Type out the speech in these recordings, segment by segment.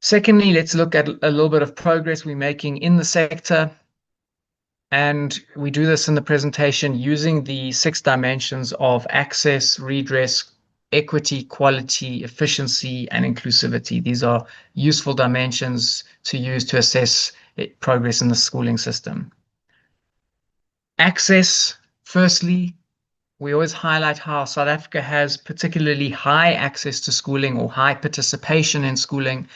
Secondly, let's look at a little bit of progress we're making in the sector. And we do this in the presentation using the 6 dimensions of access, redress, equity, quality, efficiency, and inclusivity. These are useful dimensions to use to assess progress in the schooling system. Access, firstly, we always highlight how South Africa has particularly high access to schooling or high participation in schooling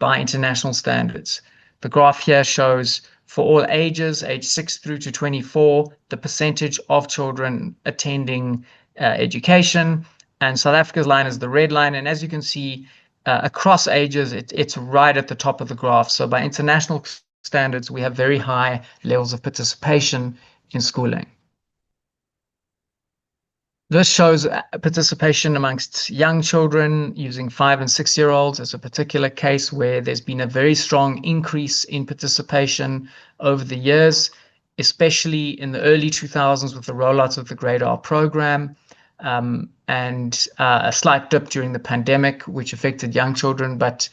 by international standards. The graph here shows for all ages, age 6 through to 24, the percentage of children attending education. And South Africa's line is the red line. And as you can see, across ages, it's right at the top of the graph. So by international standards, we have very high levels of participation in schooling. This shows participation amongst young children using 5 and 6-year-olds as a particular case where there's been a very strong increase in participation over the years, especially in the early 2000s with the rollout of the Grade R program, and a slight dip during the pandemic, which affected young children. But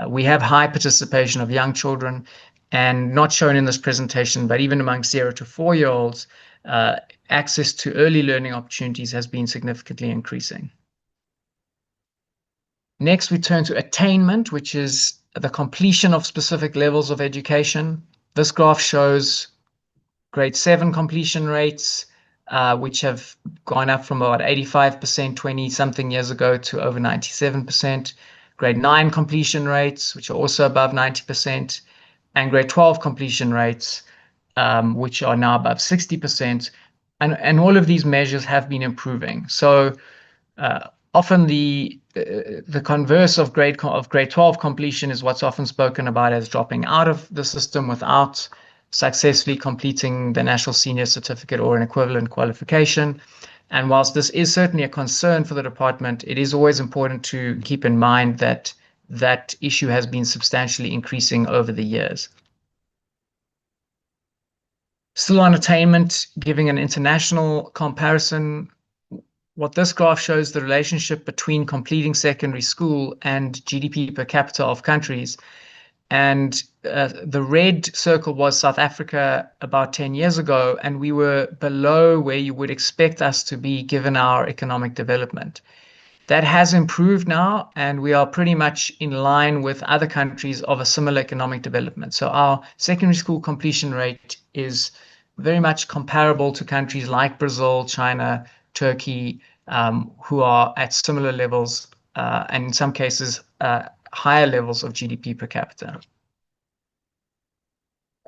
we have high participation of young children, and not shown in this presentation, but even among 0 to 4-year-olds, access to early learning opportunities has been significantly increasing. Next, we turn to attainment, which is the completion of specific levels of education. This graph shows grade 7 completion rates, which have gone up from about 85% 20-something years ago to over 97%. Grade 9 completion rates, which are also above 90%, and grade 12 completion rates, which are now above 60%. And all of these measures have been improving. So often the converse of grade 12 completion is what's often spoken about as dropping out of the system without successfully completing the National Senior Certificate or an equivalent qualification. And whilst this is certainly a concern for the department, it is always important to keep in mind that that issue has been substantially increasing over the years. Still on attainment, giving an international comparison, what this graph shows the relationship between completing secondary school and GDP per capita of countries. And the red circle was South Africa about 10 years ago, and we were below where you would expect us to be given our economic development. That has improved now, and we are pretty much in line with other countries of a similar economic development. So our secondary school completion rate is very much comparable to countries like Brazil, China, Turkey, who are at similar levels, and in some cases, higher levels of GDP per capita.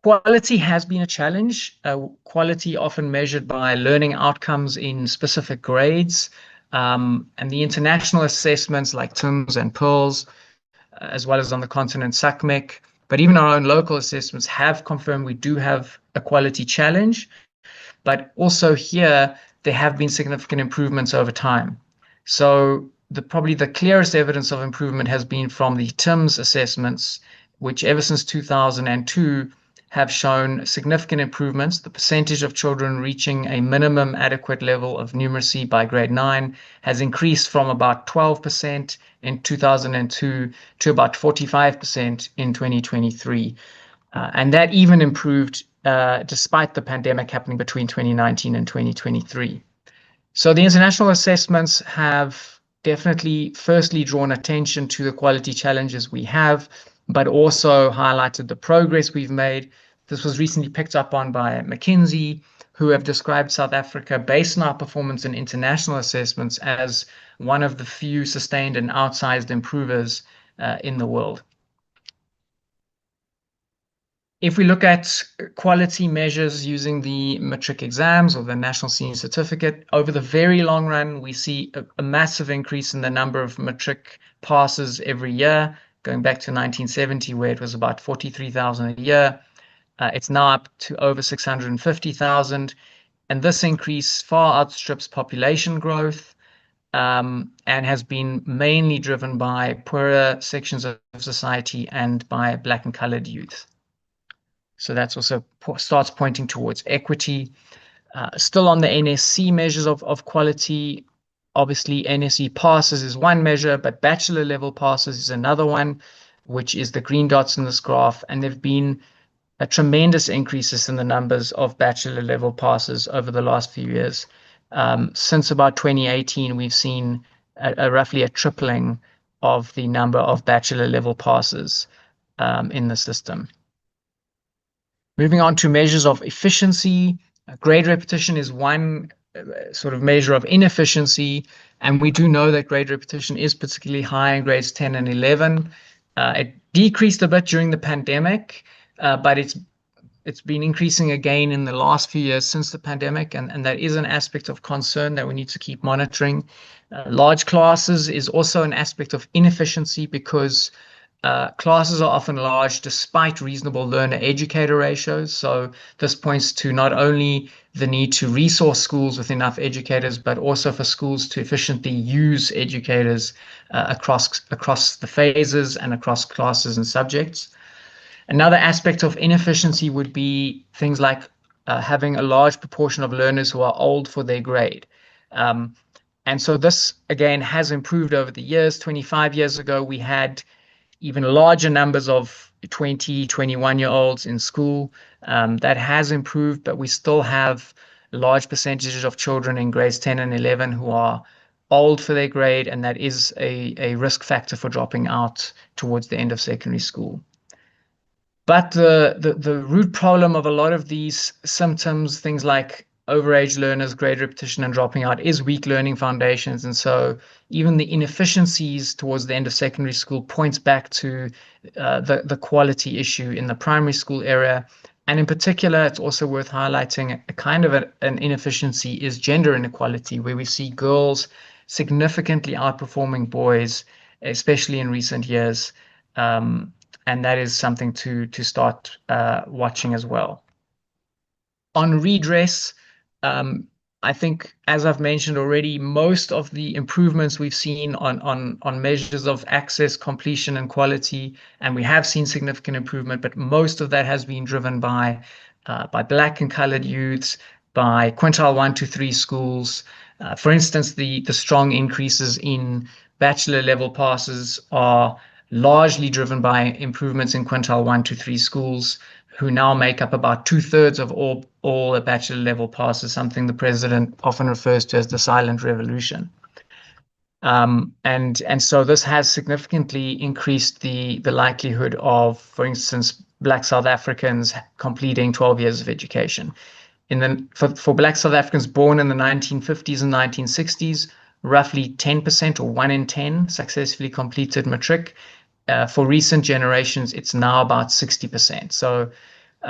Quality has been a challenge. Quality often measured by learning outcomes in specific grades, and the international assessments like TIMSS and PEARLS, as well as on the continent, SACMEC, but even our own local assessments have confirmed we do have a quality challenge. But also here, there have been significant improvements over time. So probably the clearest evidence of improvement has been from the TIMSS assessments, which ever since 2002 have shown significant improvements. The percentage of children reaching a minimum adequate level of numeracy by grade 9 has increased from about 12% in 2002 to about 45% in 2023. And that even improved despite the pandemic happening between 2019 and 2023. So the international assessments have definitely firstly drawn attention to the quality challenges we have, but also highlighted the progress we've made. This was recently picked up on by McKinsey, who have described South Africa, based on our performance in international assessments, as one of the few sustained and outsized improvers in the world. If we look at quality measures using the matric exams or the National Senior Certificate, over the very long run, we see a massive increase in the number of matric passes every year, going back to 1970, where it was about 43,000 a year. It's now up to over 650,000. And this increase far outstrips population growth and has been mainly driven by poorer sections of society and by Black and colored youth. So that's also starts pointing towards equity. Still on the NSC measures of quality, obviously NSC passes is one measure, but bachelor level passes is another one. which is the green dots in this graph, and there have been a tremendous increases in the numbers of bachelor level passes over the last few years. Since about 2018, we've seen roughly a tripling of the number of bachelor level passes in the system. Moving on to measures of efficiency, grade repetition is one sort of measure of inefficiency, and we do know that grade repetition is particularly high in grades 10 and 11. It decreased a bit during the pandemic, but it's been increasing again in the last few years since the pandemic, and that is an aspect of concern that we need to keep monitoring. Large classes is also an aspect of inefficiency because classes are often large despite reasonable learner-educator ratios. So this points to not only the need to resource schools with enough educators, but also for schools to efficiently use educators across the phases and across classes and subjects. Another aspect of inefficiency would be things like having a large proportion of learners who are old for their grade. And so this, again, has improved over the years. 25 years ago, we had even larger numbers of 20, 21-year-olds in school. That has improved, but we still have large percentages of children in grades 10 and 11 who are old for their grade, and that is a risk factor for dropping out towards the end of secondary school. But the root problem of a lot of these symptoms, things like overage learners, grade repetition, and dropping out, is weak learning foundations. And so even the inefficiencies towards the end of secondary school points back to the quality issue in the primary school area. And in particular, it's also worth highlighting a kind of an inefficiency is gender inequality, where we see girls significantly outperforming boys, especially in recent years. And that is something to start watching as well. On redress, I think, as I've mentioned already, most of the improvements we've seen on measures of access, completion, and quality, and we have seen significant improvement, but most of that has been driven by Black and colored youths, by quintile 1 to 3 schools. For instance, the strong increases in bachelor level passes are largely driven by improvements in quintile 1 to 3 schools, who now make up about 2/3 of all bachelor level passes, something the president often refers to as the silent revolution. And so this has significantly increased the likelihood of, for instance, Black South Africans completing 12 years of education. For Black South Africans born in the 1950s and 1960s, roughly 10% or 1 in 10 successfully completed matric. For recent generations, it's now about 60%. So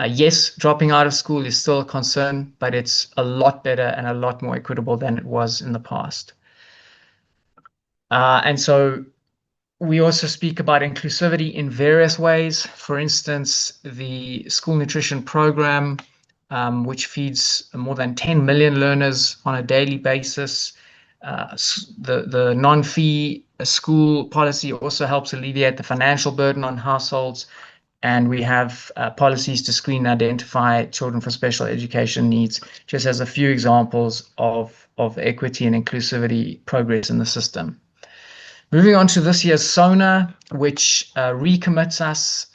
yes, dropping out of school is still a concern, but it's a lot better and a lot more equitable than it was in the past. And so we also speak about inclusivity in various ways. For instance, the school nutrition program, which feeds more than 10 million learners on a daily basis. The non-fee school policy also helps alleviate the financial burden on households. And we have policies to screen and identify children for special education needs, just as a few examples of equity and inclusivity progress in the system. Moving on to this year's SONA, which recommits us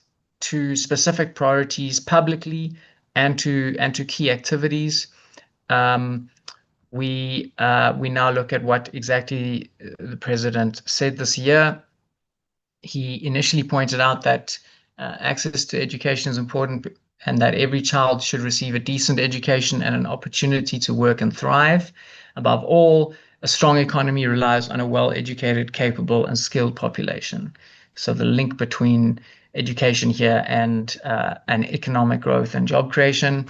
to specific priorities publicly and to key activities. We now look at what exactly the president said this year. He initially pointed out that access to education is important and that every child should receive a decent education and an opportunity to work and thrive. Above all, a strong economy relies on a well-educated, capable, and skilled population. So the link between education here and economic growth and job creation.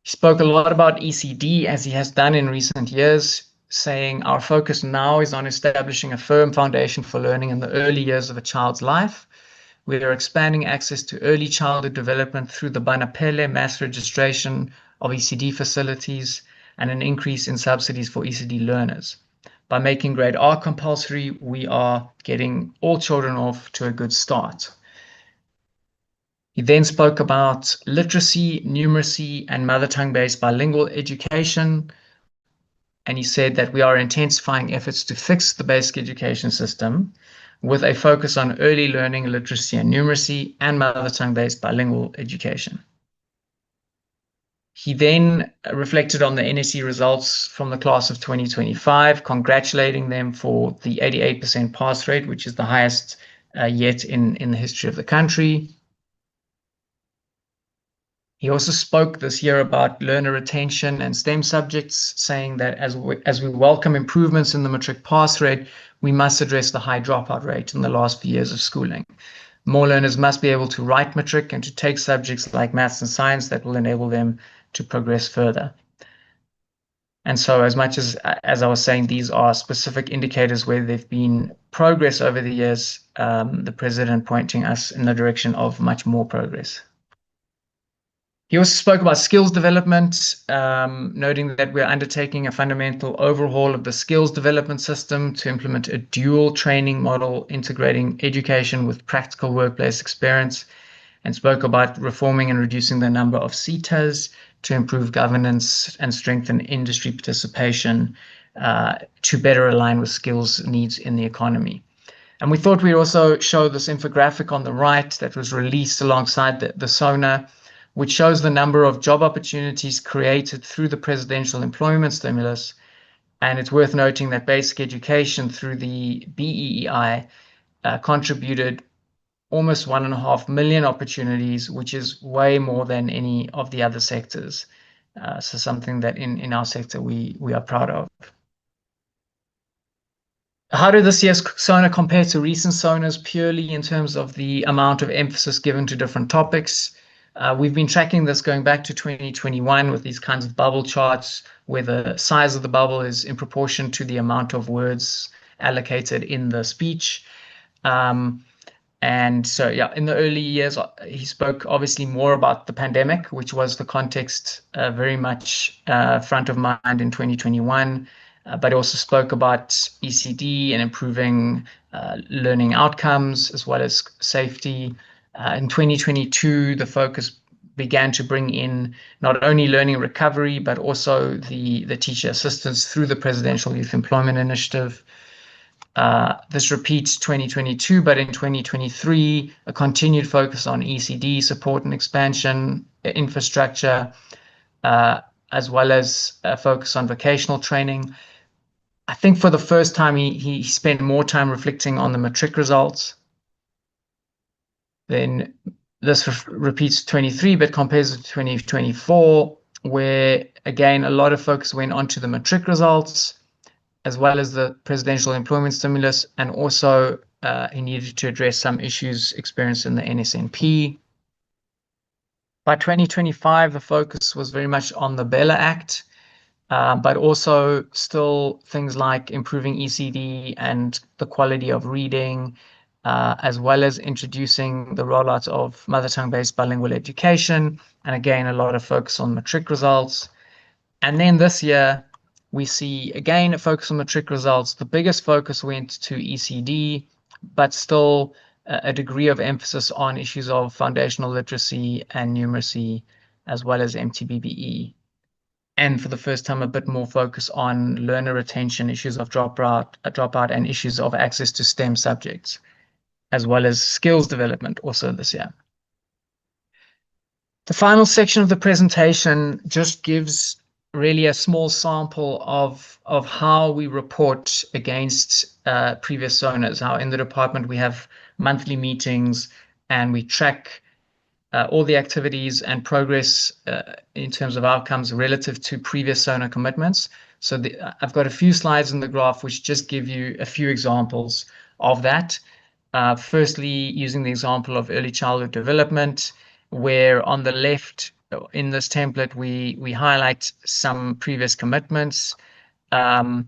He spoke a lot about ECD, as he has done in recent years, saying our focus now is on establishing a firm foundation for learning in the early years of a child's life. We are expanding access to early childhood development through the Banapele mass registration of ECD facilities and an increase in subsidies for ECD learners. By making grade R compulsory, we are getting all children off to a good start. He then spoke about literacy, numeracy, and mother tongue-based bilingual education. And he said that we are intensifying efforts to fix the basic education system with a focus on early learning, literacy and numeracy, and mother tongue-based bilingual education. He then reflected on the NSE results from the class of 2025, congratulating them for the 88% pass rate, which is the highest yet in the history of the country. He also spoke this year about learner retention and STEM subjects, saying that as we welcome improvements in the matric pass rate, we must address the high dropout rate in the last few years of schooling. More learners must be able to write matric and to take subjects like maths and science that will enable them to progress further. And so as much as I was saying, these are specific indicators where there've been progress over the years, the president pointing us in the direction of much more progress. He also spoke about skills development, noting that we're undertaking a fundamental overhaul of the skills development system to implement a dual training model, integrating education with practical workplace experience, and spoke about reforming and reducing the number of CETAs to improve governance and strengthen industry participation to better align with skills needs in the economy. And we thought we'd also show this infographic on the right that was released alongside the SONA, which shows the number of job opportunities created through the presidential employment stimulus. And it's worth noting that basic education through the BEEI contributed almost 1.5 million opportunities, which is way more than any of the other sectors. So something that in our sector we are proud of. How did this year's SONA compare to recent SONAs purely in terms of the amount of emphasis given to different topics? We've been tracking this going back to 2021 with these kinds of bubble charts where the size of the bubble is in proportion to the amount of words allocated in the speech. And so, yeah, in the early years, he spoke obviously more about the pandemic, which was the context very much front of mind in 2021, but also spoke about ECD and improving learning outcomes as well as safety. In 2022, the focus began to bring in not only learning recovery, but also the teacher assistance through the Presidential Youth Employment Initiative. This repeats 2022, but in 2023, a continued focus on ECD support and expansion, infrastructure, as well as a focus on vocational training. I think for the first time, he spent more time reflecting on the matric results. Then this repeats 23, but compares to 2024, where again, a lot of focus went onto the matric results, as well as the presidential employment stimulus, and also he needed to address some issues experienced in the NSNP. By 2025, the focus was very much on the Bella Act, but also still things like improving ECD and the quality of reading, as well as introducing the rollout of mother tongue-based bilingual education, and again, a lot of focus on matric results. And then this year, we see, again, a focus on matric results. The biggest focus went to ECD, but still a degree of emphasis on issues of foundational literacy and numeracy, as well as MTBBE. And for the first time, a bit more focus on learner retention, issues of dropout, and issues of access to STEM subjects, as well as skills development also this year. The final section of the presentation just gives really a small sample of how we report against previous SONAs, how in the department we have monthly meetings and we track all the activities and progress in terms of outcomes relative to previous SONA commitments. So I've got a few slides in the graph which just give you a few examples of that. Firstly, using the example of early childhood development, where on the left in this template, we highlight some previous commitments and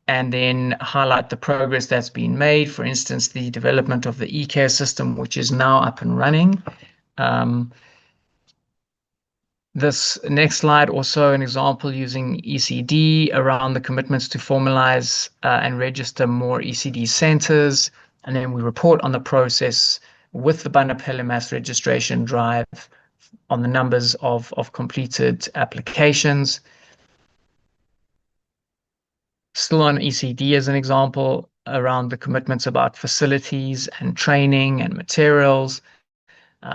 then highlight the progress that's been made. For instance, the development of the e-care system, which is now up and running. This next slide, also an example using ECD around the commitments to formalize and register more ECD centers. And then we report on the process with the Banapele mass registration drive on the numbers of completed applications. Still on ECD as an example, around the commitments about facilities and training and materials.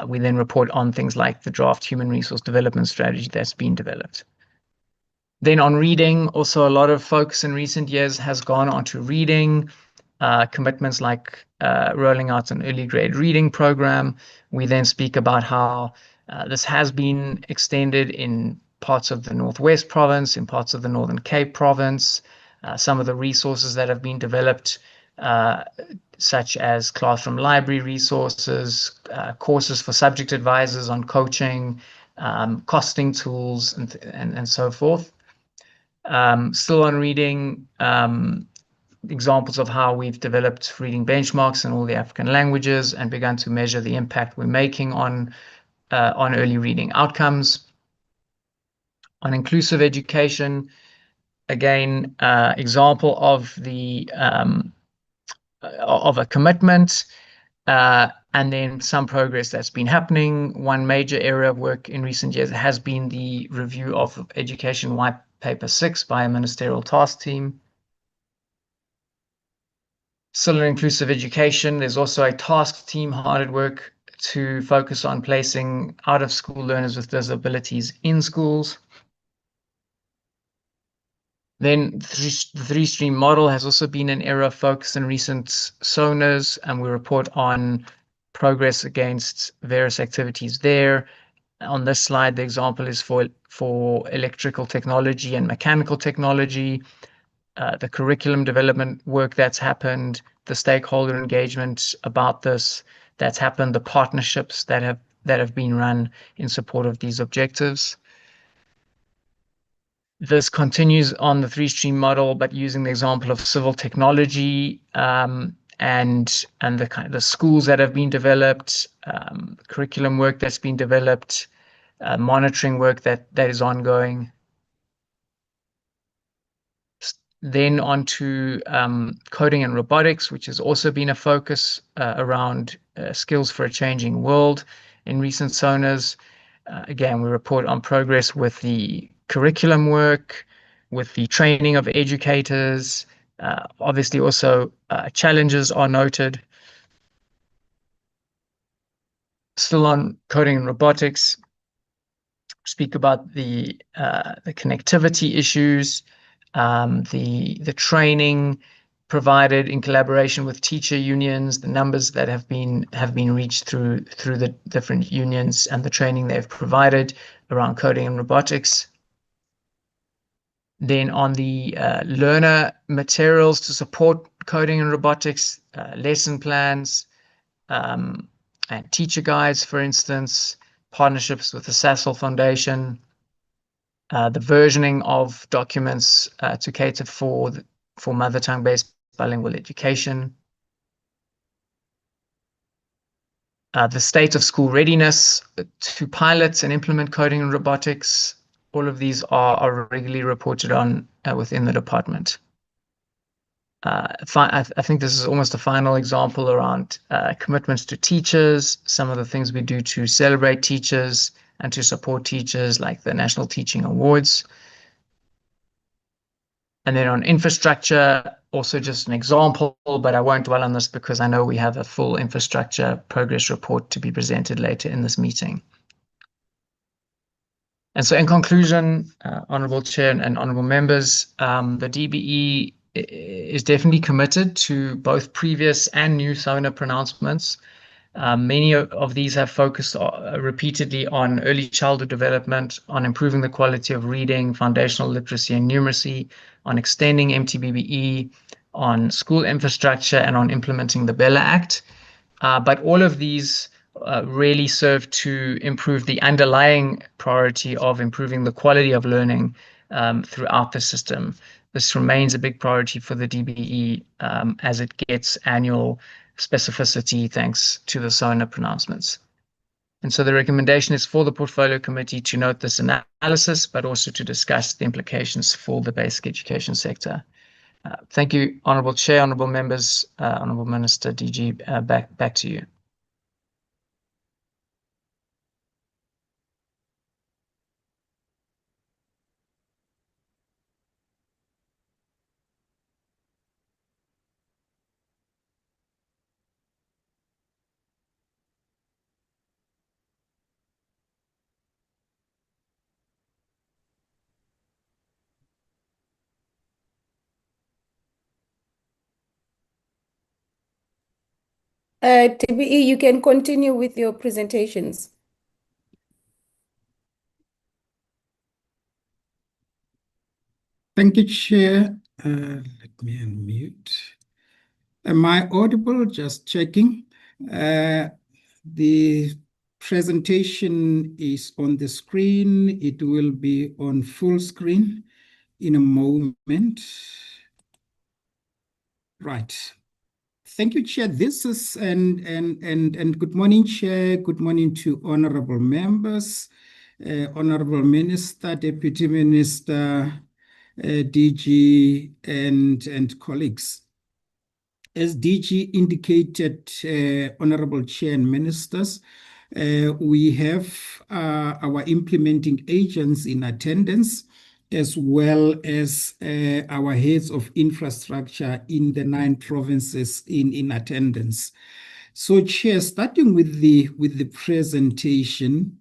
We then report on things like the draft human resource development strategy that's been developed. Then on reading, also a lot of focus in recent years has gone onto reading, commitments like rolling out an early grade reading program. We then speak about how this has been extended in parts of the Northwest Province, in parts of the Northern Cape Province, some of the resources that have been developed, such as classroom library resources, courses for subject advisors on coaching, costing tools, and so forth. Still on reading, examples of how we've developed reading benchmarks in all the African languages and begun to measure the impact we're making on early reading outcomes. On inclusive education, again, example of a commitment, and then some progress that's been happening. One major area of work in recent years has been the review of Education White Paper 6 by a ministerial task team. Still in inclusive education, there's also a task team hard at work to focus on placing out-of-school learners with disabilities in schools. Then the three-stream model has also been an area of focus in recent SONAs, and we report on progress against various activities there. On this slide, the example is for electrical technology and mechanical technology, the curriculum development work that's happened, the stakeholder engagement about this that's happened, the partnerships that have been run in support of these objectives. This continues on the three-stream model, but using the example of civil technology, and the schools that have been developed, curriculum work that's been developed, monitoring work that is ongoing. Then on to coding and robotics, which has also been a focus around skills for a changing world in recent SONAs. Again, we report on progress with the curriculum work, with the training of educators. Obviously, also challenges are noted. Still on coding and robotics, speak about the connectivity issues, the training provided in collaboration with teacher unions, the numbers that have been reached through the different unions, and the training they've provided around coding and robotics. Then on the learner materials to support coding and robotics, lesson plans, and teacher guides, for instance, partnerships with the Sasol Foundation, the versioning of documents to cater for mother tongue-based bilingual education, the state of school readiness to pilot and implement coding and robotics. All of these are regularly reported on within the department. I think this is almost a final example around commitments to teachers, some of the things we do to celebrate teachers and to support teachers, like the National Teaching Awards. And then on infrastructure, also just an example, but I won't dwell on this because I know we have a full infrastructure progress report to be presented later in this meeting. And so in conclusion, Honourable Chair and Honourable Members, the DBE is definitely committed to both previous and new SONA pronouncements. Many of these have focused repeatedly on early childhood development, on improving the quality of reading, foundational literacy and numeracy, on extending MTBBE, on school infrastructure, and on implementing the Bella Act. But all of these really serve to improve the underlying priority of improving the quality of learning throughout the system. This remains a big priority for the DBE as it gets annual specificity thanks to the SONA pronouncements. And so the recommendation is for the Portfolio Committee to note this analysis, but also to discuss the implications for the basic education sector. Thank you, Honourable Chair, Honourable Members, Honourable Minister, DG, back to you. TBE, you can continue with your presentations. Thank you, Chair. Let me unmute. Am I audible? Just checking. The presentation is on the screen. It will be on full screen in a moment. Right. Thank you, Chair. This is and good morning, Chair. Good morning to honorable members, honorable Minister, Deputy Minister, DG, and colleagues. As DG indicated, honorable Chair and ministers, we have our implementing agents in attendance, as well as our heads of infrastructure in the 9 provinces in attendance. So, Chair, starting with the presentation,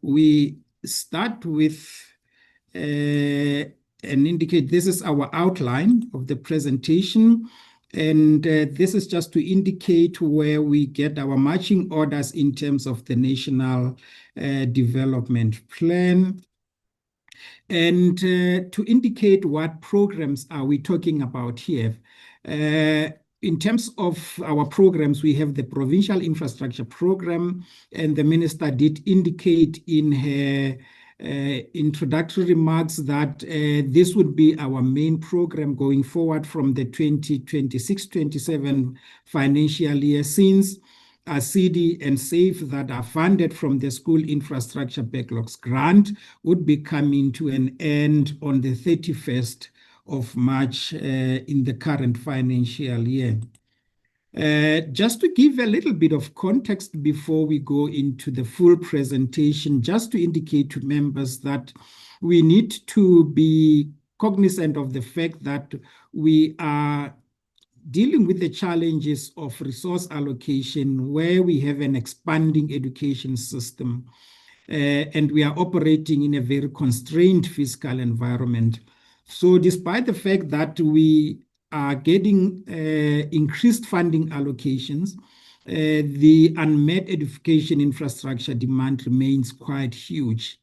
we start with and indicate this is our outline of the presentation. And this is just to indicate where we get our marching orders in terms of the National Development Plan. And to indicate what programs are we talking about here. In terms of our programs, we have the Provincial Infrastructure Program, and the Minister did indicate in her introductory remarks that this would be our main program going forward from the 2026-27 financial year, since CD and SAFE that are funded from the School Infrastructure Backlogs grant would be coming to an end on the 31st of March in the current financial year. Just to give a little bit of context before we go into the full presentation, just to indicate to members that we need to be cognizant of the fact that we are dealing with the challenges of resource allocation, where we have an expanding education system, and we are operating in a very constrained fiscal environment. So despite the fact that we are getting increased funding allocations, the unmet education infrastructure demand remains quite huge.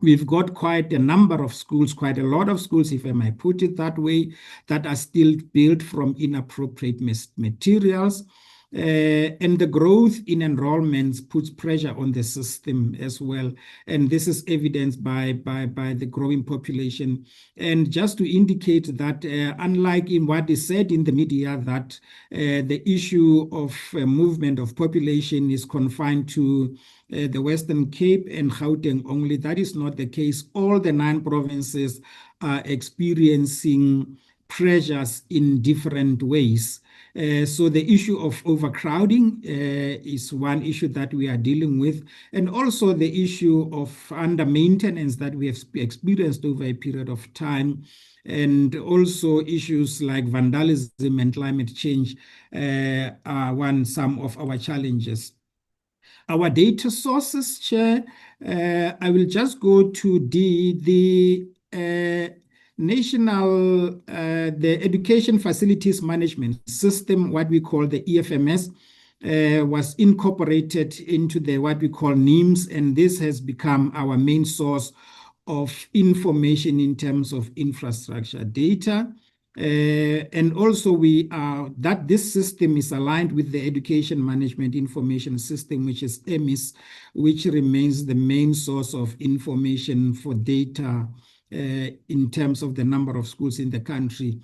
We've got quite a number of schools, quite a lot of schools, if I might put it that way, that are still built from inappropriate materials. And the growth in enrollments puts pressure on the system as well. And this is evidenced by the growing population. And just to indicate that, unlike in what is said in the media, that the issue of movement of population is confined to the Western Cape and Gauteng only, that is not the case. All the 9 provinces are experiencing pressures in different ways. So the issue of overcrowding is one issue that we are dealing with, and also the issue of under maintenance that we have experienced over a period of time, and also issues like vandalism and climate change are some of our challenges. Our data sources, Chair, I will just go to the national, the Education Facilities Management System, what we call the EFMS, was incorporated into the what we call NIMS, and this has become our main source of information in terms of infrastructure data. And also this system is aligned with the Education Management Information System, which is EMIS, which remains the main source of information for data in terms of the number of schools in the country.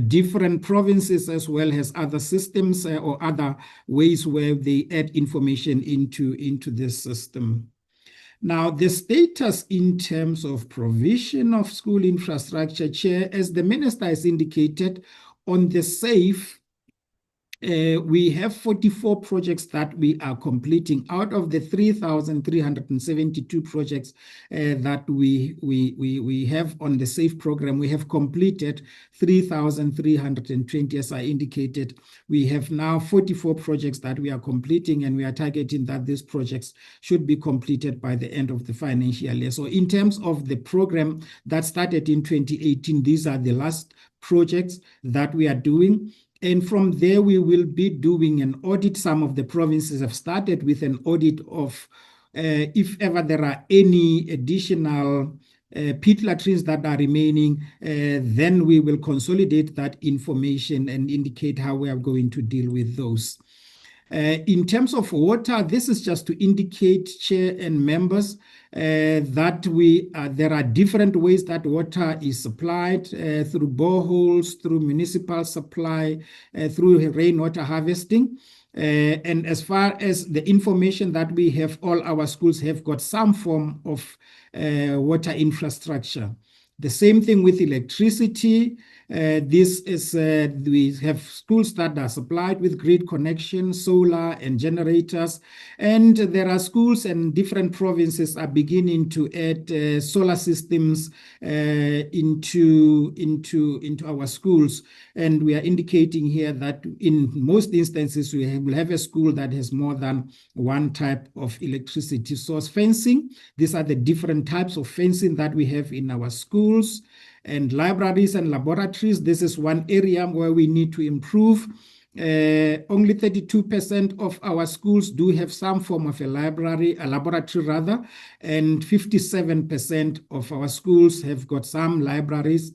Different provinces as well has other systems or other ways where they add information into this system. Now, the status in terms of provision of school infrastructure, Chair, as the Minister has indicated, on the SAFE, we have 44 projects that we are completing out of the 3,372 projects that we have on the SAFE program. We have completed 3,320, as I indicated. We have now 44 projects that we are completing, and we are targeting that these projects should be completed by the end of the financial year. So in terms of the program that started in 2018, these are the last projects that we are doing. And from there, we will be doing an audit. Some of the provinces have started with an audit of if ever there are any additional pit latrines that are remaining, then we will consolidate that information and indicate how we are going to deal with those. In terms of water, this is just to indicate, Chair and members, that there are different ways that water is supplied, through boreholes, through municipal supply, through rainwater harvesting. And as far as the information that we have, all our schools have got some form of water infrastructure. The same thing with electricity. We have schools that are supplied with grid connection, solar and generators. And there are schools and different provinces are beginning to add solar systems into our schools. And we are indicating here that in most instances, we will have a school that has more than one type of electricity source. Fencing, these are the different types of fencing that we have in our schools. And libraries and laboratories, this is one area where we need to improve. Only 32% of our schools do have some form of a laboratory rather, and 57% of our schools have got some libraries,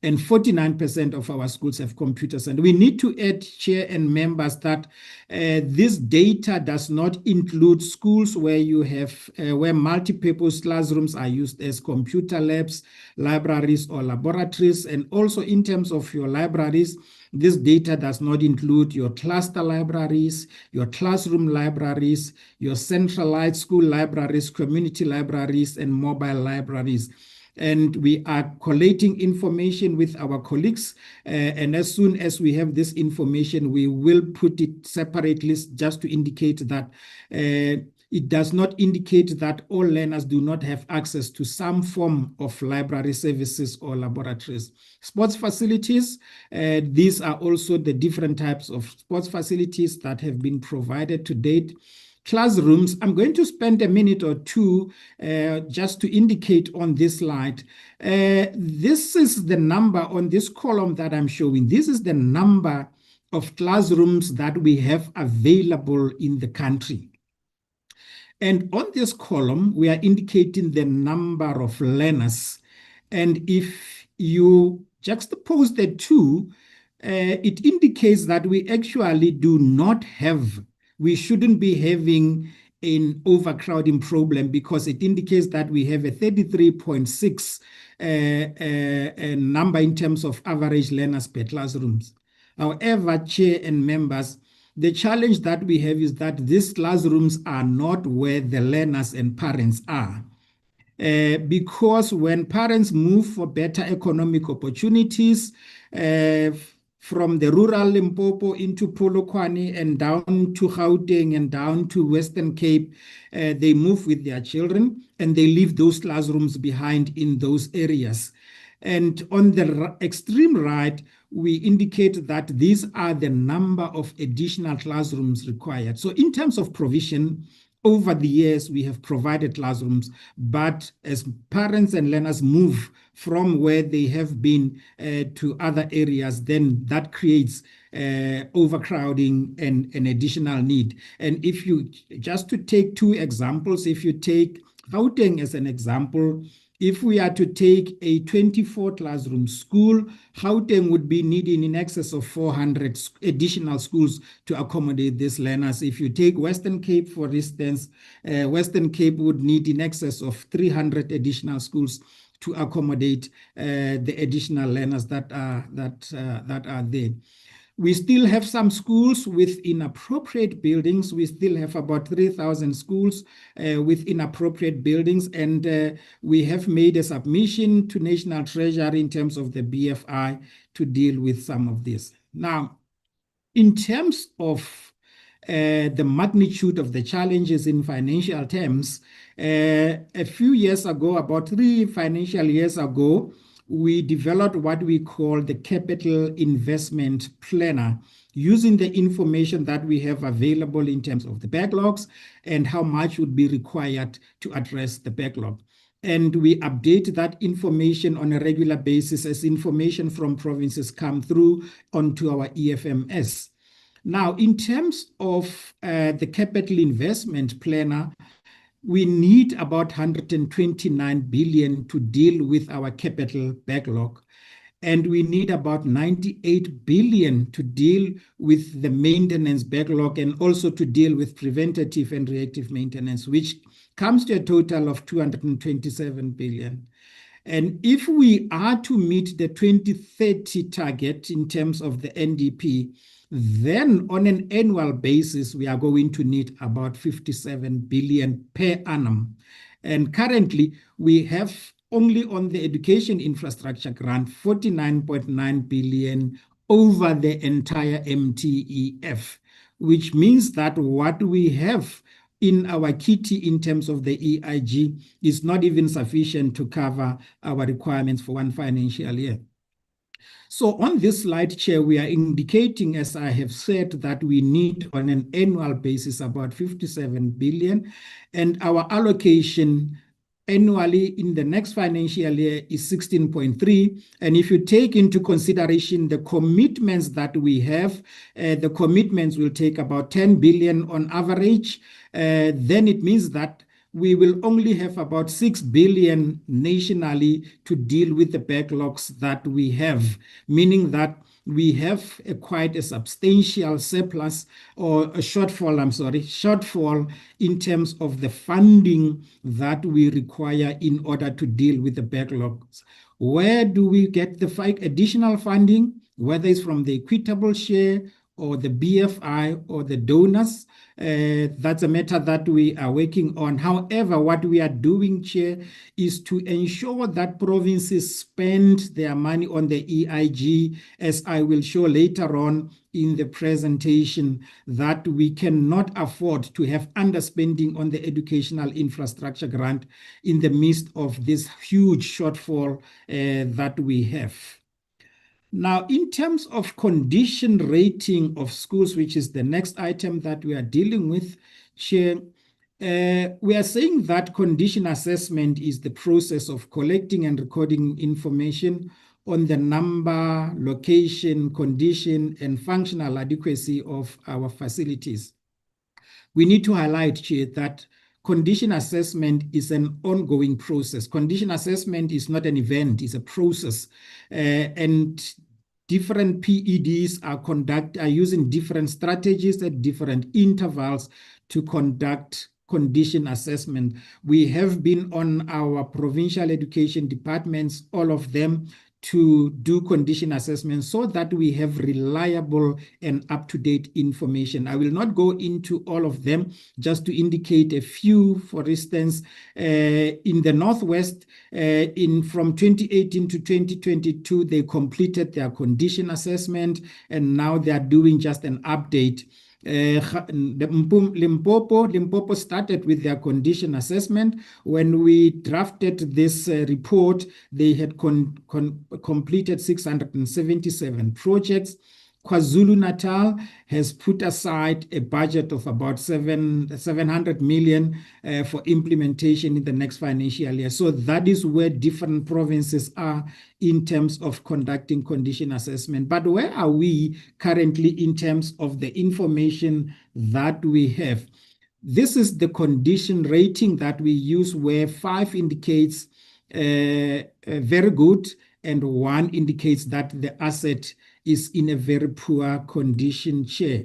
and 49% of our schools have computers. And we need to add, Chair and members, that this data does not include schools where you have where multi-purpose classrooms are used as computer labs, libraries, or laboratories. And also in terms of your libraries, this data does not include your cluster libraries, your classroom libraries, your centralized school libraries, community libraries, and mobile libraries. And we are collating information with our colleagues. And as soon as we have this information, we will put it separately, just to indicate that it does not indicate that all learners do not have access to some form of library services or laboratories. Sports facilities, these are also the different types of sports facilities that have been provided to date. Classrooms, I'm going to spend a minute or two just to indicate on this slide. This is the number on this column that I'm showing. This is the number of classrooms that we have available in the country. And on this column, we are indicating the number of learners. And if you juxtapose the two, it indicates that we actually do not have we shouldn't be having an overcrowding problem, because it indicates that we have a 33.6 number in terms of average learners per classrooms. However, Chair and members, the challenge that we have is that these classrooms are not where the learners and parents are. Because when parents move for better economic opportunities, from the rural Limpopo into Polokwane and down to Gauteng and down to Western Cape, they move with their children and they leave those classrooms behind in those areas. And on the extreme right, we indicate that these are the number of additional classrooms required. So in terms of provision, over the years, we have provided classrooms, but as parents and learners move from where they have been to other areas, then that creates overcrowding and an additional need. And if you, just to take two examples, if you take Gauteng as an example, if we are to take a 24 classroom school, Gauteng would be needing in excess of 400 additional schools to accommodate these learners. If you take Western Cape, for instance, Western Cape would need in excess of 300 additional schools to accommodate the additional learners that are there. We still have some schools with inappropriate buildings. We still have about 3,000 schools with inappropriate buildings, and we have made a submission to National Treasury in terms of the BFI to deal with some of this. Now, in terms of the magnitude of the challenges in financial terms, a few years ago, about 3 financial years ago, we developed what we call the Capital Investment Planner, using the information that we have available in terms of the backlogs and how much would be required to address the backlog. and we update that information on a regular basis as information from provinces come through onto our EFMS. Now, in terms of the capital investment planner, we need about 129 billion to deal with our capital backlog. And we need about 98 billion to deal with the maintenance backlog and also to deal with preventative and reactive maintenance, which comes to a total of 227 billion. And if we are to meet the 2030 target in terms of the NDP, then on an annual basis, we are going to need about 57 billion per annum. And currently, we have only on the education infrastructure grant, 49.9 billion over the entire MTEF, which means that what we have in our kitty in terms of the EIG is not even sufficient to cover our requirements for one financial year. So on this slide, Chair, we are indicating, as I have said, that we need on an annual basis about 57 billion, and our allocation annually in the next financial year is 16.3. And if you take into consideration the commitments that we have, the commitments will take about 10 billion on average. Then it means that we will only have about 6 billion nationally to deal with the backlogs that we have, meaning that we have quite a substantial surplus or a shortfall in terms of the funding that we require in order to deal with the backlogs. Where do we get the additional funding, whether it's from the equitable share or the BFI or the donors? That's a matter that we are working on. However, what we are doing, Chair, is to ensure that provinces spend their money on the EIG, as I will show later on in the presentation, that we cannot afford to have underspending on the educational infrastructure grant in the midst of this huge shortfall that we have. Now, in terms of condition rating of schools, which is the next item that we are dealing with, Chair, we are saying that condition assessment is the process of collecting and recording information on the number, location, condition, and functional adequacy of our facilities. We need to highlight, Chair, that condition assessment is an ongoing process. Condition assessment is not an event, it's a process. And different PEDs are using different strategies at different intervals to conduct condition assessment. We have been on our provincial education departments, all of them, to do condition assessment so that we have reliable and up-to-date information. I will not go into all of them, just to indicate a few. For instance, in the Northwest, from 2018 to 2022, they completed their condition assessment, and now they are doing just an update. Limpopo started with their condition assessment. When we drafted this report, they had completed 677 projects. KwaZulu-Natal has put aside a budget of about 700 million for implementation in the next financial year. So that is where different provinces are in terms of conducting condition assessment. But where are we currently in terms of the information that we have? This is the condition rating that we use, where 5 indicates very good and 1 indicates that the asset is in a very poor condition, Chair.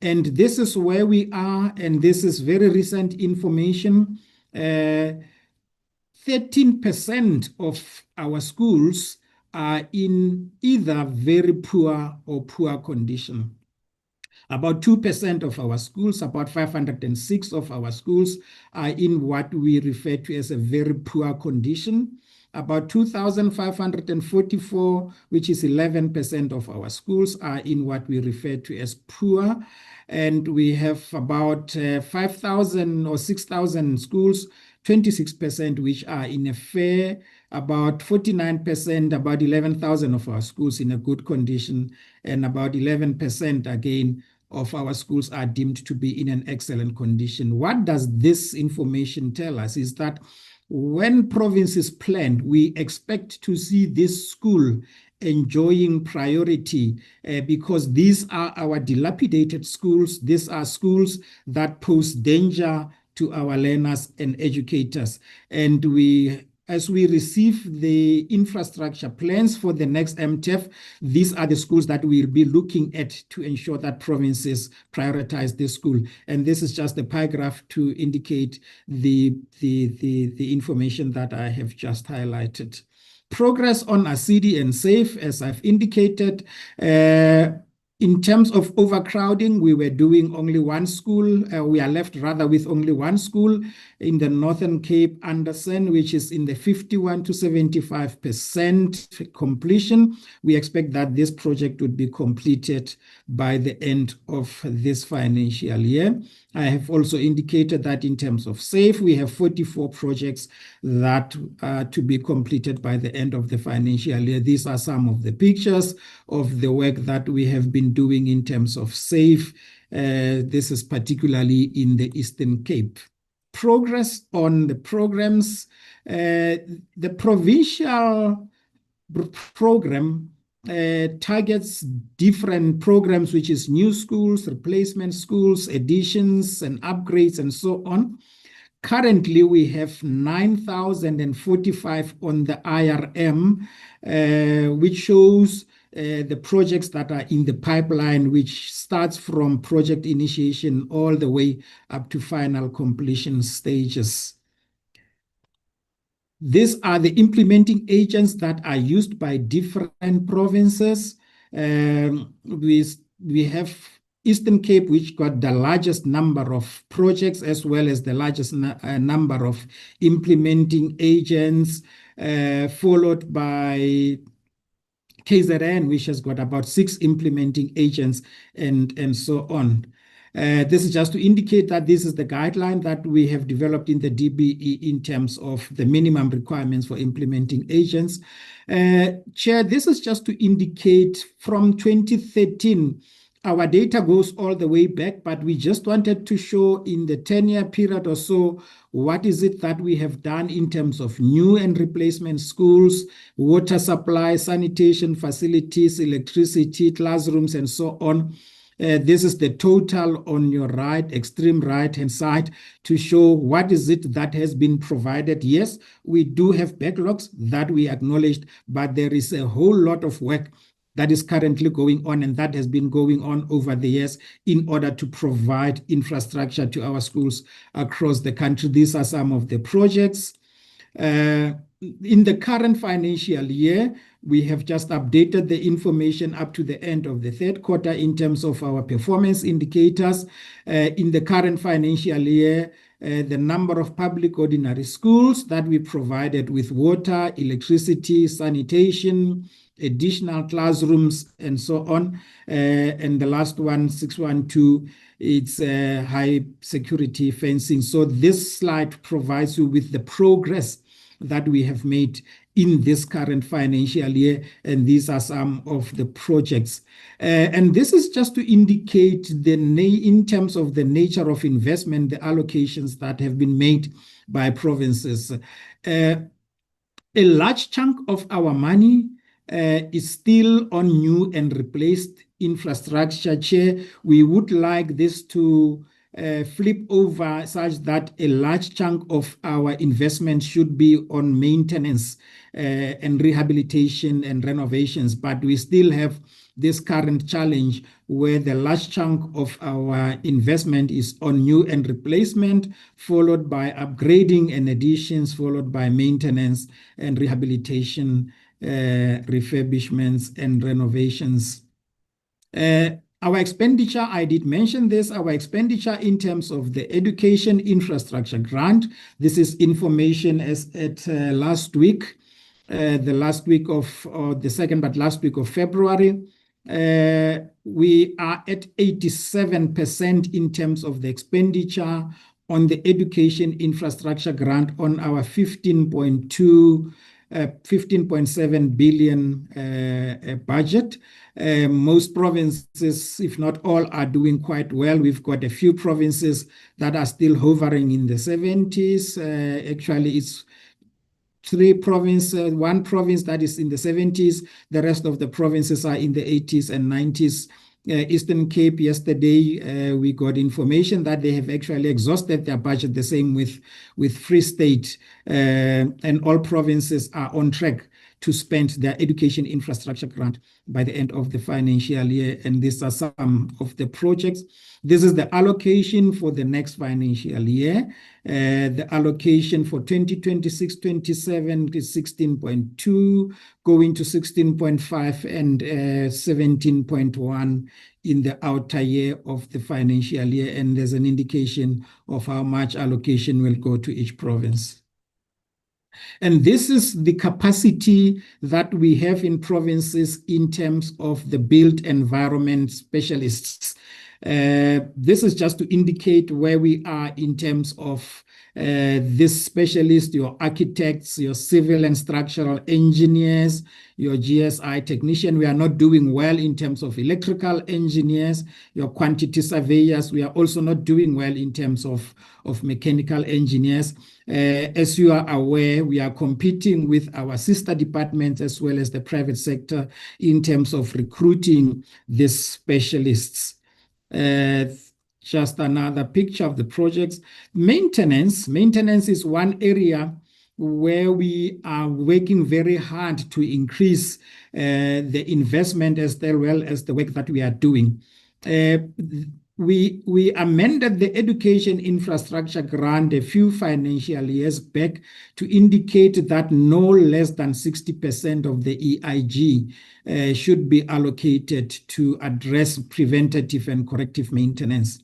And this is where we are, and this is very recent information. 13% of our schools are in either very poor or poor condition. About 2% of our schools, about 506 of our schools, are in what we refer to as a very poor condition. About 2,544, which is 11% of our schools, are in what we refer to as poor. And we have about 5,000 or 6,000 schools, 26%, which are in a fair, about 49%, about 11,000 of our schools in a good condition, and about 11% again of our schools are deemed to be in an excellent condition. What does this information tell us is that when provinces plan, we expect to see this school enjoying priority because these are our dilapidated schools. These are schools that pose danger to our learners and educators. And as we receive the infrastructure plans for the next MTEF, these are the schools that we'll be looking at to ensure that provinces prioritize this school. And this is just a pie graph to indicate the information that I have just highlighted. Progress on ASIDI and SAFE, as I've indicated. In terms of overcrowding, we were doing only one school. We are left rather with only one school in the Northern Cape, Anderson, which is in the 51 to 75% completion. We expect that this project would be completed by the end of this financial year. I have also indicated that in terms of SAFE, we have 44 projects that are to be completed by the end of the financial year. These are some of the pictures of the work that we have been doing in terms of SAFE. This is particularly in the Eastern Cape. Progress on the programs. The provincial program targets different programs, which is new schools, replacement schools, additions and upgrades and so on. Currently, we have 9,045 on the IRM, which shows the projects that are in the pipeline, which starts from project initiation all the way up to final completion stages. These are the implementing agents that are used by different provinces. We have Eastern Cape, which got the largest number of projects as well as the largest number of implementing agents, followed by KZN, which has got about 6 implementing agents and so on. This is just to indicate that this is the guideline that we have developed in the DBE in terms of the minimum requirements for implementing agents. Chair, this is just to indicate from 2013, our data goes all the way back, but we just wanted to show in the 10-year period or so, what is it that we have done in terms of new and replacement schools, water supply, sanitation facilities, electricity, classrooms, and so on. This is the total on your right, extreme right-hand side, to show what is it that has been provided. Yes, we do have backlogs that we acknowledged, but there is a whole lot of work that is currently going on and that has been going on over the years in order to provide infrastructure to our schools across the country. These are some of the projects. In the current financial year, we have just updated the information up to the end of the third quarter in terms of our performance indicators. In the current financial year, the number of public ordinary schools that we provided with water, electricity, sanitation, additional classrooms, and so on. And the last one, 612, it's high security fencing. So this slide provides you with the progress that we have made in this current financial year, and these are some of the projects. And this is just to indicate in terms of the nature of investment, the allocations that have been made by provinces. A large chunk of our money is still on new and replaced infrastructure. Chair, we would like this to flip over such that a large chunk of our investment should be on maintenance and rehabilitation and renovations, but we still have this current challenge where the large chunk of our investment is on new and replacement, followed by upgrading and additions, followed by maintenance and rehabilitation, refurbishments and renovations. Our expenditure, I did mention this, our expenditure in terms of the education infrastructure grant, this is information as at last week, the last week of, or the second but last week of February. We are at 87% in terms of the expenditure on the education infrastructure grant on our 15.2 15.7 billion budget. Most provinces, if not all, are doing quite well. We've got a few provinces that are still hovering in the 70s. Actually, it's one province that is in the 70s. The rest of the provinces are in the 80s and 90s. Eastern Cape, yesterday, we got information that they have actually exhausted their budget, the same with Free State, and all provinces are on track to spend their education infrastructure grant by the end of the financial year. And these are some of the projects. This is the allocation for the next financial year. The allocation for 2026-27 is 16.2, going to 16.5 and 17.1 in the outer year of the financial year. And there's an indication of how much allocation will go to each province. And this is the capacity that we have in provinces in terms of the built environment specialists. This is just to indicate where we are in terms of this specialist, your architects, your civil and structural engineers, your GSI technician. We are not doing well in terms of electrical engineers, your quantity surveyors. We are also not doing well in terms of mechanical engineers. As you are aware, we are competing with our sister departments as well as the private sector in terms of recruiting these specialists. Just another picture of the projects. Maintenance is one area where we are working very hard to increase the investment as well as the work that we are doing. We amended the education infrastructure grant a few financial years back to indicate that no less than 60% of the EIG should be allocated to address preventative and corrective maintenance.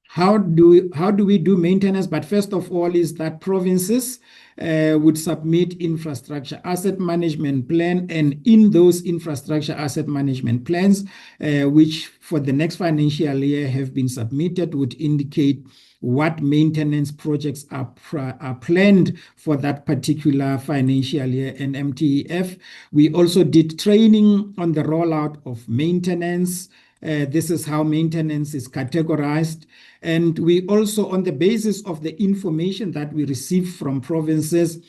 How do we do maintenance? But first of all is that provinces would submit infrastructure asset management plan, and in those infrastructure asset management plans, which for the next financial year have been submitted, would indicate what maintenance projects are planned for that particular financial year and MTEF. We also did training on the rollout of maintenance. This is how maintenance is categorized. And we also, on the basis of the information that we received from provinces,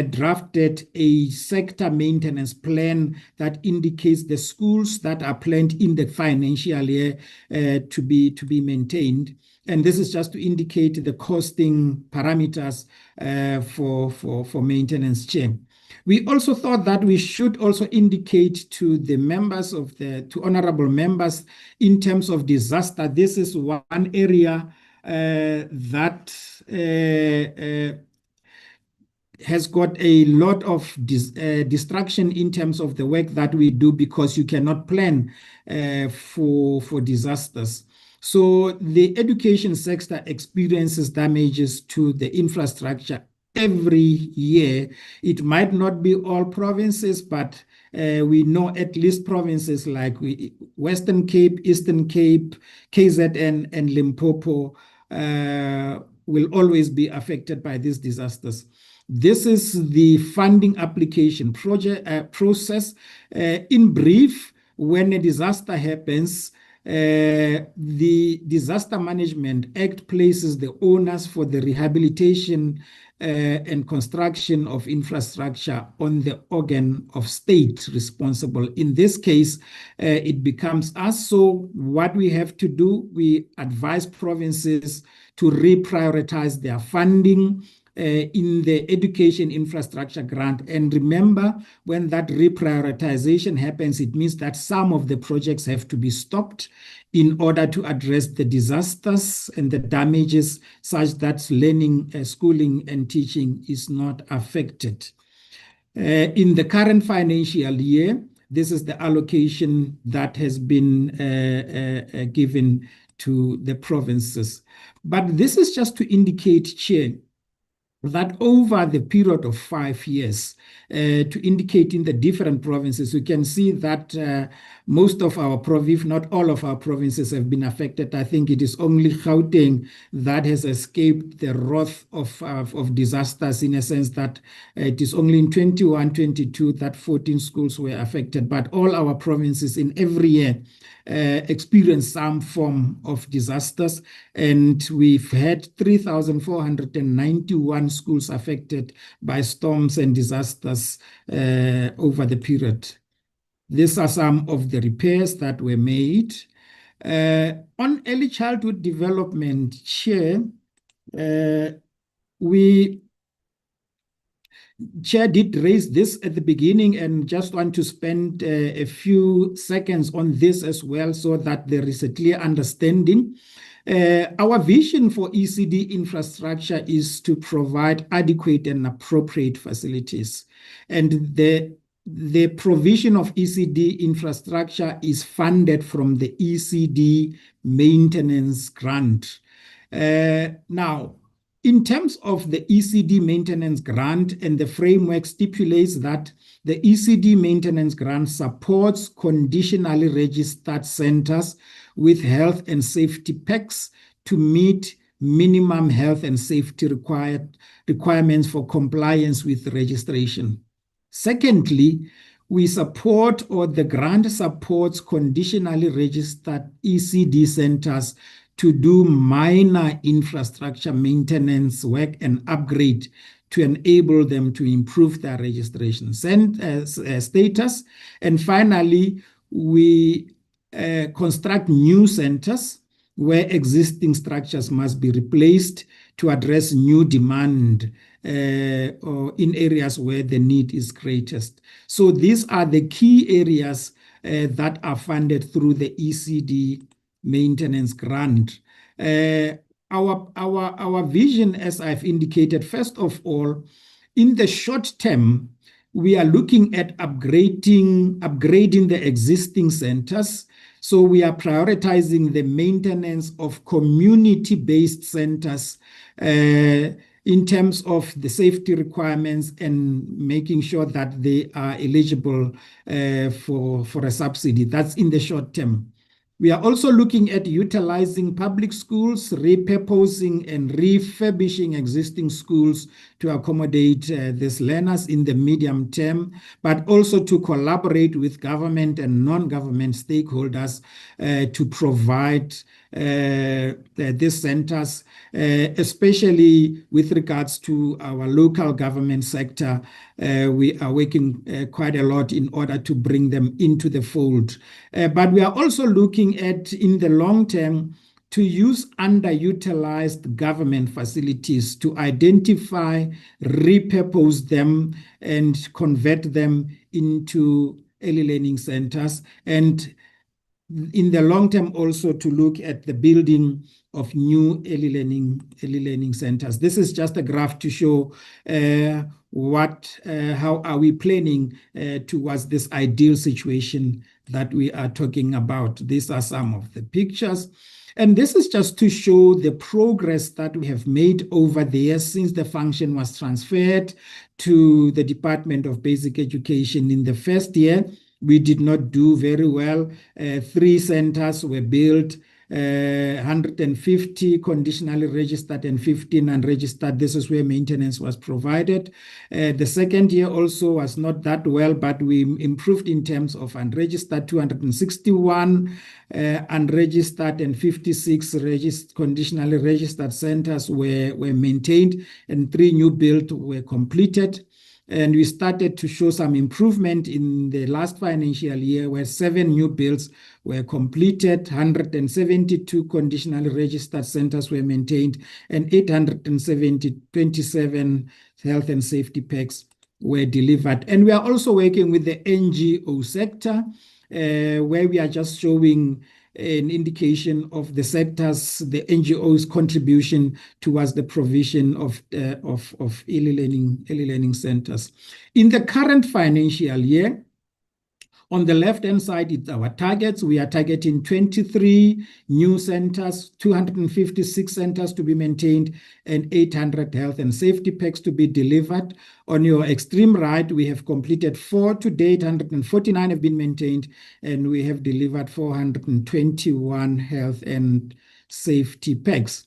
drafted a sector maintenance plan that indicates the schools that are planned in the financial year to be maintained. And this is just to indicate the costing parameters for maintenance chair. We also thought that we should also indicate to the members to honorable members in terms of disaster. This is one area that has got a lot of distraction in terms of the work that we do, because you cannot plan for disasters. So the education sector experiences damages to the infrastructure every year. It might not be all provinces, but we know at least provinces like Western Cape, Eastern Cape, KZN, and Limpopo will always be affected by these disasters. This is the funding application process. In brief, when a disaster happens, the Disaster Management Act places the onus for the rehabilitation and construction of infrastructure on the organ of state responsible. In this case, it becomes us. So what we have to do, we advise provinces to reprioritize their funding in the education infrastructure grant. And remember, when that reprioritization happens, it means that some of the projects have to be stopped in order to address the disasters and the damages, such that learning, schooling and teaching is not affected. In the current financial year, this is the allocation that has been given to the provinces. But this is just to indicate, Chair, that over the period of 5 years, to indicate in the different provinces, you can see that most of our province, if not all of our provinces, have been affected. I think it is only Gauteng that has escaped the wrath of disasters, in a sense that it is only in 21-22 that 14 schools were affected. But all our provinces in every year experience some form of disasters, and we've had 3,491 schools affected by storms and disasters over the period. These are some of the repairs that were made. On early childhood development, Chair, Chair did raise this at the beginning, and just want to spend a few seconds on this as well, so that there is a clear understanding. Our vision for ECD infrastructure is to provide adequate and appropriate facilities. And the provision of ECD infrastructure is funded from the ECD maintenance grant. Now, in terms of the ECD maintenance grant, and the framework stipulates that the ECD maintenance grant supports conditionally registered centers with health and safety packs to meet minimum health and safety requirements for compliance with registration. Secondly, we support, or the grant supports, conditionally registered ECD centers to do minor infrastructure maintenance work and upgrade to enable them to improve their registration status. And finally, we construct new centers where existing structures must be replaced to address new demand or in areas where the need is greatest. So these are the key areas that are funded through the ECD maintenance grant. Our vision, as I've indicated, first of all, in the short term, we are looking at upgrading the existing centers. So we are prioritizing the maintenance of community-based centers in terms of the safety requirements and making sure that they are eligible for a subsidy. That's in the short term. We are also looking at utilizing public schools, repurposing and refurbishing existing schools to accommodate these learners in the medium term, but also to collaborate with government and non-government stakeholders to provide these centers, especially with regards to our local government sector. We are working quite a lot in order to bring them into the fold. But we are also looking at, in the long term, to use underutilized government facilities to identify, repurpose them, and convert them into early learning centers. And in the long term, also to look at the building of new early learning centers. This is just a graph to show how are we planning towards this ideal situation that we are talking about. These are some of the pictures. And this is just to show the progress that we have made over the years since the function was transferred to the Department of Basic Education. In the first year, we did not do very well. 3 centers were built, 150 conditionally registered and 15 unregistered. This is where maintenance was provided. The second year also was not that well, but we improved in terms of unregistered, 261 unregistered, and 56 conditionally registered centers were maintained, and 3 new built were completed. And we started to show some improvement in the last financial year, where 7 new builds were completed, 172 conditionally registered centers were maintained, and 827 health and safety packs were delivered. And we are also working with the NGO sector, where we are just showing an indication of the sectors, the NGO's contribution towards the provision of early learning centers. In the current financial year, On the left-hand side, it's our targets. We are targeting 23 new centers, 256 centers to be maintained, and 800 health and safety packs to be delivered. On your extreme right, we have completed 4 to date, 149 have been maintained, and we have delivered 421 health and safety packs.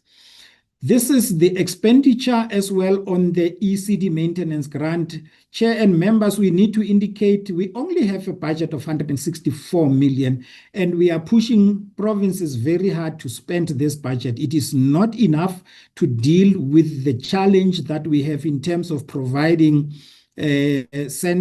This is the expenditure as well on the ECD maintenance grant. Chair and members, we need to indicate we only have a budget of 164 million, and we are pushing provinces very hard to spend this budget. It is not enough to deal with the challenge that we have in terms of providing centers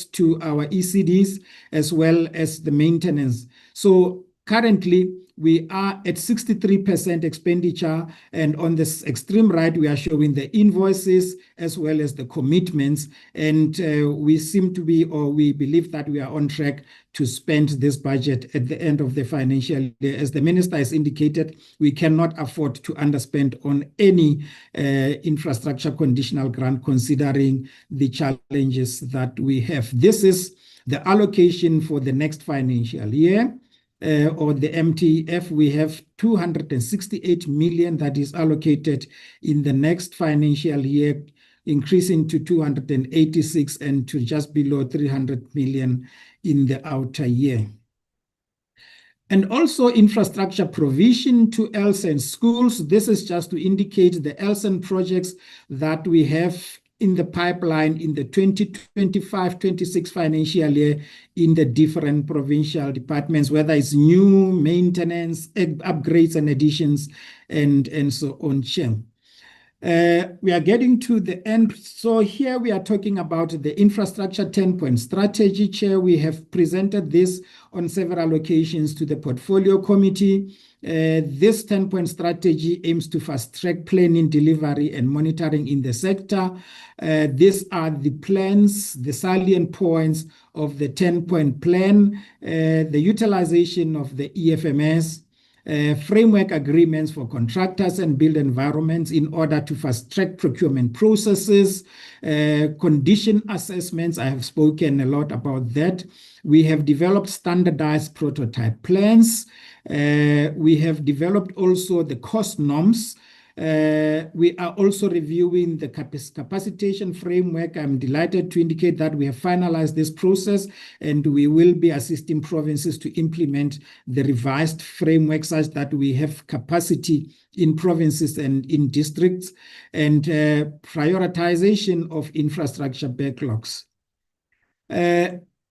to our ECDs as well as the maintenance. So currently, we are at 63% expenditure, and on this extreme right, we are showing the invoices as well as the commitments, and we seem to be, or we believe that we are on track to spend this budget at the end of the financial year. As the Minister has indicated, we cannot afford to underspend on any infrastructure conditional grant, considering the challenges that we have. This is the allocation for the next financial year. Or the MTF, we have 268 million that is allocated in the next financial year, increasing to 286 and to just below 300 million in the outer year. And also infrastructure provision to ELSEN schools. This is just to indicate the ELSEN projects that we have in the pipeline in the 2025-26 financial year in the different provincial departments, whether it's new maintenance, upgrades and additions, and so on. We are getting to the end. So here we are talking about the infrastructure 10-point strategy. Chair, we have presented this on several occasions to the portfolio committee. This 10-point strategy aims to fast-track planning, delivery, and monitoring in the sector. These are the plans, the salient points of the 10-point plan, the utilization of the EFMS, framework agreements for contractors and built environments in order to fast-track procurement processes, condition assessments. I have spoken a lot about that. We have developed standardized prototype plans. We have developed also the cost norms. We are also reviewing the capacitation framework. I'm delighted to indicate that we have finalized this process, and we will be assisting provinces to implement the revised framework such that we have capacity in provinces and in districts, and prioritization of infrastructure backlogs.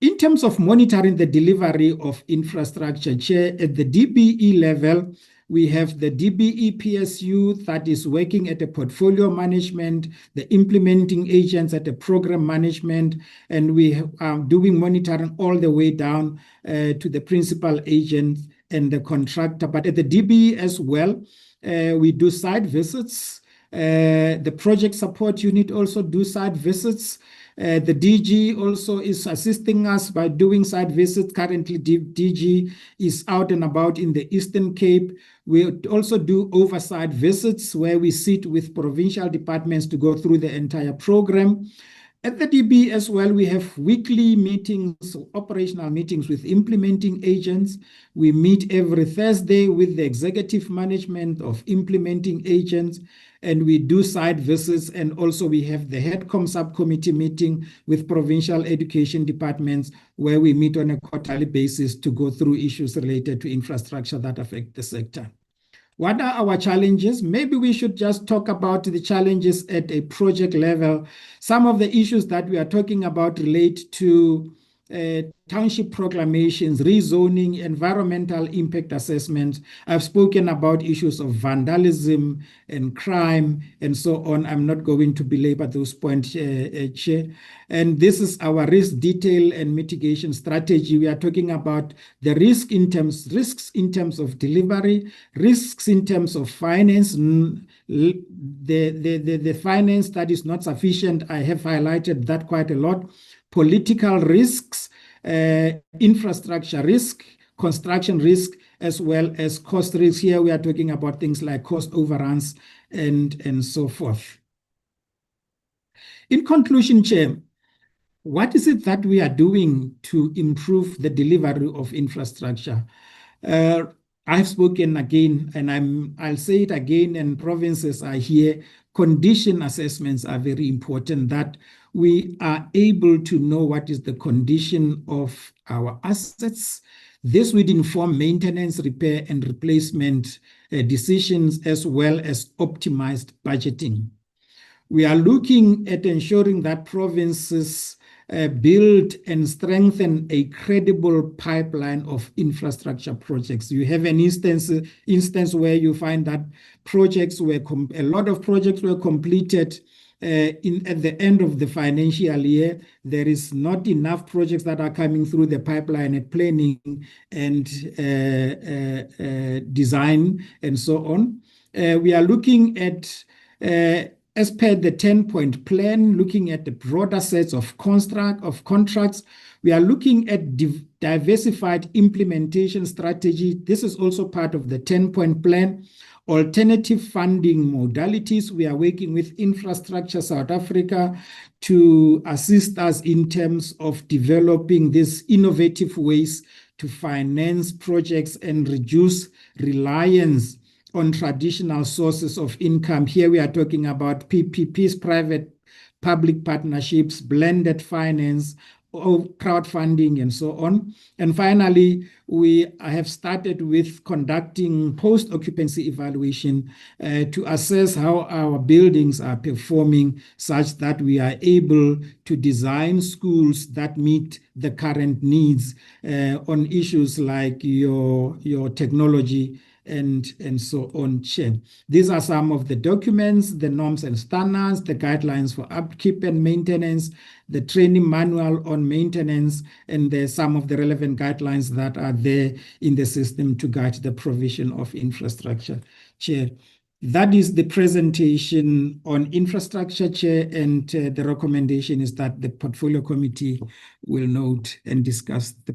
In terms of monitoring the delivery of infrastructure, Chair, at the DBE level, we have the DBE PSU that is working at the portfolio management, the implementing agents at the program management, and we are doing monitoring all the way down to the principal agent and the contractor. But at the DBE as well, we do site visits. The project support unit also do site visits. The DG also is assisting us by doing site visits. Currently, DG is out and about in the Eastern Cape. We also do oversight visits where we sit with provincial departments to go through the entire program. At the DB as well, we have weekly meetings, operational meetings with implementing agents. We meet every Thursday with the executive management of implementing agents, and we do site visits, and also we have the HEADCOM subcommittee meeting with provincial education departments where we meet on a quarterly basis to go through issues related to infrastructure that affect the sector. What are our challenges? Maybe we should just talk about the challenges at a project level. Some of the issues that we are talking about relate to township proclamations, rezoning, environmental impact assessment. I've spoken about issues of vandalism and crime and so on. I'm not going to belabor those points, Chair. And this is our risk detail and mitigation strategy. We are talking about the risks in terms of delivery, risks in terms of finance, the finance that is not sufficient. I have highlighted that quite a lot. Political risks, infrastructure risk, construction risk, as well as cost risk. Here we are talking about things like cost overruns and so forth. In conclusion, Chair, what is it that we are doing to improve the delivery of infrastructure? I've spoken again, and I'll say it again, and provinces are here. Condition assessments are very important, that we are able to know what is the condition of our assets. This would inform maintenance, repair, and replacement decisions, as well as optimized budgeting. We are looking at ensuring that provinces build and strengthen a credible pipeline of infrastructure projects. You have an instance where you find that a lot of projects were completed at the end of the financial year. There is not enough projects that are coming through the pipeline at planning and design and so on. We are looking at as per the 10-point plan, looking at the broader sets of contracts. We are looking at diversified implementation strategy. This is also part of the 10-point plan. Alternative funding modalities. We are working with Infrastructure South Africa to assist us in terms of developing these innovative ways to finance projects and reduce reliance on traditional sources of income. Here we are talking about PPPs, private-public partnerships, blended finance, crowdfunding, and so on. And finally, we have started with conducting post-occupancy evaluation to assess how our buildings are performing, such that we are able to design schools that meet the current needs on issues like your technology and so on, Chair. These are some of the documents, the norms and standards, the guidelines for upkeep and maintenance, the training manual on maintenance, and some of the relevant guidelines that are there in the system to guide the provision of infrastructure, Chair. That is the presentation on infrastructure, Chair, and the recommendation is that the portfolio committee will note and discuss the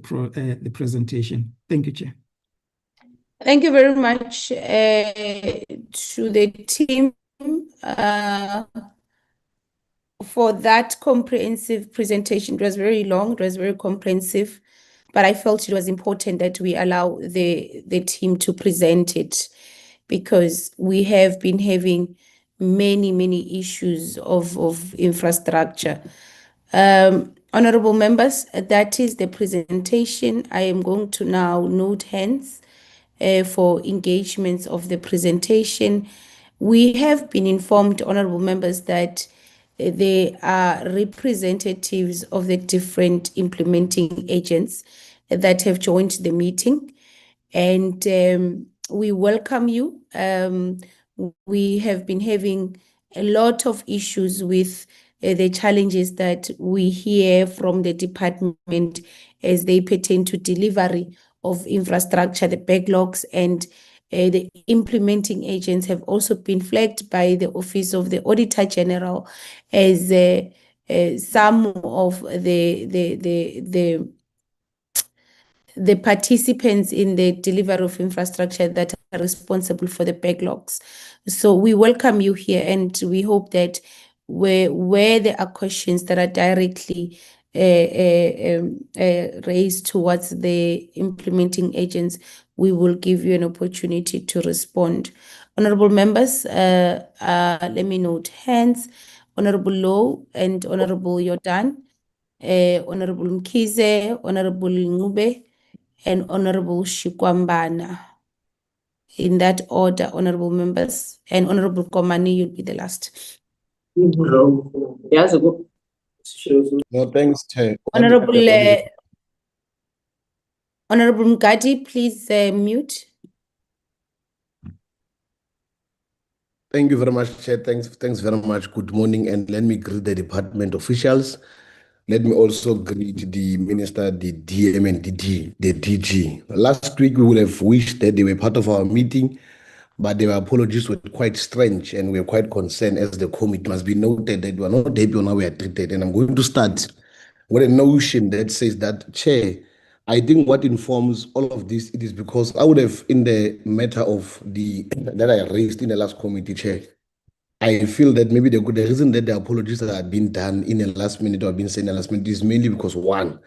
presentation. Thank you, Chair. Thank you very much to the team for that comprehensive presentation. It was very long, it was very comprehensive, but I felt it was important that we allow the team to present it, because we have been having many issues of infrastructure. Honorable members, that is the presentation. I am going to now note hands for engagements of the presentation. We have been informed, honorable members, that there are representatives of the different implementing agents that have joined the meeting, and we welcome you. We have been having a lot of issues with the challenges that we hear from the department as they pertain to delivery of infrastructure, the backlogs, and the implementing agents have also been flagged by the Office of the Auditor General as some of the participants in the delivery of infrastructure that are responsible for the backlogs. So we welcome you here, and we hope that where there are questions that are directly raised towards the implementing agents, we will give you an opportunity to respond. Honorable members, let me note hands. Honorable Low and Honorable Yordan, Honorable Mkhize, Honorable Ngube, and Honorable Shikwambana. In that order, honorable members, and Honorable Komani, you'll be the last. Yes, no, thanks, Chair. Honorable Mgadi, please mute. Thank you very much, Chair. Thanks very much. Good morning, and let me greet the department officials. Let me also greet the Minister, the DM, and the DG. Last week, we would have wished that they were part of our meeting, but their apologies were quite strange, and we are quite concerned as the committee. It must be noted that we are not happy on how we are treated. And I'm going to start with a notion that says that, Chair, I think what informs all of this, it is because I would have, in the matter of that I raised in the last committee, Chair, I feel that maybe the reason that the apologies are being done in a last minute or being said in a last minute is mainly because one,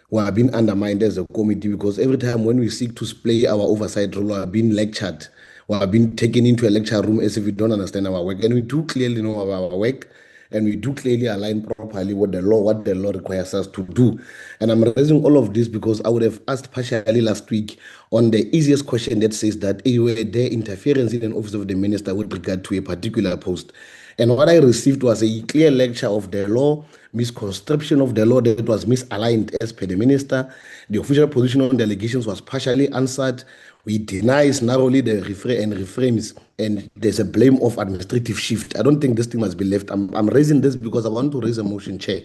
we are being undermined as a committee, because every time when we seek to play our oversight role, we are being lectured, we are being taken into a lecture room as if we don't understand our work. And we do clearly know our work, and we do clearly align properly with the law, what the law requires us to do. And I'm raising all of this because I would have asked partially last week on the easiest question that says that were there interference in an office of the minister with regard to a particular post. And what I received was a clear lecture of the law, misconstruction of the law that was misaligned as per the minister. The official position on delegations was partially answered. We deny narrowly the reframes, and there's a blame of administrative shift. I don't think this thing must be left. I'm raising this because I want to raise a motion, Chair,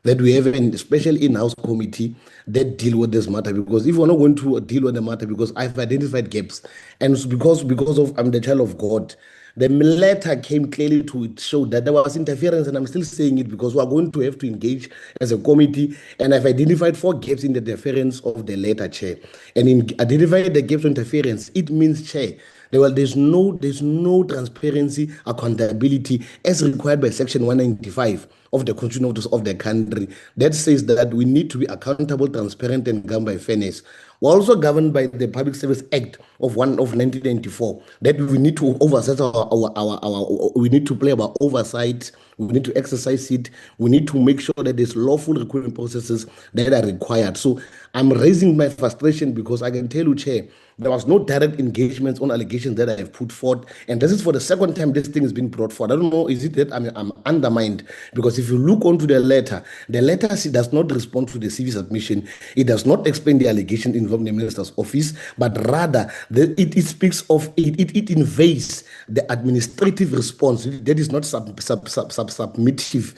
that we have a special in-house committee that deal with this matter, because if we're not going to deal with the matter, because I've identified gaps, and because of I'm the child of God, the letter came clearly to show that there was interference, and I'm still saying it because we are going to have to engage as a committee, and I've identified 4 gaps in the interference of the letter, Chair. And in identifying the gaps of interference, it means, Chair, there's no transparency, accountability as required by Section 195 of the Constitution of the country that says that we need to be accountable, transparent, and governed by fairness. We're also governed by the Public Service Act of 1994 that we need to oversight we need to play our oversight. We need to exercise it. We need to make sure that there's lawful recruitment processes that are required. So I'm raising my frustration because I can tell you, Chair, there was no direct engagement on allegations that I have put forth. And this is for the second time this thing is being brought forward. I don't know, is it that I'm undermined? Because if you look onto the letter does not respond to the CV submission. It does not explain the allegation involving the minister's office, but rather it speaks of, it invades the administrative response that is not substantive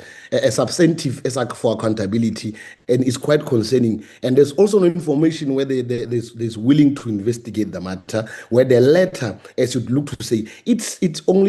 for accountability, and it's quite concerning. And there's also no information where there's willing to investigate the matter, where the letter, as you look to say, it speaks, or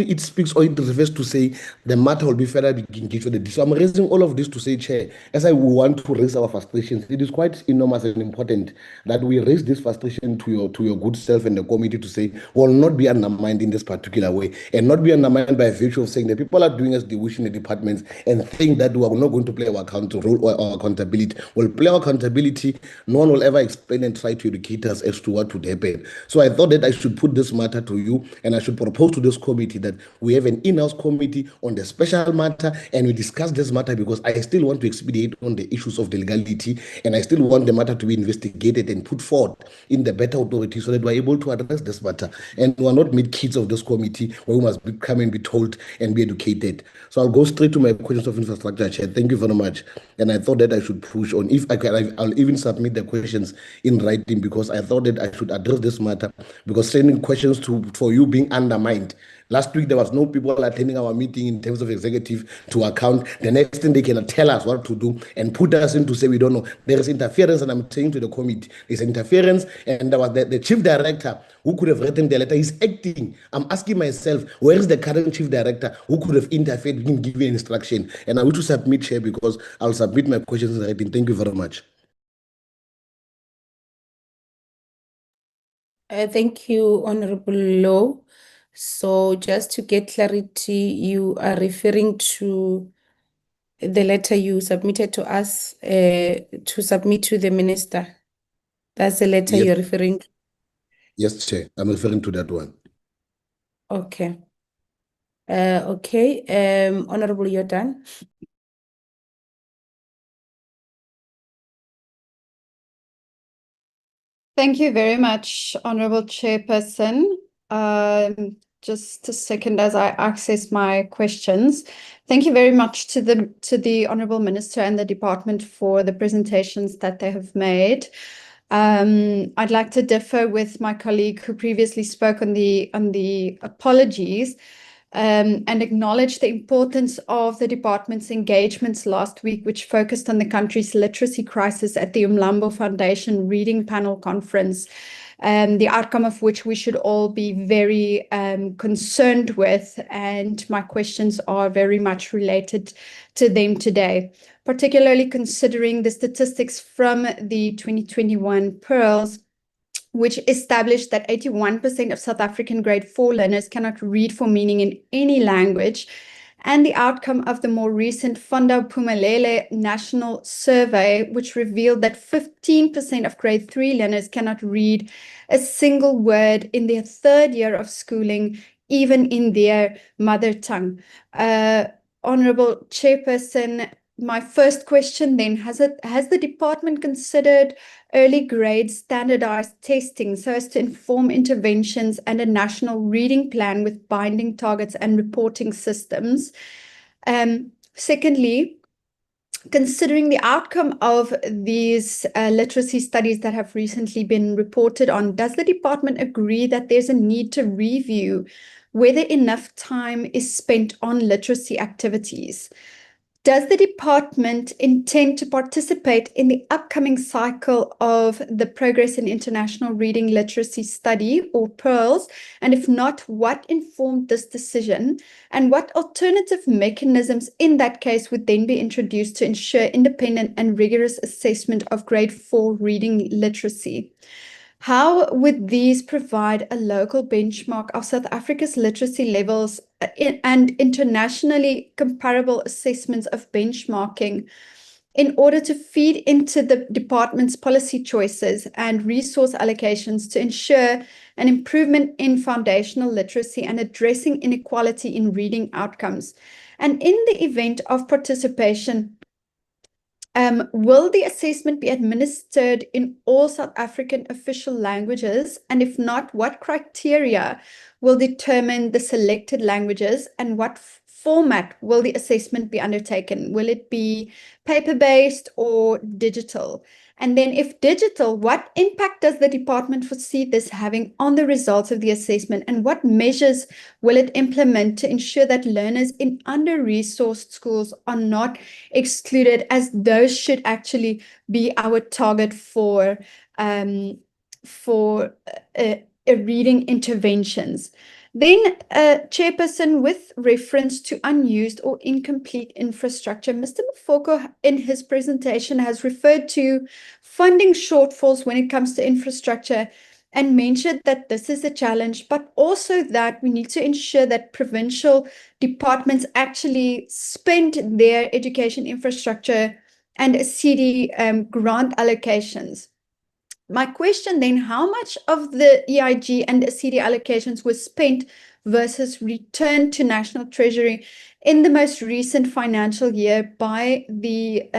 it refers to say the matter will be further engaged with the. So I'm raising all of this to say, Chair, as I want to raise our frustrations, it is quite enormous and important that we raise this frustration to your good self and the committee to say will not be undermined in this particular way, and not be undermined by virtue of saying that people are doing as they wish in the departments and think that we are not going to play our role or our accountability. We'll play our accountability. No one will ever explain and try to educate us as to what would happen. So I thought that I should put this matter to you, and I should propose to this committee that we have an in-house committee on the special matter, and we discuss this matter, because I still want to expedite on the issues of the legality, and I still want the matter to be investigated and put forward in the better authority so that we're able to address this matter. And we're not made kids of this committee where we must come and be told and be educated. So I'll go straight to my questions of infrastructure, Chair. Thank you very much. And I thought that I should push on. If I can, I'll even submit the questions in writing, because I thought that I should address this matter, because sending questions for you being undermined. Last week, there was no people attending our meeting in terms of executive to account. The next thing they can tell us what to do and put us in to say we don't know. There is interference, and I'm saying to the committee, there's interference, and there was the chief director who could have written the letter. He's acting. I'm asking myself, where is the current chief director who could have interfered and given instruction? And I want to submit, Chair, because I'll submit my questions in writing. Thank you very much. Thank you, Honorable Low. So just to get clarity, you are referring to the letter you submitted to us to submit to the minister. That's the letter Yes. you're referring to? Yes, Chair. I'm referring to that one. Okay. Okay. Honorable, you're done. Thank you very much, Honorable Chairperson. Just a second as I access my questions. Thank you very much to the Honorable Minister and the department for the presentations that they have made. I'd like to differ with my colleague who previously spoke on the apologies, and acknowledge the importance of the department's engagements last week, which focused on the country's literacy crisis at the Umlambo Foundation Reading Panel Conference, the outcome of which we should all be very concerned with. And my questions are very much related to them today, particularly considering the statistics from the 2021 Pearls, which established that 81% of South African grade 4 learners cannot read for meaning in any language, and the outcome of the more recent Funda Phumelele National Survey, which revealed that 15% of grade 3 learners cannot read a single word in their third year of schooling, even in their mother tongue. Honorable Chairperson, my first question then, has the department considered early grade standardized testing so as to inform interventions and a national reading plan with binding targets and reporting systems? Secondly, considering the outcome of these literacy studies that have recently been reported on, does the department agree that there's a need to review whether enough time is spent on literacy activities? Does the department intend to participate in the upcoming cycle of the Progress in International Reading Literacy Study, or PEARLS? And if not, what informed this decision? And what alternative mechanisms in that case would then be introduced to ensure independent and rigorous assessment of grade 4 reading literacy? How would these provide a local benchmark of South Africa's literacy levels and internationally comparable assessments of benchmarking in order to feed into the department's policy choices and resource allocations to ensure an improvement in foundational literacy and addressing inequality in reading outcomes? And in the event of participation, will the assessment be administered in all South African official languages? And if not, what criteria will determine the selected languages, and what format will the assessment be undertaken? Will it be paper-based or digital? And then if digital, what impact does the department foresee this having on the results of the assessment? And what measures will it implement to ensure that learners in under-resourced schools are not excluded, as those should actually be our target for reading interventions? Then, Chairperson, with reference to unused or incomplete infrastructure, Mr. Mafoko in his presentation has referred to funding shortfalls when it comes to infrastructure and mentioned that this is a challenge, but also that we need to ensure that provincial departments actually spend their education infrastructure and CD grant allocations. My question then, how much of the EIG and CD allocations was spent versus returned to National Treasury in the most recent financial year by the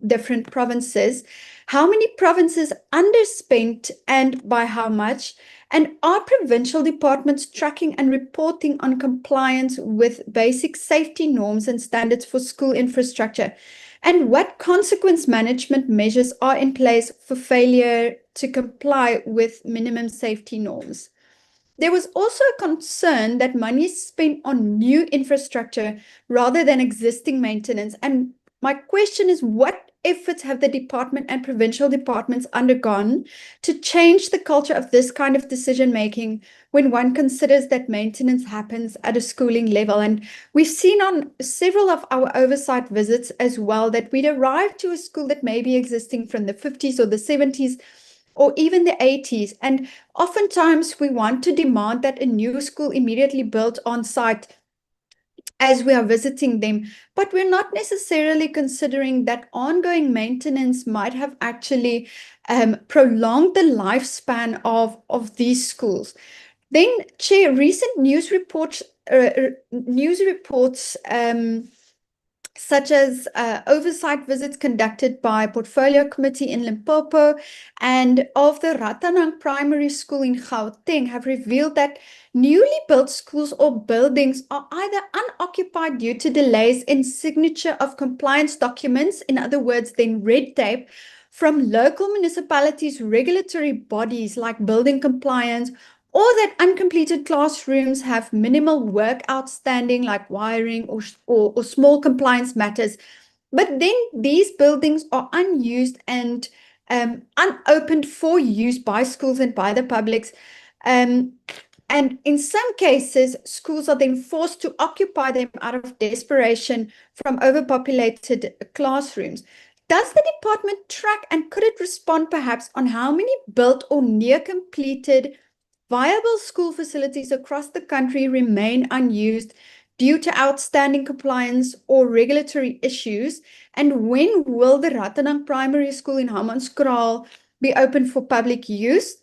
different provinces? How many provinces underspent and by how much? And are provincial departments tracking and reporting on compliance with basic safety norms and standards for school infrastructure? And what consequence management measures are in place for failure to comply with minimum safety norms? There was also a concern that money is spent on new infrastructure rather than existing maintenance. And my question is, what efforts have the department and provincial departments undergone to change the culture of this kind of decision-making when one considers that maintenance happens at a schooling level? And we've seen on several of our oversight visits as well that we'd arrive to a school that may be existing from the 50s or the 70s or even the 80s. And oftentimes we want to demand that a new school immediately built on site as we are visiting them, but we're not necessarily considering that ongoing maintenance might have actually prolonged the lifespan of these schools. Then, Chair, recent news reports such as oversight visits conducted by Portfolio Committee in Limpopo and of the Ratanang Primary School in Gauteng have revealed that newly built schools or buildings are either unoccupied due to delays in signature of compliance documents, in other words, then red tape, from local municipalities' regulatory bodies like building compliance, or that uncompleted classrooms have minimal work outstanding like wiring or small compliance matters. But then these buildings are unused and unopened for use by schools and by the publics. And in some cases, schools are then forced to occupy them out of desperation from overpopulated classrooms. Does the department track and could it respond perhaps on how many built or near completed viable school facilities across the country remain unused due to outstanding compliance or regulatory issues? And when will the Rattanang Primary School in Hammanskraal be open for public use?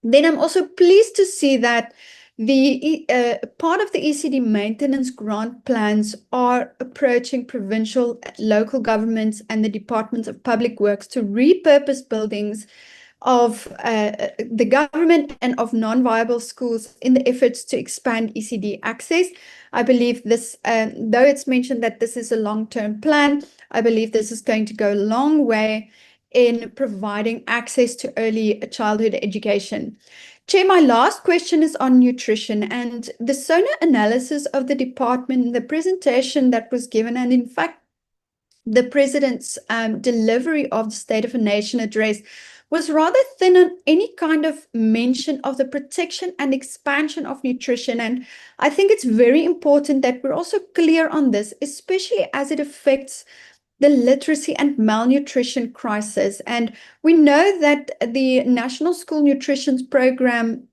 Then I'm also pleased to see that the part of the ECD maintenance grant plans are approaching provincial, local governments and the Departments of Public Works to repurpose buildings of the government and of non-viable schools in the efforts to expand ECD access. I believe this, though it's mentioned that this is a long-term plan, I believe this is going to go a long way in providing access to early childhood education. Chair, my last question is on nutrition and the SONA analysis of the department, the presentation that was given, and in fact, the President's delivery of the State of the Nation address was rather thin on any kind of mention of the protection and expansion of nutrition. And I think it's very important that we're also clear on this, especially as it affects the literacy and malnutrition crisis. And we know that the National School Nutrition Program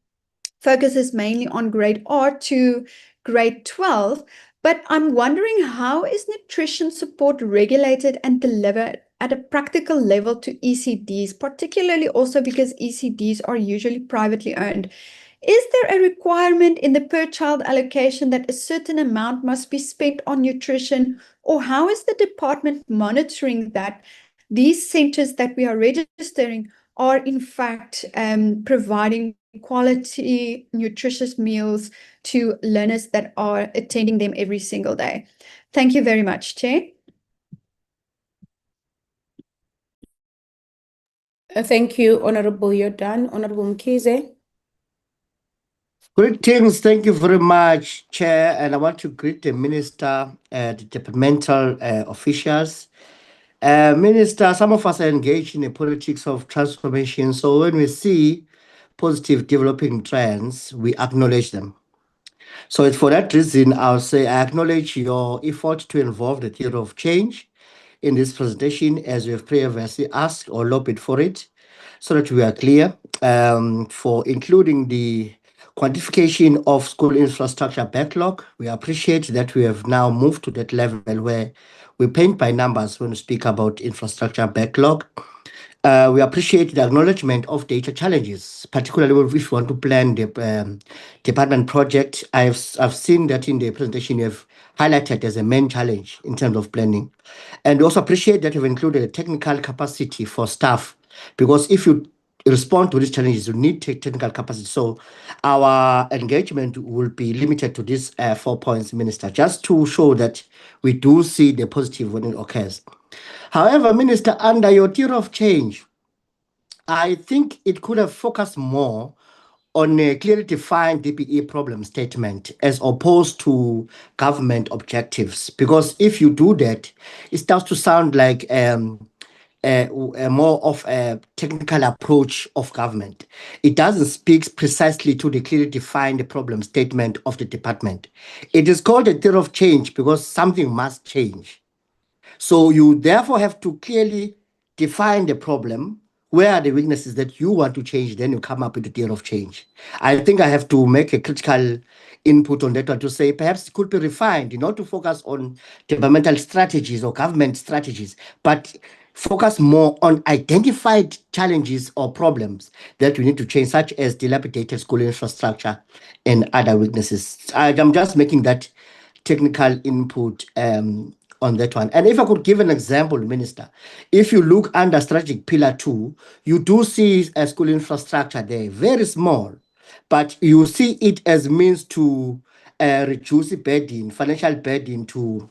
focuses mainly on grade R to grade 12, but I'm wondering, how is nutrition support regulated and delivered at a practical level to ECDs, particularly also because ECDs are usually privately owned? Is there a requirement in the per child allocation that a certain amount must be spent on nutrition, or how is the department monitoring that these centers that we are registering are in fact providing quality, nutritious meals to learners that are attending them every single day? Thank you very much, Chair. Thank you, Honorable Jordan. Honorable Mkhize. Greetings, thank you very much, Chair, and I want to greet the Minister, the departmental officials. Minister, some of us are engaged in the politics of transformation, so when we see positive developing trends, we acknowledge them. So it's for that reason, I'll say I acknowledge your effort to involve the theory of change in this presentation, as we have previously asked or lobbied for it, so that we are clear for including the quantification of school infrastructure backlog. We appreciate that we have now moved to that level where we paint by numbers when we speak about infrastructure backlog. We appreciate the acknowledgement of data challenges, particularly if we want to plan the department project. I've seen that in the presentation you have highlighted as a main challenge in terms of planning. And we also appreciate that you've included a technical capacity for staff, because if you respond to these challenges, you need technical capacity. So our engagement will be limited to these 4 points, Minister, just to show that we do see the positive when it occurs. However, Minister, under your theory of change, I think it could have focused more on a clearly defined DPE problem statement as opposed to government objectives. Because if you do that, it starts to sound like a more of a technical approach of government. It doesn't speak precisely to the clearly defined problem statement of the department. It is called a theory of change because something must change. So you therefore have to clearly define the problem. Where are the weaknesses that you want to change? Then you come up with the theory of change. I think I have to make a critical input on that one to say perhaps it could be refined, not to focus on developmental strategies or government strategies, but focus more on identified challenges or problems that we need to change, such as dilapidated school infrastructure and other weaknesses. I'm just making that technical input on that one. And if I could give an example, Minister, if you look under strategic pillar 2, you do see a school infrastructure there, very small, but you see it as means to reduce the burden, financial burden to,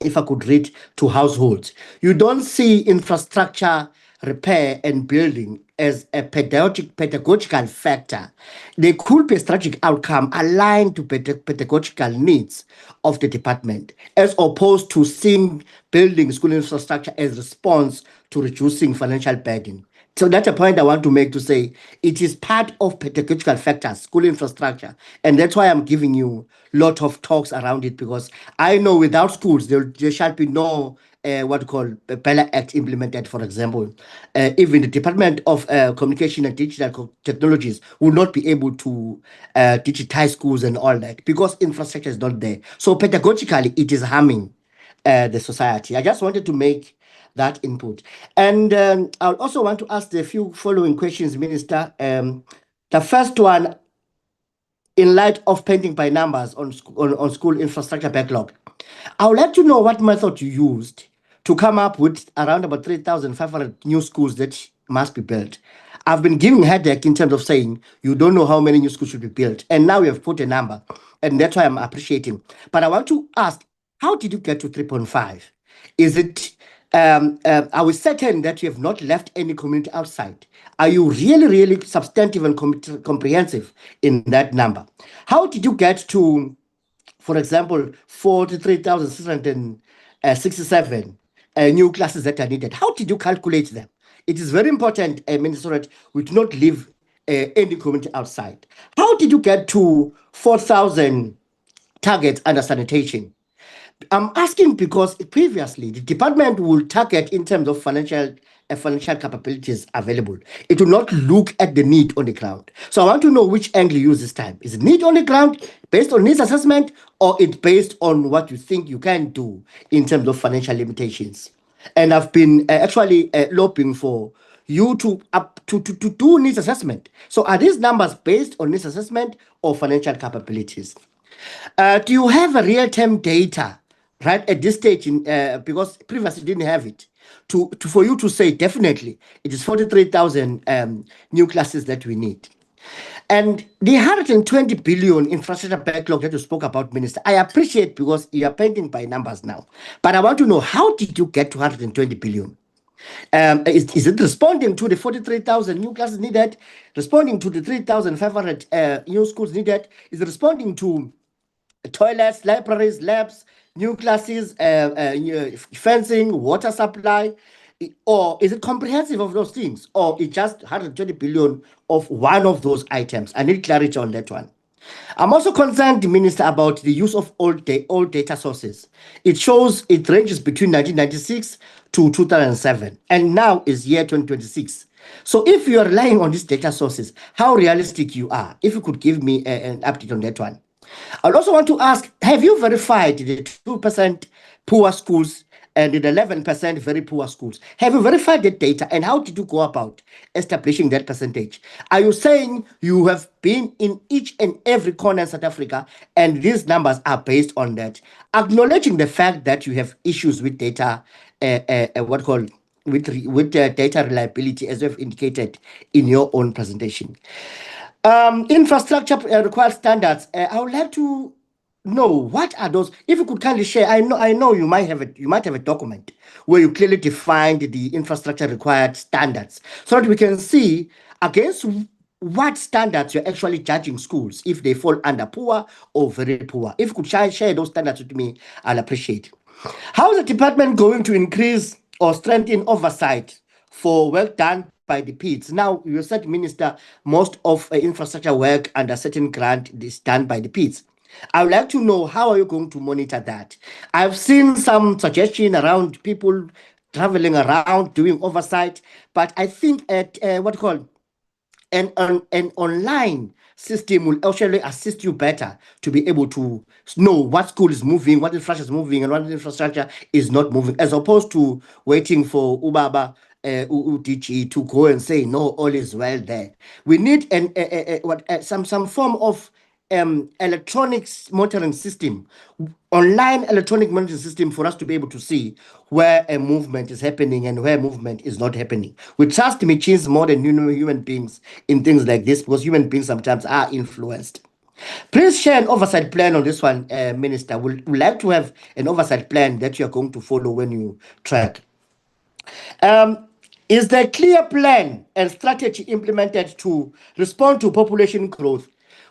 if I could read, to households. You don't see infrastructure repair and building as a pedagogical factor. There could be a strategic outcome aligned to pedagogical needs of the department, as opposed to seeing building school infrastructure as response to reducing financial burden. So that's a point I want to make, to say it is part of pedagogical factors, school infrastructure. And that's why I'm giving you a lot of talks around it, because I know without schools, there shall be no what we call Bella Act implemented, for example. Even the Department of Communication and Digital Technologies will not be able to digitize schools and all that, because infrastructure is not there. So pedagogically, it is harming the society. I just wanted to make that input. And I also want to ask the few following questions, Minister. The first one, in light of painting by numbers on school infrastructure backlog, I would like to know what method you used to come up with around about 3,500 new schools that must be built. I've been giving headache in terms of saying you don't know how many new schools should be built, and now you have put a number, and that's why I'm appreciating. But I want to ask, how did you get to 3.5? Is it, are we certain that you have not left any community outside? Are you really, really substantive and comprehensive in that number? How did you get to, for example, 43,667 new classes that are needed? How did you calculate them? It is very important, Minister, that we do not leave any community outside. How did you get to 4,000 targets under sanitation? I'm asking because previously the department will target in terms of financial capabilities available. It will not look at the need on the ground. So I want to know which angle you use this time. Is it need on the ground based on needs assessment, or it's based on what you think you can do in terms of financial limitations? And I've been actually lobbying for you to do needs assessment. So are these numbers based on needs assessment or financial capabilities? Do you have a real-time data, right, at this stage, because previously you didn't have it, for you to say definitely it is 43,000 new classes that we need? And the 120 billion infrastructure backlog that you spoke about, Minister, I appreciate, because you are painting by numbers now. But I want to know, how did you get to 120 billion? Is it responding to the 43,000 new classes needed, responding to the 3,500 new schools needed? Is it responding to toilets, libraries, labs, new classes, fencing, water supply? Or is it comprehensive of those things? Or it's just 120 billion of one of those items? I need clarity on that one. I'm also concerned, Minister, about the use of old data sources. It shows it ranges between 1996 to 2007, and now is year 2026. So if you are relying on these data sources, how realistic you are? If you could give me an update on that one. I also want to ask, have you verified the 2% poor schools and the 11% very poor schools? Have you verified that data, and how did you go about establishing that percentage? Are you saying you have been in each and every corner in South Africa and these numbers are based on that, acknowledging the fact that you have issues with data, with data reliability, as you've indicated in your own presentation? Infrastructure required standards. I would like to know, what are those? If you could kindly share. I know you might have a document where you clearly defined the infrastructure required standards, so that we can see against what standards you're actually judging schools, if they fall under poor or very poor. If you could share those standards with me, I'll appreciate. How is the department going to increase or strengthen oversight for work done by the PIDs? Now, you said, Minister, most of infrastructure work under certain grant is done by the PIDs. I would like to know, how are you going to monitor that? I've seen some suggestion around people traveling around doing oversight, but I think at an online system will actually assist you better to be able to know what school is moving, what infrastructure is moving, and what infrastructure is not moving, as opposed to waiting for Ubaba UDG to go and say, no, all is well there. We need some form of electronics monitoring system, online electronic monitoring system, for us to be able to see where a movement is happening and where movement is not happening. We trust machines more than human beings in things like this, because human beings sometimes are influenced. Please share an oversight plan on this one, Minister. We'd like to have an oversight plan that you are going to follow when you track. Is there a clear plan and strategy implemented to respond to population growth?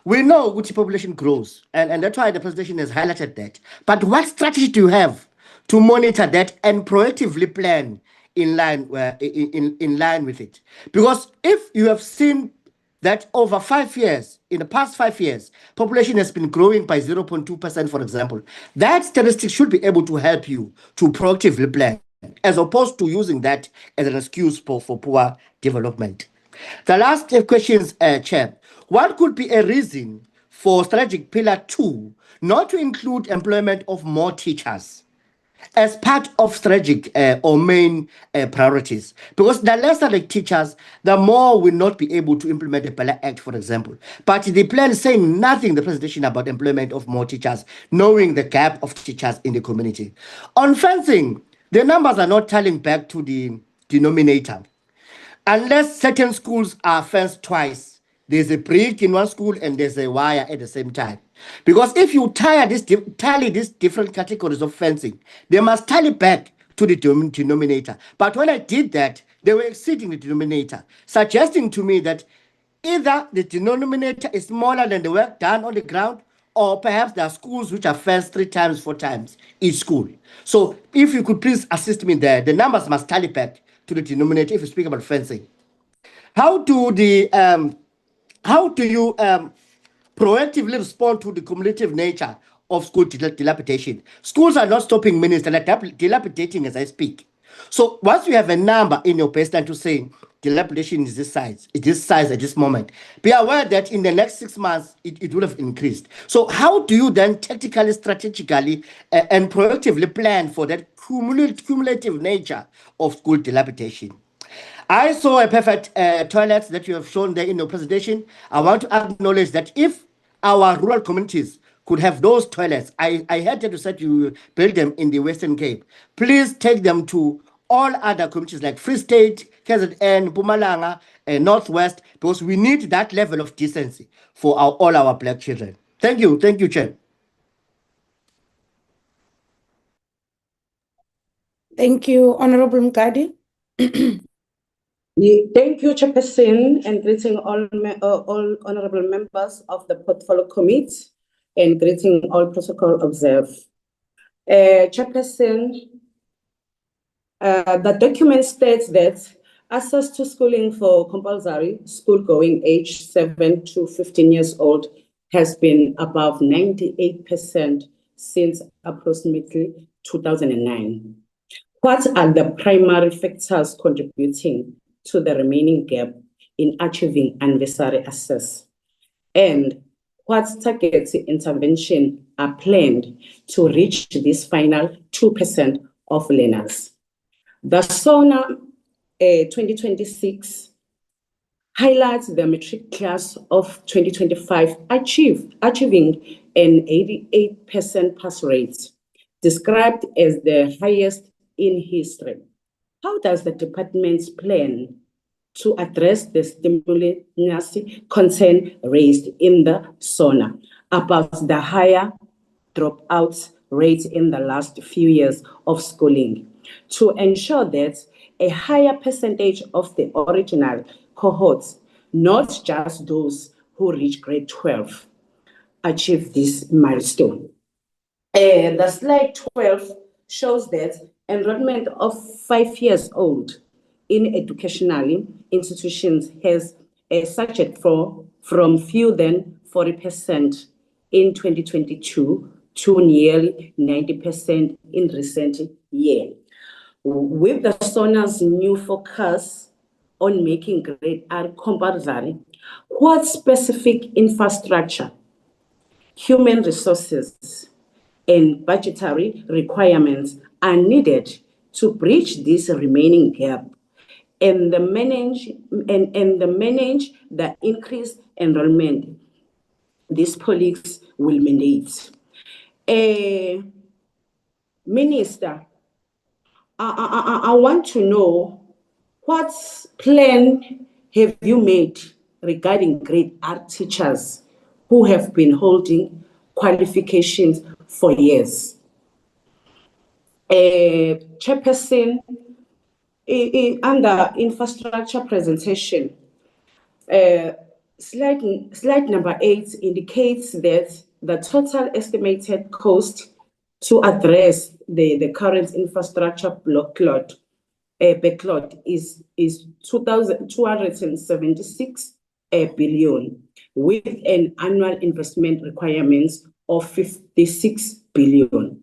We know which population grows, and that's why the presentation has highlighted that. But what strategy do you have to monitor that and proactively plan in line with it. Because if you have seen that over 5 years, in the past 5 years, population has been growing by 0.2%, for example, that statistic should be able to help you to proactively plan, as opposed to using that as an excuse for poor development. The last questions, Chair. What could be a reason for strategic pillar 2 not to include employment of more teachers as part of strategic or main priorities? Because the lesser the teachers, the more will not be able to implement the Bella Act, for example. But the plan is saying nothing in the presentation about employment of more teachers, knowing the gap of teachers in the community. On fencing, the numbers are not tallying back to the denominator. Unless certain schools are fenced twice, there's a brick in one school and there's a wire at the same time. Because if you tally these different categories of fencing, they must tally back to the denominator. But when I did that, they were exceeding the denominator, suggesting to me that either the denominator is smaller than the work done on the ground, or perhaps there are schools which are fenced 3 times, 4 times each school. So if you could please assist me there, the numbers must tally back to the denominator if you speak about fencing. How do you proactively respond to the cumulative nature of school dilapidation? Schools are not stopping, Minister, they're dilapidating as I speak. So once you have a number in your baseline to say dilapidation is this size at this moment, be aware that in the next 6 months, it will have increased. So how do you then tactically, strategically, and proactively plan for that cumulative nature of school dilapidation? I saw a perfect toilet that you have shown there in your presentation. I want to acknowledge that if our rural communities could have those toilets, I had to say you build them in the Western Cape. Please take them to all other communities like Free State, KZN, Mpumalanga, and Northwest, because we need that level of decency for all our Black children. Thank you, Chair. Thank you, Honorable Mkadi. Thank you, Chairperson, and greeting all honorable members of the Portfolio Committee, and greeting all protocol observed. Chairperson, the document states that access to schooling for compulsory school-going age 7 to 15 years old has been above 98% since approximately 2009. What are the primary factors contributing to the remaining gap in achieving adversary access? And what targeted intervention are planned to reach this final 2% of learners? The SONA 2026 highlights the matric class of 2025 achieving an 88% pass rate, described as the highest in history. How does the department plan to address the stimulus concern raised in the SONA about the higher dropout rate in the last few years of schooling, to ensure that a higher percentage of the original cohorts, not just those who reach grade 12, achieve this milestone? The slide 12 shows that enrollment of 5 years old in educational institutions has surged from fewer than 40% in 2022 to nearly 90% in recent years. With the SONA's new focus on making grade R compulsory, what specific infrastructure, human resources, and budgetary requirements are needed to bridge this remaining gap and manage the increased enrollment these policies will mandate? Minister, I want to know what plan have you made regarding grade R teachers who have been holding qualifications for years? Chairperson, under infrastructure presentation, slide number 8 indicates that the total estimated cost to address the current infrastructure blockload backlog is 2,276 billion, with an annual investment requirements of 56 billion.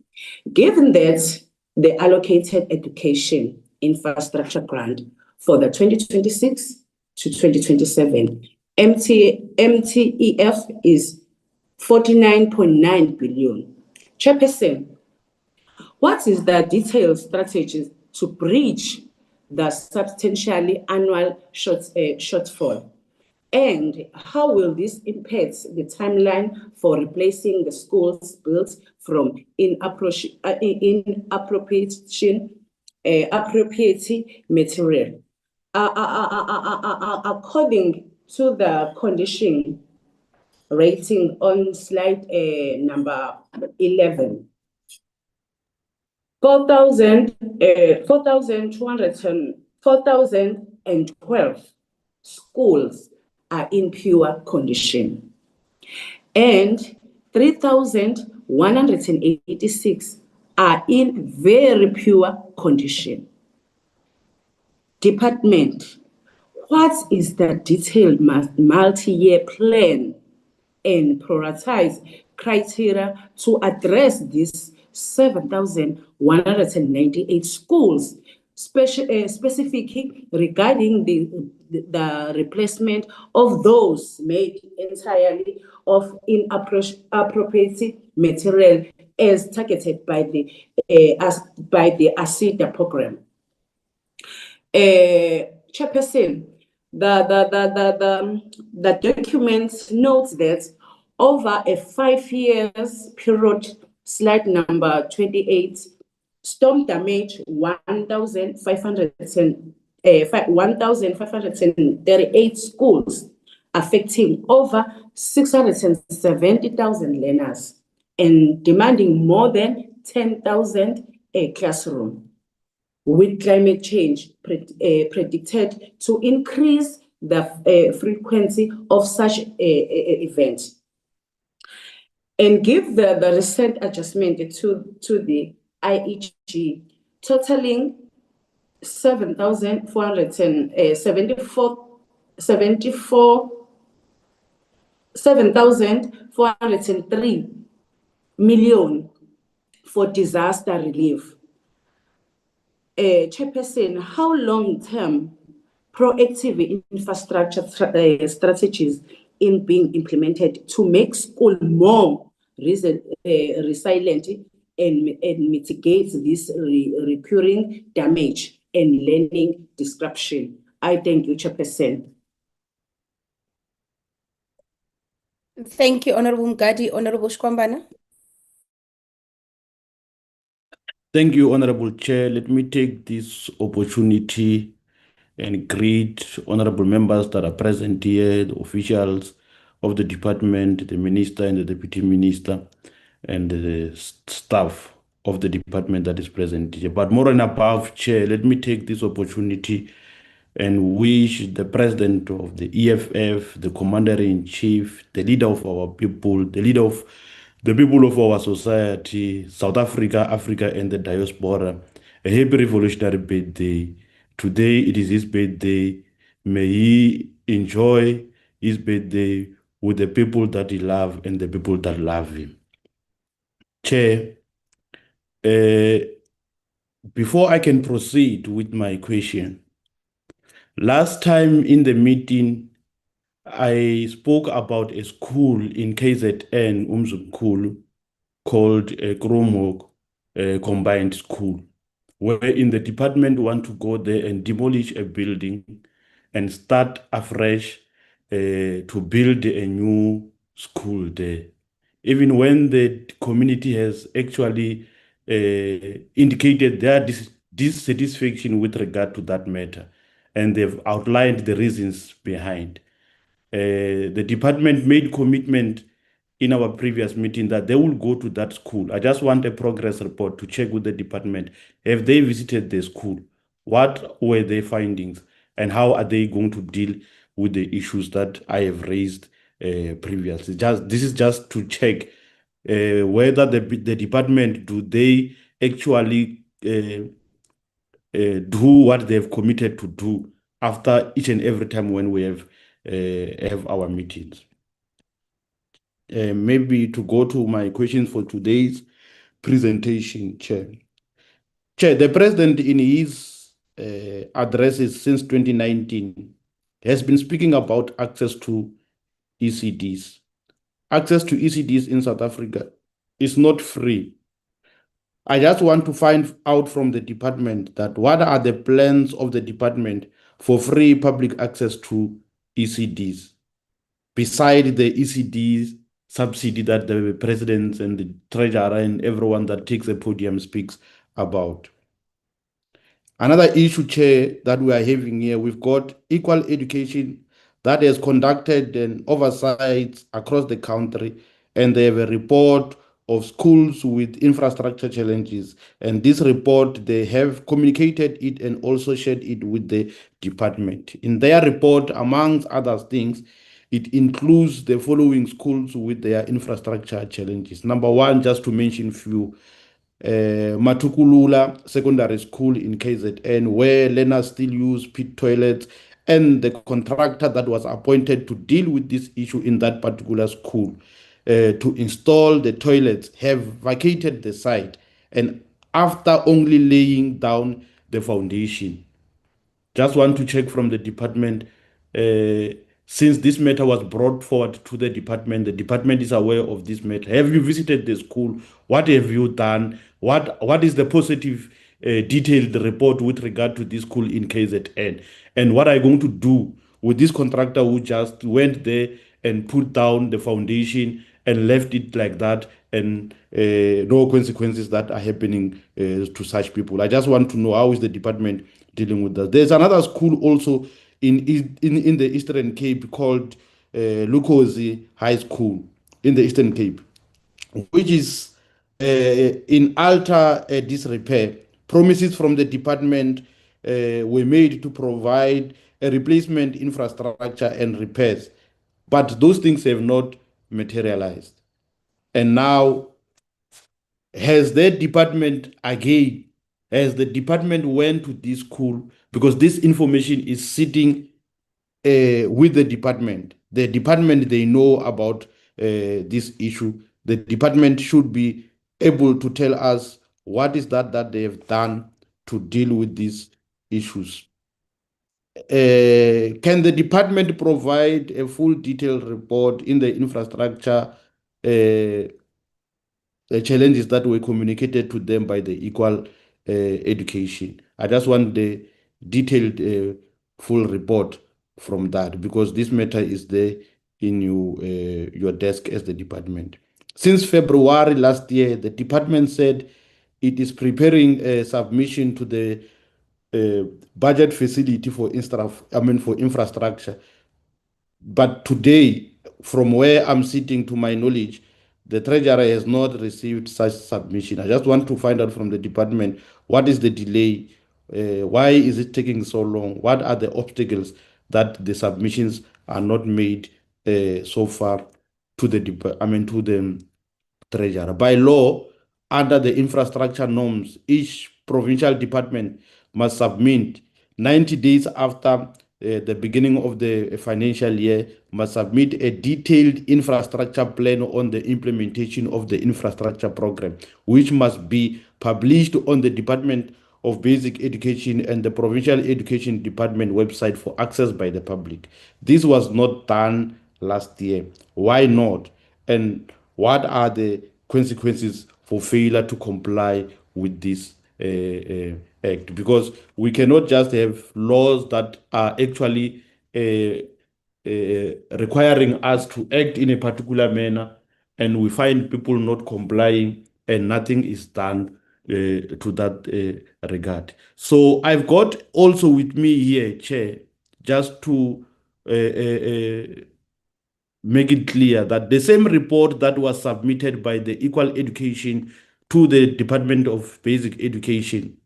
Given that the allocated education infrastructure grant for the 2026 to 2027 MTEF is 49.9 billion. Chairperson, what is the detailed strategy to bridge the substantially annual shortfall? And how will this impact the timeline for replacing the schools built from appropriate material? According to the condition rating on slide number 11, 4,012 schools are in poor condition, and 3,186 are in very poor condition. Department, what is the detailed multi-year plan and prioritize criteria to address these 7,198 schools, specifically regarding the replacement of those made entirely of inappropriate material as targeted by the ASIDA program? Chairperson, the document notes that over a 5 years period, slide number 28, storm damage 1,538 schools, affecting over 670,000 learners and demanding more than 10,000 classrooms, with climate change predicted to increase the frequency of such events. And give the recent adjustment to the IEG, totaling 7,403 million for disaster relief. Chairperson, how long-term proactive infrastructure strategies in being implemented to make school more resilient and mitigate this recurring damage and learning disruption? I thank you, Chairperson. Thank you, Honorable Mgadi. Honorable Shkwambana. Thank you, Honorable Chair. Let me take this opportunity and greet honorable members that are present here, the officials of the department, the minister and the deputy minister, and the staff of the department that is present here. But more and above, Chair, let me take this opportunity and wish the president of the EFF, the commander-in-chief, the leader of our people, the leader of the people of our society, South Africa, Africa, and the diaspora, a happy revolutionary birthday. Today it is his birthday. May he enjoy his birthday with the people that he loves and the people that love him. Chair, before I can proceed with my question, last time in the meeting, I spoke about a school in KZN, Umzukulu, called Kromok Combined School, where in the department want to go there and demolish a building and start afresh to build a new school there. Even when the community has actually indicated their dissatisfaction with regard to that matter, and they've outlined the reasons behind. The department made commitment in our previous meeting that they will go to that school. I just want a progress report to check with the department. Have they visited the school? What were their findings? And how are they going to deal with the issues that I have raised previously? This is just to check whether the department, do they actually do what they've committed to do after each and every time when we have our meetings. Maybe to go to my questions for today's presentation, Chair. Chair, the President in his addresses since 2019 has been speaking about access to ECDs. Access to ECDs in South Africa is not free. I just want to find out from the department that what are the plans of the department for free public access to ECDs, beside the ECDs subsidy that the president and the treasurer and everyone that takes the podium speaks about. Another issue, Chair, that we are having here, we've got equal education that has conducted an oversight across the country, and they have a report of schools with infrastructure challenges. And this report, they have communicated it and also shared it with the department. In their report, amongst other things, it includes the following schools with their infrastructure challenges. Number one, just to mention few, Matukulula Secondary School in KZN, where learners still use pit toilets, and the contractor that was appointed to deal with this issue in that particular school to install the toilets have vacated the site, and after only laying down the foundation. Just want to check from the department, since this matter was brought forward to the department is aware of this matter. Have you visited the school? What have you done? What is the positive detailed report with regard to this school in KZN? And what are you going to do with this contractor who just went there and put down the foundation and left it like that, and no consequences that are happening to such people? I just want to know, how is the department dealing with that? There's another school also in the Eastern Cape called Lukosi High School in the Eastern Cape, which is in alter disrepair. Promises from the department were made to provide a replacement infrastructure and repairs, but those things have not materialized. And now, has the department went to this school, because this information is sitting with the department. The department, they know about this issue. The department should be able to tell us what is that they have done to deal with these issues. Can the department provide a full detailed report in the infrastructure challenges that were communicated to them by the equal education? I just want the detailed full report from that, because this matter is there in your desk as the department. Since February last year, the department said it is preparing a submission to the budget facility for infrastructure. But today, from where I'm sitting, to my knowledge, the treasurer has not received such submission. I just want to find out from the department, what is the delay? Why is it taking so long? What are the obstacles that the submissions are not made so far to the to the treasurer? By law, under the infrastructure norms, each provincial department must submit 90 days after the beginning of the financial year, must submit a detailed infrastructure plan on the implementation of the infrastructure program, which must be published on the Department of Basic Education and the Provincial Education Department website for access by the public. This was not done last year. Why not? And what are the consequences for failure to comply with this act? Because we cannot just have laws that are actually requiring us to act in a particular manner, and we find people not complying and nothing is done to that regard. So I've got also with me here, Chair, just to make it clear that the same report that was submitted by the Equal Education to the Department of Basic Education,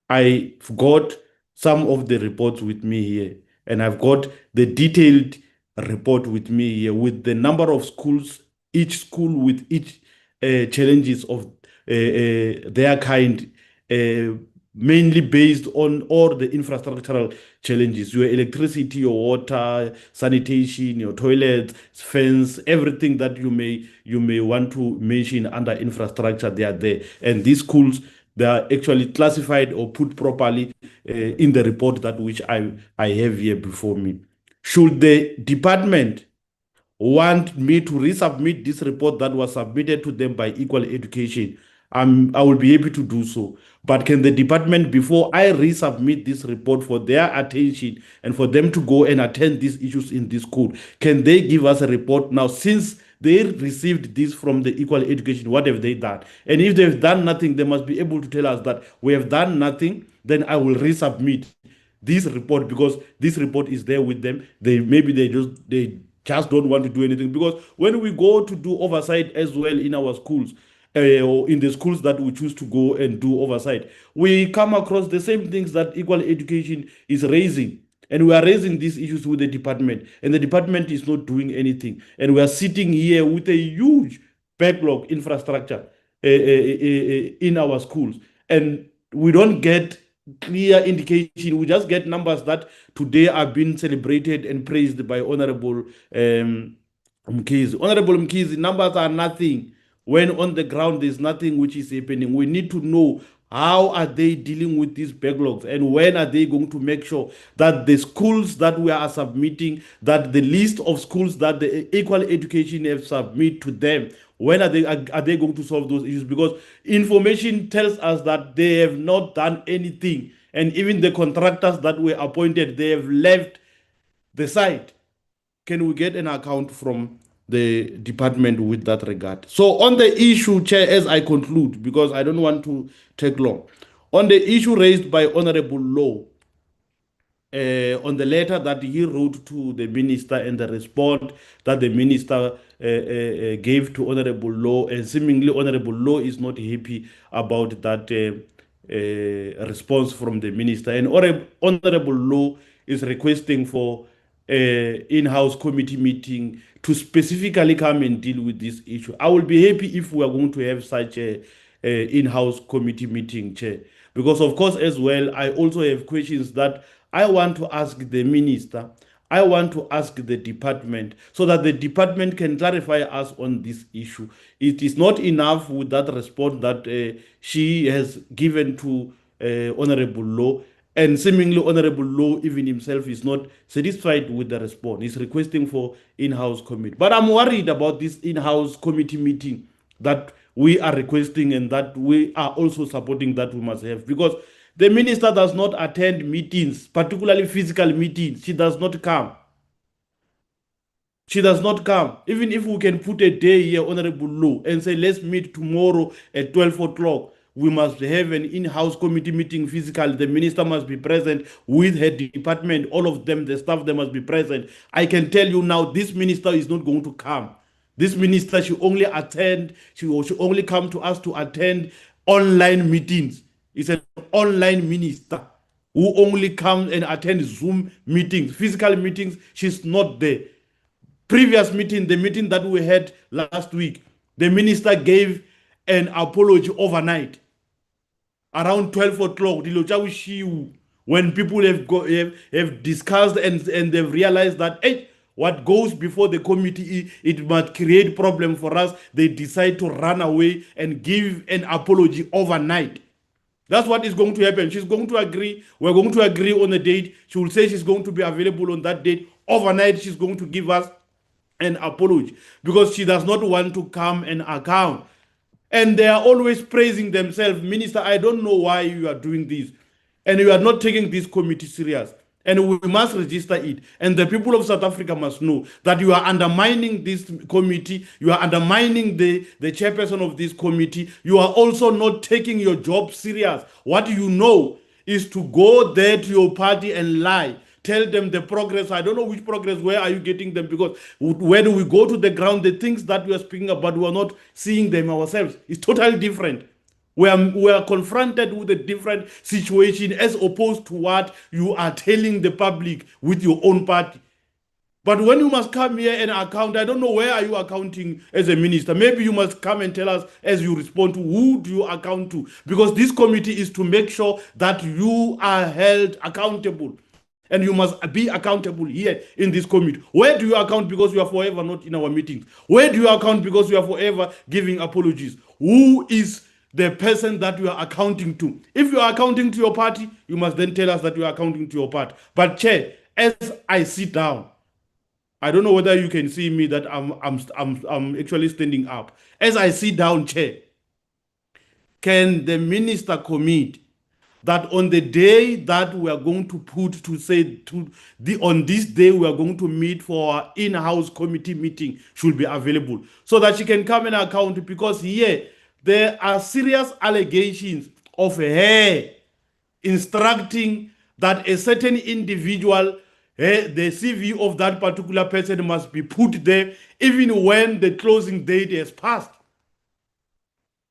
I've got some of the reports with me here, and I've got the detailed report with me here with the number of schools, each school with each challenges of their kind mainly based on all the infrastructural challenges, your electricity, your water, sanitation, your toilets, fence, everything that you may want to mention under infrastructure, they are there. And these schools, they are actually classified or put properly in the report that which I have here before me. Should the department want me to resubmit this report that was submitted to them by Equal Education, I will be happy to do so. But can the department, before I resubmit this report for their attention and for them to go and attend these issues in this school, can they give us a report now, since they received this from the Equal Education? What have they done? And if they've done nothing, they must be able to tell us that we have done nothing. Then I will resubmit this report, because this report is there with them. They just don't want to do anything, because when we go to do oversight as well in our schools, or in the schools that we choose to go and do oversight, we come across the same things that Equal Education is raising. And we are raising these issues with the department, and the department is not doing anything. And we are sitting here with a huge backlog infrastructure in our schools. And we don't get clear indication. We just get numbers that today are being celebrated and praised by Honorable Mkhize. Honorable Mkhize, numbers are nothing when on the ground there's nothing which is happening. We need to know, how are they dealing with these backlogs, and when are they going to make sure that the schools that we are submitting, that the list of schools that the Equal Education have submit to them, when are they going to solve those issues? Because information tells us that they have not done anything, and even the contractors that were appointed, they have left the site. Can we get an account from the department with that regard? So on the issue, Chair, as I conclude, because I don't want to take long, on the issue raised by Honorable Law, on the letter that he wrote to the minister and the response that the minister gave to Honorable Law, and seemingly Honorable Law is not happy about that response from the minister. And Honorable Law is requesting for in-house committee meeting to specifically come and deal with this issue. I will be happy if we are going to have such a in-house committee meeting, Chair, because of course as well, I also have questions that I want to ask the minister, I want to ask the department, so that the department can clarify us on this issue. It is not enough with that response that she has given to Honorable Law, and seemingly Honorable Law even himself is not satisfied with the response. He's requesting for in-house committee. But I'm worried about this in-house committee meeting that we are requesting, and that we are also supporting that we must have, because the minister does not attend meetings, particularly physical meetings. She does not come. She does not come. Even if we can put a day here, Honorable Law, and say, let's meet tomorrow at 12 o'clock, we must have an in-house committee meeting physical. The minister must be present with her department, all of them, the staff, they must be present. I can tell you now, this minister is not going to come. This minister, she only only come to us to attend online meetings. It's an online minister who only comes and attends Zoom meetings. Physical meetings, she's not there. Previous meeting, the meeting that we had last week, the minister gave an apology overnight. Around 12 o'clock, when people have discussed and they've realized that, hey, what goes before the committee, it might create problem for us, they decide to run away and give an apology overnight. That's what is going to happen. She's going to agree. We're going to agree on a date. She will say she's going to be available on that date. Overnight, she's going to give us an apology, because she does not want to come and account. And they are always praising themselves. Minister, I don't know why you are doing this. And you are not taking this committee serious. And we must register it. And the people of South Africa must know that you are undermining this committee. You are undermining the chairperson of this committee. You are also not taking your job serious. What you know is to go there to your party and lie. Tell them the progress. I don't know which progress. Where are you getting them? Because when we go to the ground, the things that we are speaking about, we are not seeing them ourselves. It's totally different. We are confronted with a different situation as opposed to what you are telling the public with your own party. But when you must come here and account, I don't know where are you accounting as a minister. Maybe you must come and tell us as you respond to who do you account to. Because this committee is to make sure that you are held accountable. And you must be accountable here in this committee. Where do you account because you are forever not in our meetings? Where do you account because you are forever giving apologies? Who is the person that you are accounting to? If you are accounting to your party, you must then tell us that you are accounting to your party. But Chair, as I sit down, I don't know whether you can see me that I'm actually standing up. As I sit down, Chair, can the minister commit that on the day that we are going to put to say to the on this day we are going to meet for our in-house committee meeting should be available so that she can come and account, because here there are serious allegations of her instructing that a certain individual, the CV of that particular person must be put there even when the closing date has passed,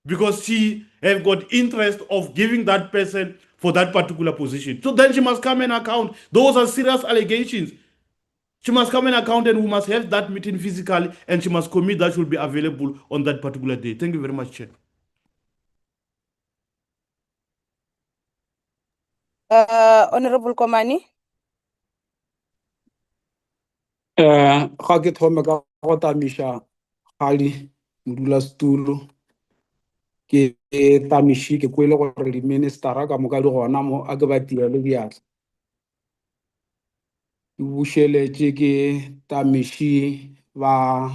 because she have got interest of giving that person for that particular position. So then she must come and account. Those are serious allegations. She must come and account, and we must have that meeting physically, and she must commit that should be available on that particular day. Thank you very much, Chair. Honorable Komani. Ga ke thome ka go tamisha gadi modulasetulo ke tamishi ke kwele gore di-ministera ka moka di gona mo a ke ba tiele diatla ke bušeletše ke tamishi ba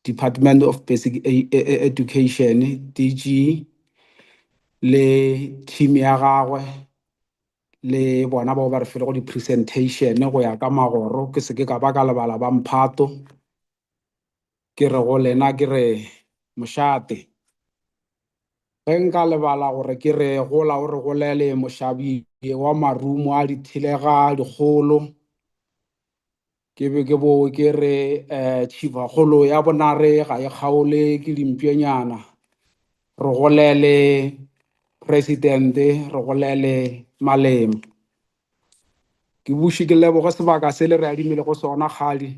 Department of Basic Education DG le team ya gagwe le bona bao ba re fele go di-presentation go ya ka magoro ke seke ka ba ka lebala ba mphato ke re go lena ke re mošate ge nka lebala gore ke re gola o re golele mošabi wa marumo a dithelega dikgolo ke be ke bo ke re tšhifagolo ya bonare ga e kgaole ke dimpšenyana re golele presidente re golele malemo ke buši ke leboge sebaka se le re adimile go sona kgadi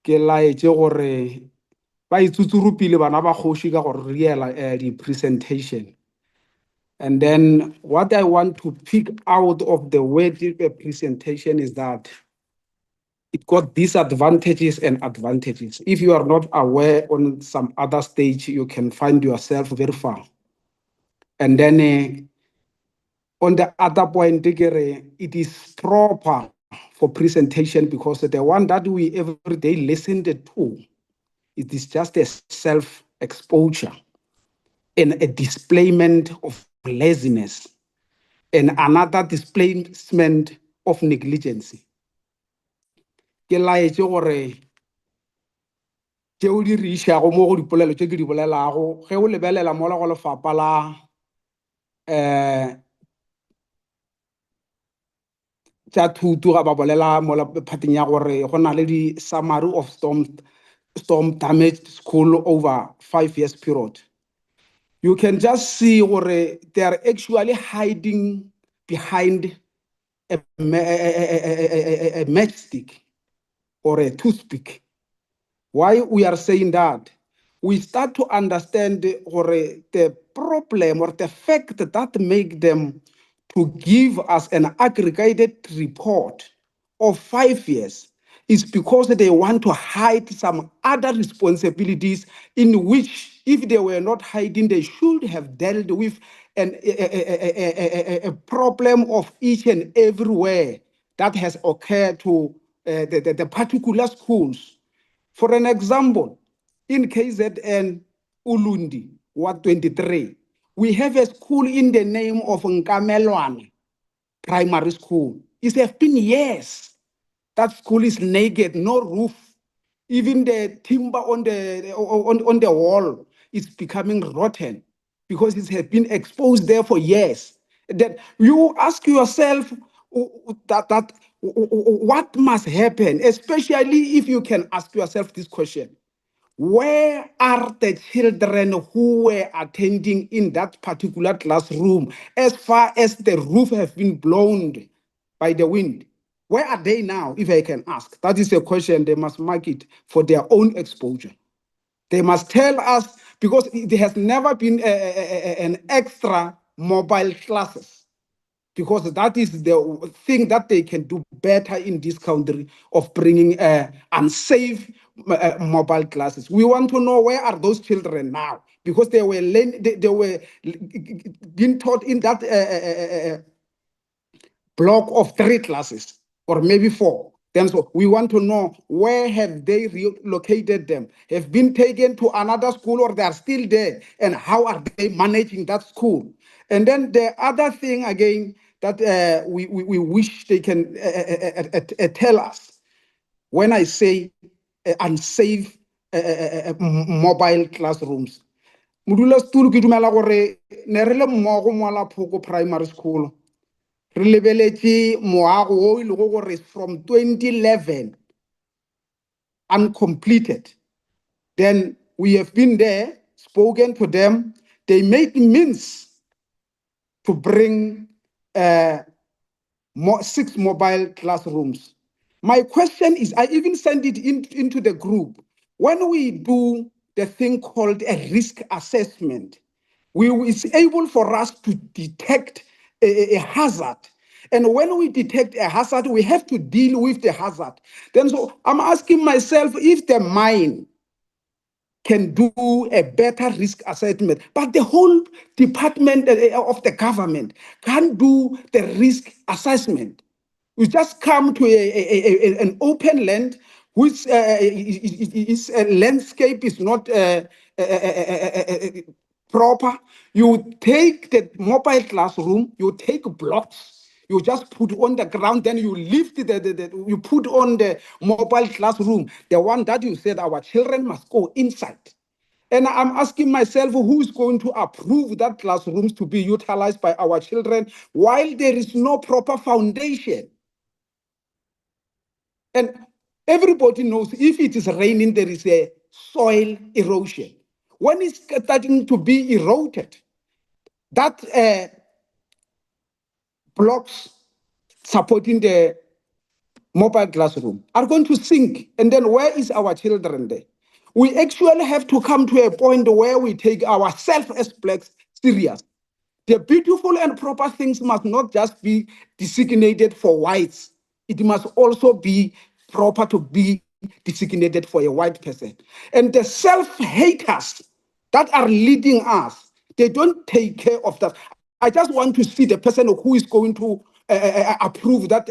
ke laetse gore ba itsutsurupile bana ba kgoši ka gore reela di-presentation. And then what I want to pick out of the word presentation is that it got disadvantages and advantages. If you are not aware on some other stage, you can find yourself very far. And then on the other point, it is proper for presentation because the one that we every day listen to, it is just a self-exposure and a displayment of laziness and another displacement of negligence. Ke laetse gore tšeo di re išago mo go dipolelo tše ke di bolelago ge o lebelela mola go lefapha la tša thuto ga ba bolela mola phateng ya gore go na le di-summary of storm damaged school over 5 years period. You can just see where they are actually hiding behind a matchstick or a toothpick. Why we are saying that? We start to understand the problem or the fact that make them to give us an aggregated report of 5 years is because they want to hide some other responsibilities in which, if they were not hiding, they should have dealt with a problem of each and everywhere that has occurred to the particular schools. For an example, in KZN Ulundi, Ward 23, we have a school in the name of Nkamelwana Primary School. It has been years. That school is naked, no roof. Even the timber on the wall is becoming rotten because it has been exposed there for years. That you ask yourself that what must happen, especially if you can ask yourself this question. Where are the children who were attending in that particular classroom as far as the roof has been blown by the wind? Where are they now, if I can ask? That is a question they must mark it for their own exposure. They must tell us, because there has never been an extra mobile classes, because that is the thing that they can do better in this country of bringing unsafe mobile classes. We want to know, where are those children now? Because they were being taught in that block of 3 classes, or maybe 4. Then so we want to know, where have they relocated them? Have been taken to another school, or they are still there? And how are they managing that school? And then the other thing again that we wish they can tell us, when I say unsafe mobile classrooms. Modulasetulo ke dumela gore ne re le mmogo mo la Phoko Primary School. Re lebeletse moago o ile go gore from 2011 uncompleted. Then we have been there, spoken to them. They made means to bring 6 mobile classrooms. My question is, I even sent it into the group. When we do the thing called a risk assessment, it's able for us to detect a hazard. And when we detect a hazard, we have to deal with the hazard. Then so I'm asking myself, if the mine can do a better risk assessment, but the whole department of the government can't do the risk assessment. We just come to an open land, which its landscape is not proper. You take the mobile classroom, you take blocks, you just put on the ground, then you lift you put on the mobile classroom, the one that you said our children must go inside. And I'm asking myself, who is going to approve that classrooms to be utilized by our children while there is no proper foundation? And everybody knows, if it is raining, there is a soil erosion. When it's starting to be eroded, that blocks supporting the mobile classroom are going to sink. And then where is our children there? We actually have to come to a point where we take ourselves as blacks serious. The beautiful and proper things must not just be designated for whites. It must also be proper to be designated for a white person. And the self-haters that are leading us, they don't take care of that. I just want to see the person who is going to approve that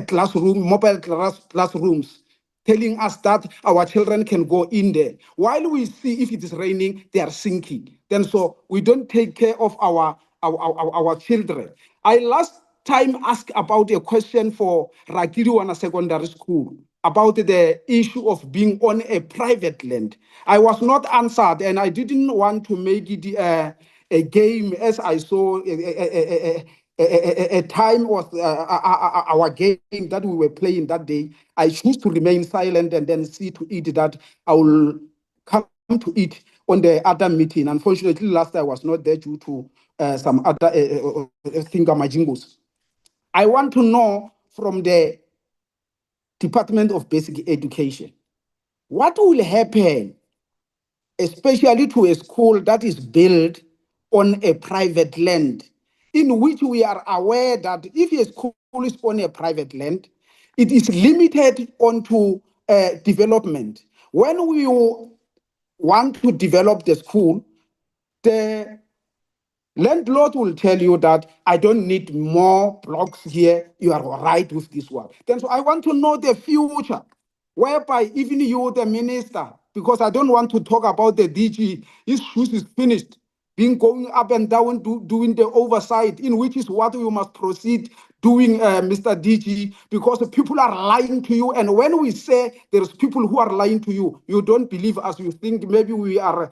classroom, mobile classrooms, telling us that our children can go in there. While we see, if it is raining, they are sinking. Then so we don't take care of our children. I last time asked about a question for Rakiriwana Secondary School about the issue of being on a private land. I was not answered, and I didn't want to make it a game, as I saw a time was our game that we were playing that day. I choose to remain silent and then see to it that I will come to it on the other meeting. Unfortunately, last I was not there due to some other thingamajingos. I want to know from the Department of Basic Education, what will happen, especially to a school that is built on a private land, in which we are aware that if a school is on a private land, it is limited onto development. When we want to develop the school, the landlord will tell you that I don't need more blocks here. You are all right with this one. Then so I want to know the future, whereby even you, the minister, because I don't want to talk about the DG, his shoes is finished, being going up and down, doing the oversight, in which is what we must proceed doing, Mr. DG, because people are lying to you. And when we say there's people who are lying to you, you don't believe us. You think maybe we are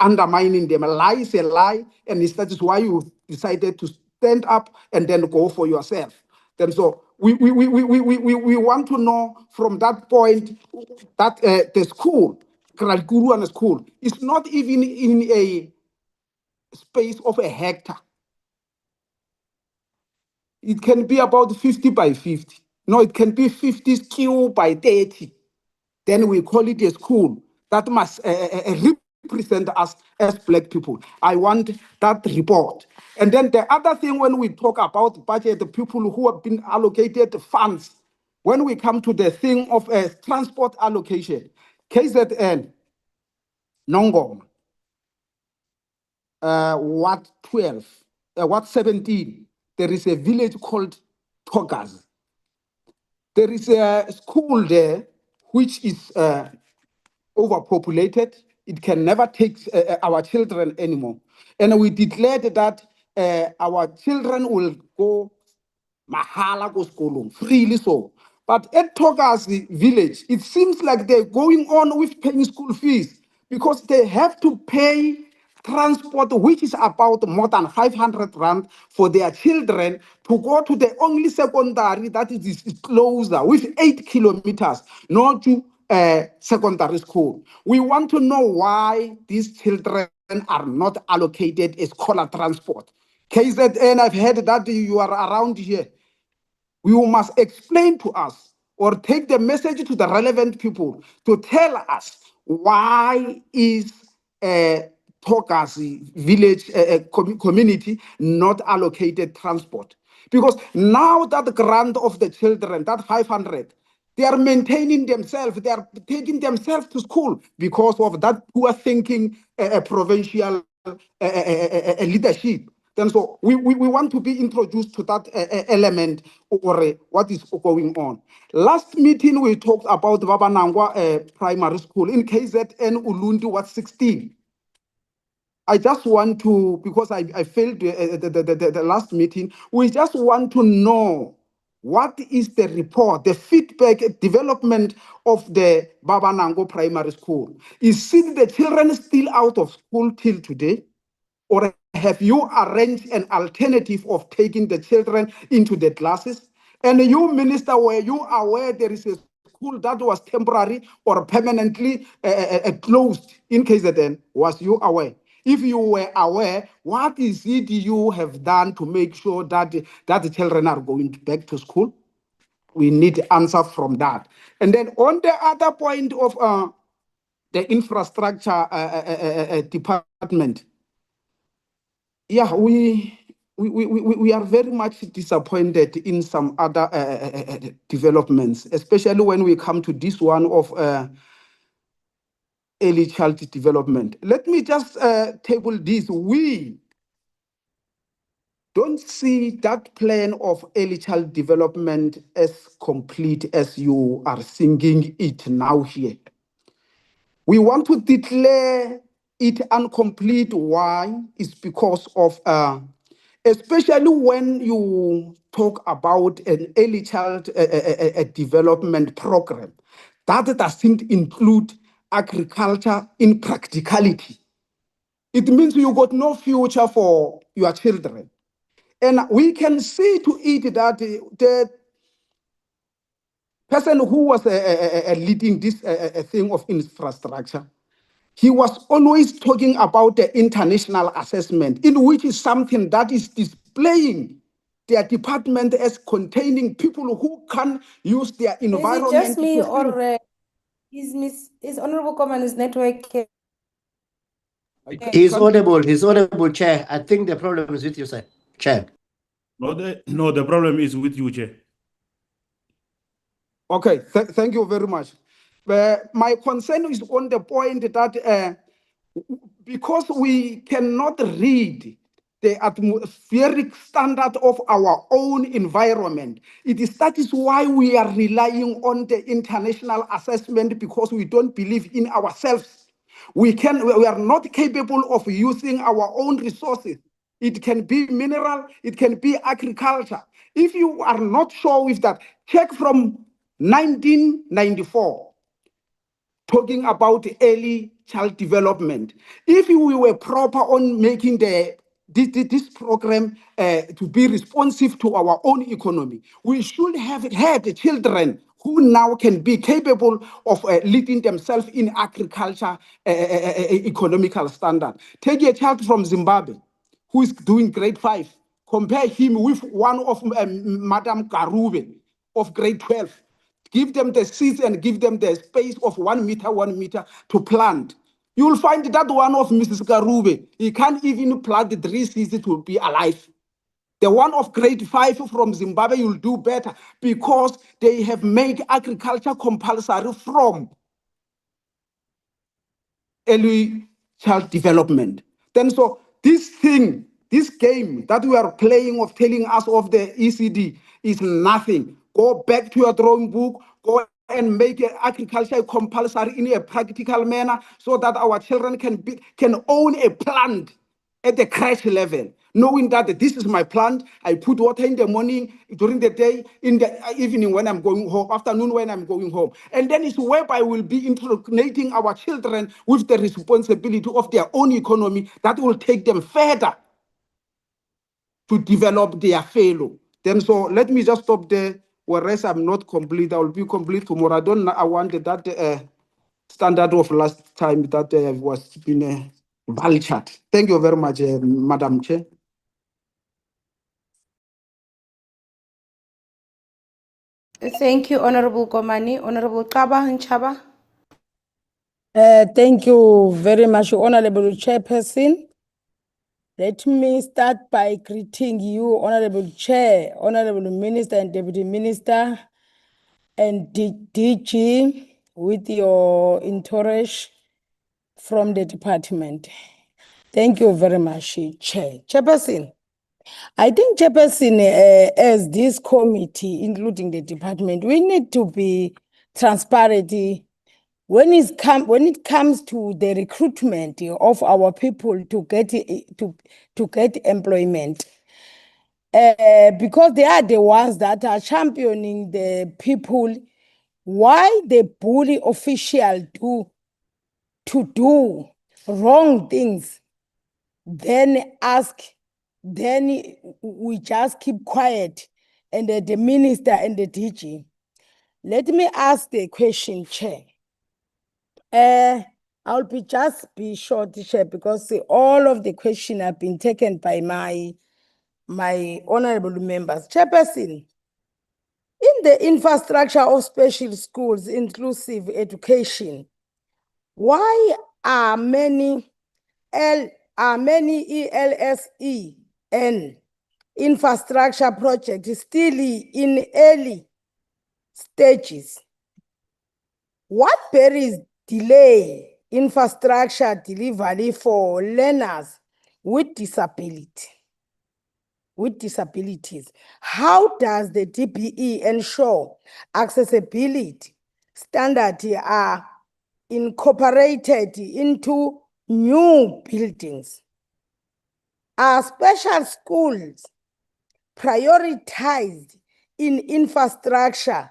undermining them. A lie is a lie, and that is why you decided to stand up and then go for yourself. Then so we want to know from that point that the school, Kralkuru and school, is not even in a space of a hectare. It can be about 50 by 50. No, it can be 50 skew by 30. Then we call it a school that must represent us as Black people. I want that report. And then the other thing, when we talk about budget, the people who have been allocated funds, when we come to the thing of transport allocation, KZN, Nongoma, Wat 12, Wat 17, there is a village called Togas. There is a school there which is overpopulated. It can never take our children anymore. And we declared that our children will go mahala go skolong, freely so. But at Togas village, it seems like they're going on with paying school fees because they have to pay transport, which is about more than 500 rand for their children to go to the only secondary that is closer with 8 kilometers, not to secondary school. We want to know why these children are not allocated a scholar transport. KZN, I've heard that you are around here. You must explain to us or take the message to the relevant people to tell us why is Tokas village community not allocated transport. Because now that grant of the children, that 500, they are maintaining themselves, they are taking themselves to school because of that poor thinking provincial leadership. Then so we want to be introduced to that element or what is going on. Last meeting we talked about Babanangwa primary school in KZN Ulundi was 16. I just want to, because I failed the last meeting, we just want to know what is the report, the feedback, development of the Babanango primary school. Is it the children still out of school till today? Or have you arranged an alternative of taking the children into the classes? And you, Minister, were you aware there is a school that was temporary or permanently closed in KZN? Was you aware? If you were aware, what is it you have done to make sure that the children are going back to school? We need answer from that. And then on the other point of the infrastructure department, yeah, we are very much disappointed in some other developments, especially when we come to this one of early child development. Let me just table this. We don't see that plan of early child development as complete as you are singing it now here. We want to declare it incomplete. Why? It's because of especially when you talk about an early child development program, that doesn't include agriculture in practicality. It means you got no future for your children. And we can see to it that the person who was leading this thing of infrastructure, he was always talking about the international assessment, in which is something that is displaying their department as containing people who can use their environment. Is it just me or is Honorable Commander's network? He's audible, Chair. I think the problem is with you, sir. Chair. No, the problem is with you, Chair. Okay, thank you very much. My concern is on the point that because we cannot read the atmospheric standard of our own environment, that is why we are relying on the international assessment, because we don't believe in ourselves. We are not capable of using our own resources. It can be mineral, it can be agriculture. If you are not sure with that, check from 1994, talking about early child development. If we were proper on making this program to be responsive to our own economy, we should have had children who now can be capable of leading themselves in agriculture economical standard. Take a child from Zimbabwe who is doing grade 5, compare him with one of Madam Karube of grade 12. Give them the seeds and give them the space of 1 meter to plant. You will find that one of Mrs. Karube, he can't even plant the 3 seeds to be alive. The one of grade 5 from Zimbabwe will do better because they have made agriculture compulsory from early child development. Then so this thing, this game that we are playing of telling us of the ECD is nothing. Go back to your drawing book, go and make agriculture compulsory in a practical manner so that our children can own a plant at the crèche level, knowing that this is my plant. I put water in the morning, during the day, in the evening when I'm going home, afternoon when I'm going home. And then it's whereby we'll be indoctrinating our children with the responsibility of their own economy that will take them further to develop their fellow. Then so let me just stop there, whereas I'm not complete. I will be complete tomorrow. I wanted that standard of last time that was been vultured. Thank you very much, Madam Chair. Thank you, Honorable Komani. Honorable Kaba Nchaba. Thank you very much, Honorable Chairperson. Let me start by greeting you, Honorable Chair, Honorable Minister and Deputy Minister, and DG with your entourage from the department. Thank you very much, Chair. Chairperson, I think, Chairperson, as this committee, including the department, we need to be transparent when it comes to the recruitment of our people to get employment. Because they are the ones that are championing the people. Why the bully official to do wrong things, then we just keep quiet, and the minister and the DG. Let me ask the question, Chair. I'll just be short, Chair, because all of the questions have been taken by my honorable members. Chairperson, in the infrastructure of special schools, inclusive education, why are many ELSE and infrastructure projects still in early stages? What barriers delay infrastructure delivery for learners with disabilities? How does the DBE ensure accessibility standards are incorporated into new buildings? Are special schools prioritized in infrastructure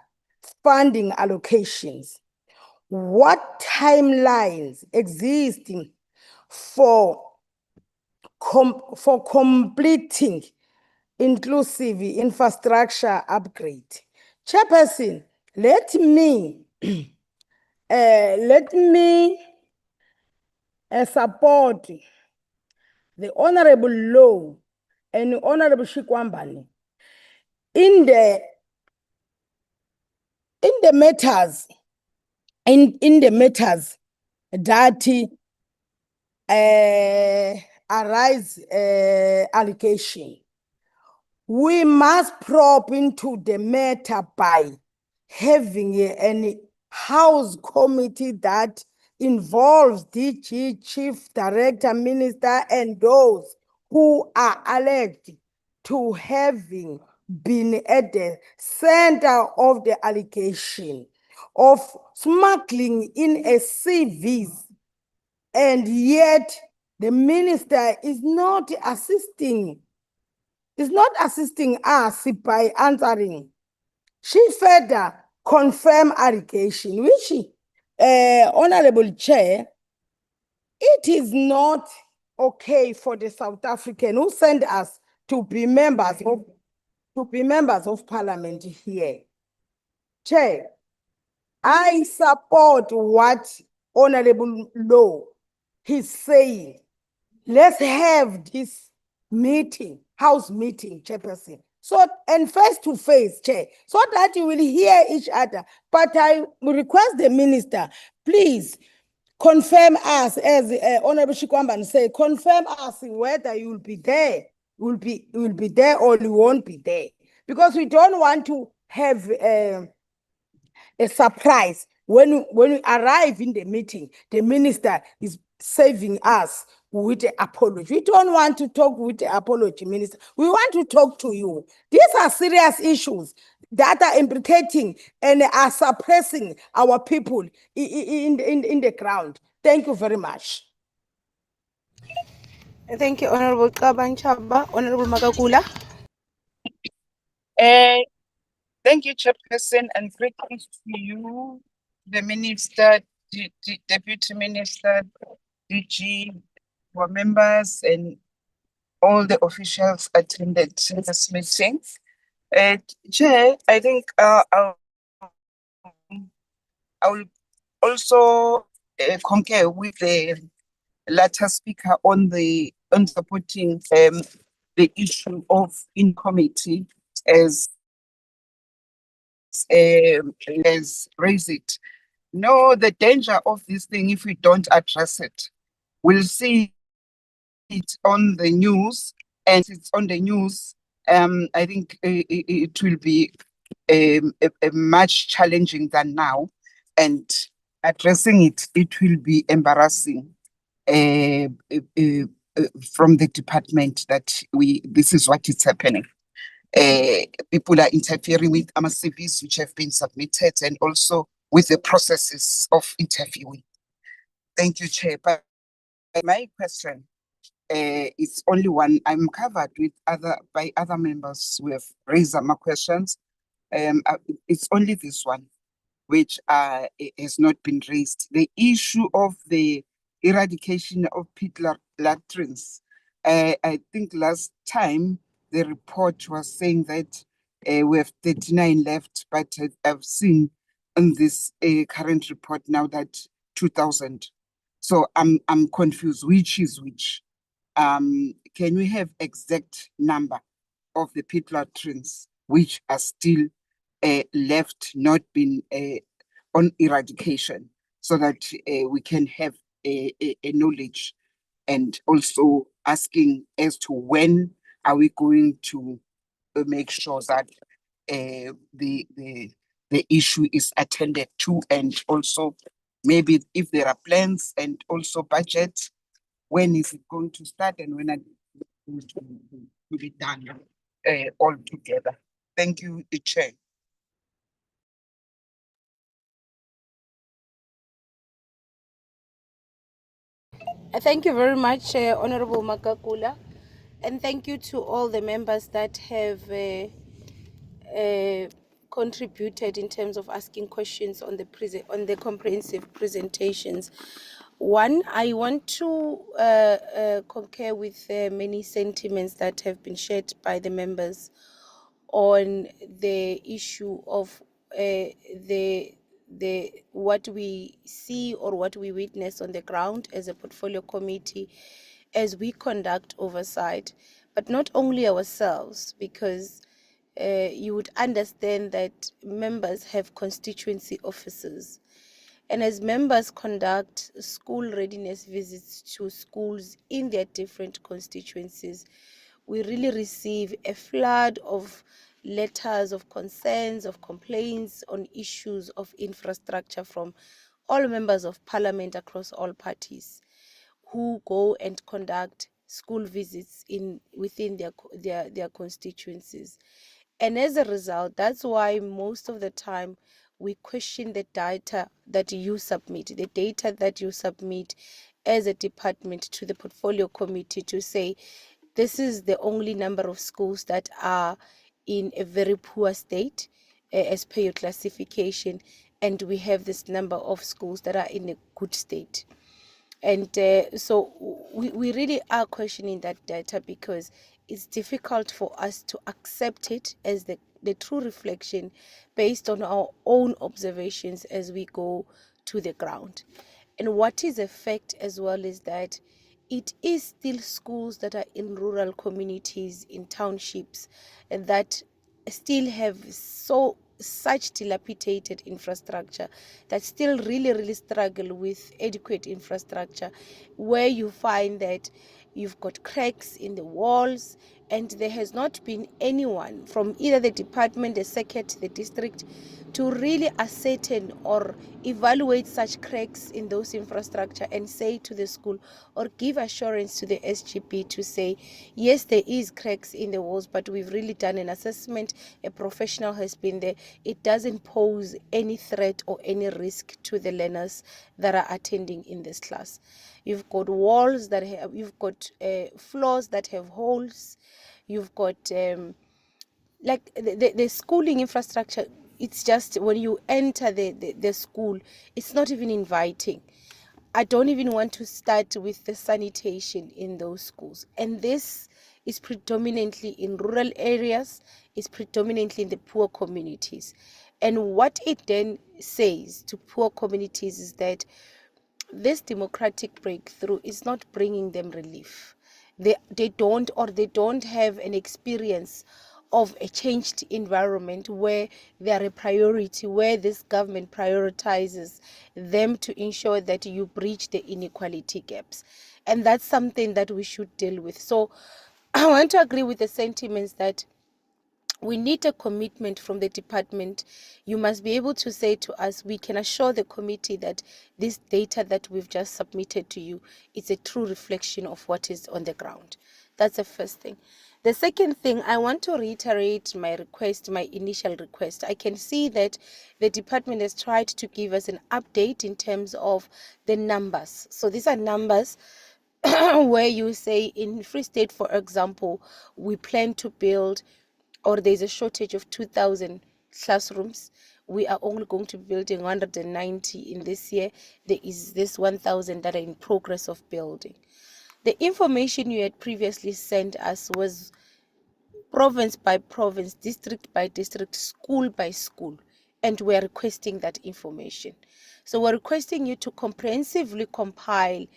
funding allocations? What timelines exist for completing inclusive infrastructure upgrade? Chairperson, let me support the Honorable Law and Honorable Shikwambani in the matters that arise allegation. We must probe into the matter by having an House committee that involves DG, Chief Director, Minister, and those who are alleged to having been at the center of the allegation of smuggling in a CVs, and yet the minister is not assisting us by answering. She further confirmed allegation, which, Honorable Chair, it is not okay for the South African who sent us to be members of parliament here. Chair, I support what Honorable Law is saying. Let's have this meeting, house meeting, Chairperson. So, and face to face, Chair, so that you will hear each other. But I request the minister, please confirm us, as Honorable Shikwamban said, confirm us whether you will be there, you will be there or you won't be there. Because we don't want to have a surprise when we arrive in the meeting, the minister is saving us with the apology. We don't want to talk with the apology, minister. We want to talk to you. These are serious issues that are implicating and are suppressing our people in the ground. Thank you very much. Thank you, Honorable Kabanchaba. Honorable Magagula. Thank you, Chairperson, and greetings to you, the Minister, Deputy Minister, DG, our members, and all the officials attended this meeting. Chair, I think I will also concur with the latter speaker on supporting the issue of in committee as raise it. No, the danger of this thing, if we don't address it, we'll see it on the news, and it's on the news. I think it will be a much challenging than now, and addressing it, it will be embarrassing from the department that this is what is happening. People are interfering with our CVs which have been submitted, and also with the processes of interviewing. Thank you, Chair. But my question is only one. I'm covered with by other members who have raised my questions. It's only this one which has not been raised. The issue of the eradication of pit latrines. I think last time the report was saying that we have 39 left, but I've seen in this current report now that 2,000. So I'm confused. Which is which? Can we have exact number of the pit latrines which are still left, not been on eradication, so that we can have a knowledge, and also asking as to when are we going to make sure that the issue is attended to, and also maybe if there are plans and also budget, when is it going to start and when are it going to be done all together. Thank you, Chair. Thank you very much, Honorable Magagula, and thank you to all the members that have contributed in terms of asking questions on the comprehensive presentations. One, I want to concur with many sentiments that have been shared by the members on the issue of the what we see or what we witness on the ground as a portfolio committee as we conduct oversight, but not only ourselves, because you would understand that members have constituency officers. And as members conduct school readiness visits to schools in their different constituencies, we really receive a flood of letters of concerns, of complaints on issues of infrastructure from all members of parliament across all parties who go and conduct school visits within their constituencies. And as a result, that's why most of the time we question the data that you submit, as a department to the portfolio committee to say, this is the only number of schools that are in a very poor state as per your classification, and we have this number of schools that are in a good state. And so we really are questioning that data, because it's difficult for us to accept it as the true reflection based on our own observations as we go to the ground. And what is a fact as well is that it is still schools that are in rural communities, in townships, that still have such dilapidated infrastructure, that still really struggle with adequate infrastructure, where you find that you've got cracks in the walls, and there has not been anyone from either the department, the circuit, the district, to really ascertain or evaluate such cracks in those infrastructure and say to the school or give assurance to the SGB to say, yes, there is cracks in the walls, but we've really done an assessment, a professional has been there. It doesn't pose any threat or any risk to the learners that are attending in this class. You've got walls that have, you've got floors that have holes, you've got like the schooling infrastructure. It's just when you enter the school, it's not even inviting. I don't even want to start with the sanitation in those schools. And this is predominantly in rural areas, is predominantly in the poor communities. And what it then says to poor communities is that this democratic breakthrough is not bringing them relief. They don't have an experience of a changed environment where they are a priority, where this government prioritizes them to ensure that you bridge the inequality gaps. And that's something that we should deal with. So I want to agree with the sentiments that we need a commitment from the department. You must be able to say to us, we can assure the committee that this data that we've just submitted to you is a true reflection of what is on the ground. That's the first thing. The second thing, I want to reiterate my request, my initial request. I can see that the department has tried to give us an update in terms of the numbers. So these are numbers where you say in Free State, for example, we plan to build, or there's a shortage of 2,000 classrooms. We are only going to be building 190 in this year. There is this 1,000 that are in progress of building. The information you had previously sent us was province by province, district by district, school by school, and we're requesting that information. So we're requesting you to comprehensively compile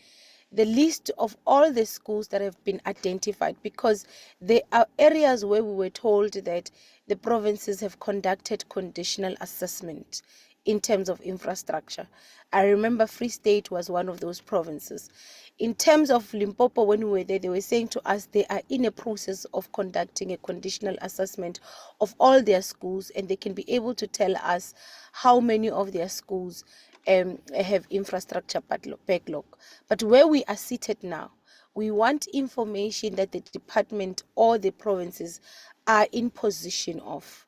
the list of all the schools that have been identified, because there are areas where we were told that the provinces have conducted conditional assessment in terms of infrastructure. I remember Free State was one of those provinces. In terms of Limpopo, when we were there, they were saying to us they are in a process of conducting a conditional assessment of all their schools, and they can be able to tell us how many of their schools have infrastructure backlog. But where we are seated now, we want information that the department or the provinces are in possession of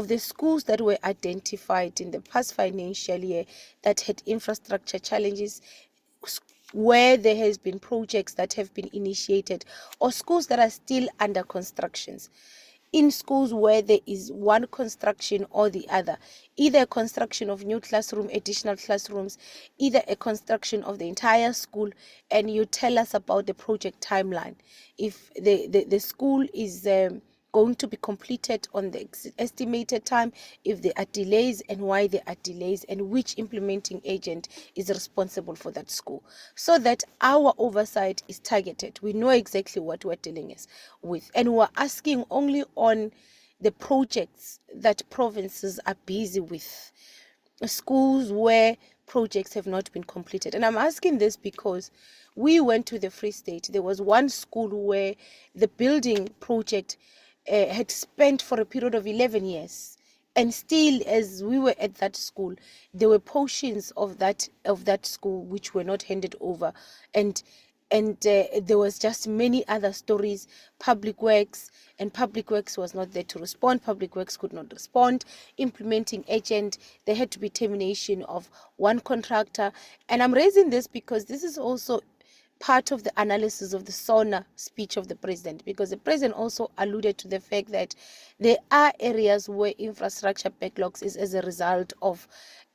the schools that were identified in the past financial year that had infrastructure challenges, where there has been projects that have been initiated, or schools that are still under constructions. In schools where there is one construction or the other, either a construction of new classroom, additional classrooms, either a construction of the entire school, and you tell us about the project timeline. If the school is going to be completed on the estimated time, if there are delays and why there are delays, and which implementing agent is responsible for that school, so that our oversight is targeted. We know exactly what we're dealing with, and we're asking only on the projects that provinces are busy with, schools where projects have not been completed. And I'm asking this because we went to the Free State. There was one school where the building project had spent for a period of 11 years. And still, as we were at that school, there were portions of that school which were not handed over. And there was just many other stories. Public Works was not there to respond. Public Works could not respond. Implementing agent, there had to be termination of one contractor. And I'm raising this because this is also part of the analysis of the SONA speech of the president, because the president also alluded to the fact that there are areas where infrastructure backlogs is as a result of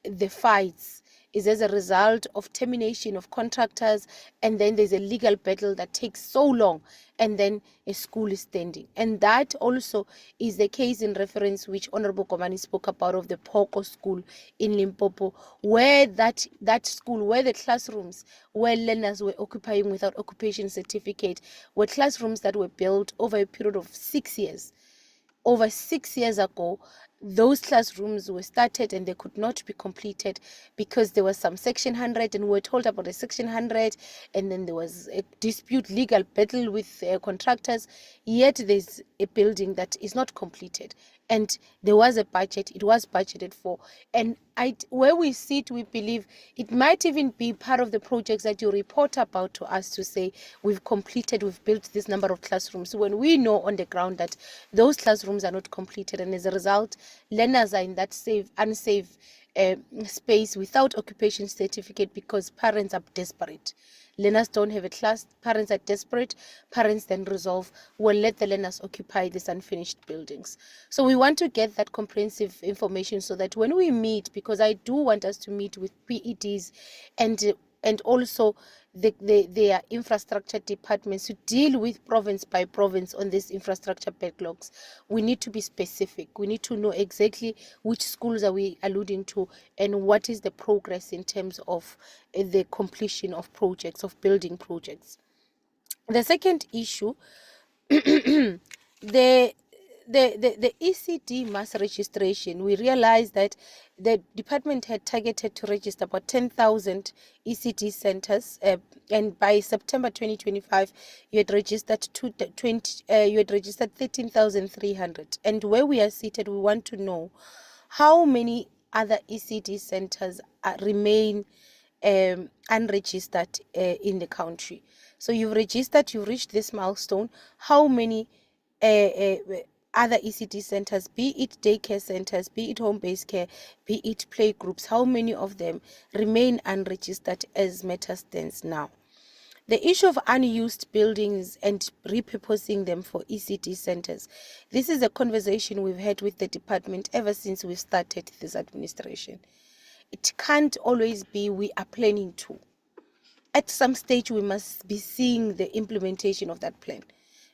the fights is as a result of termination of contractors, and then there's a legal battle that takes so long, and then a school is standing. And that also is the case in reference which Honorable Komani spoke about of the Poko school in Limpopo, where that school, where the classrooms where learners were occupying without occupation certificate, were classrooms that were built over a period of 6 years. Over 6 years ago, those classrooms were started and they could not be completed because there was some Section 100, and we were told about the Section 100, and then there was a dispute, legal battle with contractors, yet there's a building that is not completed. And there was a budget, it was budgeted for. And where we sit, we believe it might even be part of the projects that you report about to us to say, we've completed, we've built this number of classrooms, when we know on the ground that those classrooms are not completed, and as a result, learners are in that unsafe space without occupation certificate because parents are desperate. Learners don't have a class, parents are desperate, parents then resolve, well, let the learners occupy these unfinished buildings. So we want to get that comprehensive information so that when we meet, because I do want us to meet with PEDs and also their infrastructure departments to deal with province by province on these infrastructure backlogs. We need to be specific. We need to know exactly which schools are we alluding to and what is the progress in terms of the completion of projects, of building projects. The second issue, the ECD mass registration, we realized that the department had targeted to register about 10,000 ECD centers, and by September 2025, you had registered 13,300. And where we are seated, we want to know how many other ECD centers remain unregistered in the country. So you've registered, you reached this milestone. How many other ECD centers, be it daycare centers, be it home-based care, be it play groups, how many of them remain unregistered as matters stands now? The issue of unused buildings and repurposing them for ECD centers, this is a conversation we've had with the department ever since we started this administration. It can't always be we are planning to. At some stage, we must be seeing the implementation of that plan.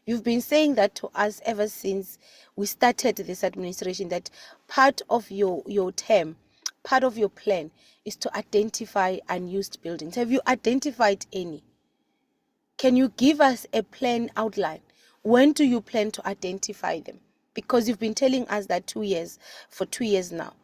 You've been saying that to us ever since we started this administration, that part of your term, part of your plan is to identify unused buildings. Have you identified any? Can you give us a plan outline? When do you plan to identify them? Because you've been telling us that 2 years, for 2 years now.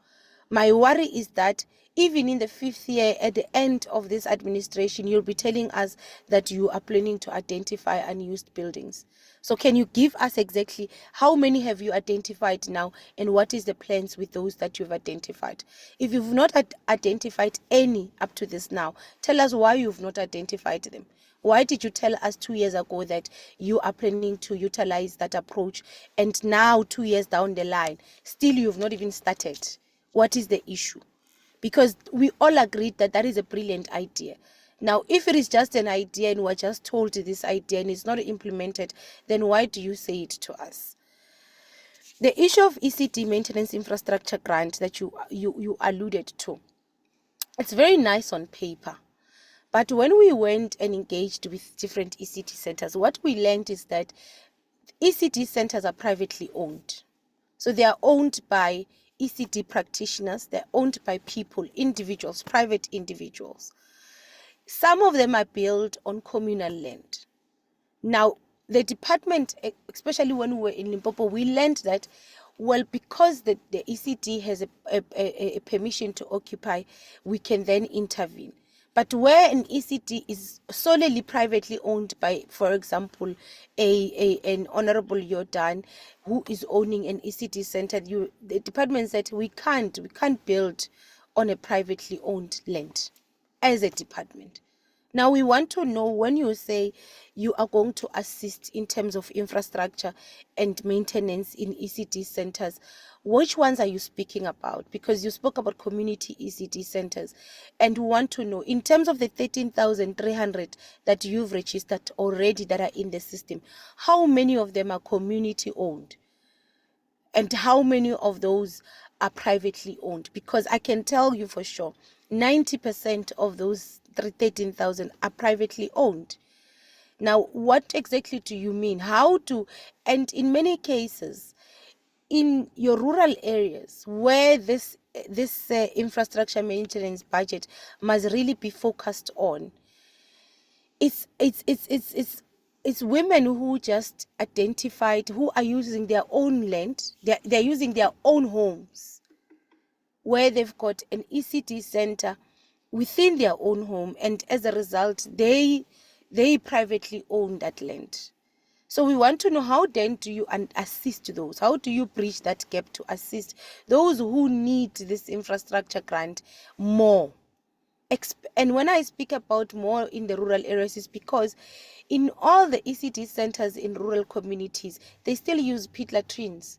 My worry is that even in the 5th year, at the end of this administration, you'll be telling us that you are planning to identify unused buildings. So can you give us exactly how many have you identified now, and what is the plans with those that you've identified? If you've not identified any up to this now, tell us why you've not identified them. Why did you tell us 2 years ago that you are planning to utilize that approach, and now 2 years down the line, still you've not even started? What is the issue? Because we all agreed that that is a brilliant idea. Now, if it is just an idea and we're just told this idea and it's not implemented, then why do you say it to us? The issue of ECD maintenance infrastructure grant that you alluded to, it's very nice on paper. But when we went and engaged with different ECD centers, what we learned is that ECD centers are privately owned. So they are owned by ECD practitioners, they're owned by people, individuals, private individuals. Some of them are built on communal land. Now, the department, especially when we were in Limpopo, we learned that, well, because the ECD has a permission to occupy, we can then intervene. But where an ECD is solely privately owned by, for example, an Honorable Jordan who is owning an ECD center, the department said we can't build on a privately owned land as a department. Now we want to know, when you say you are going to assist in terms of infrastructure and maintenance in ECD centers, which ones are you speaking about? Because you spoke about community ECD centers, and we want to know, in terms of the 13,300 that you've registered already that are in the system, how many of them are community owned? And how many of those are privately owned? Because I can tell you for sure, 90% of those 13,000 are privately owned. Now, what exactly do you mean? And in many cases, in your rural areas where this infrastructure maintenance budget must really be focused on, it's women who just identified, who are using their own land, they're using their own homes, where they've got an ECD center within their own home, and as a result, they privately own that land. So we want to know, how then do you assist those? How do you bridge that gap to assist those who need this infrastructure grant more? And when I speak about more in the rural areas, is because in all the ECD centers in rural communities, they still use pit latrines.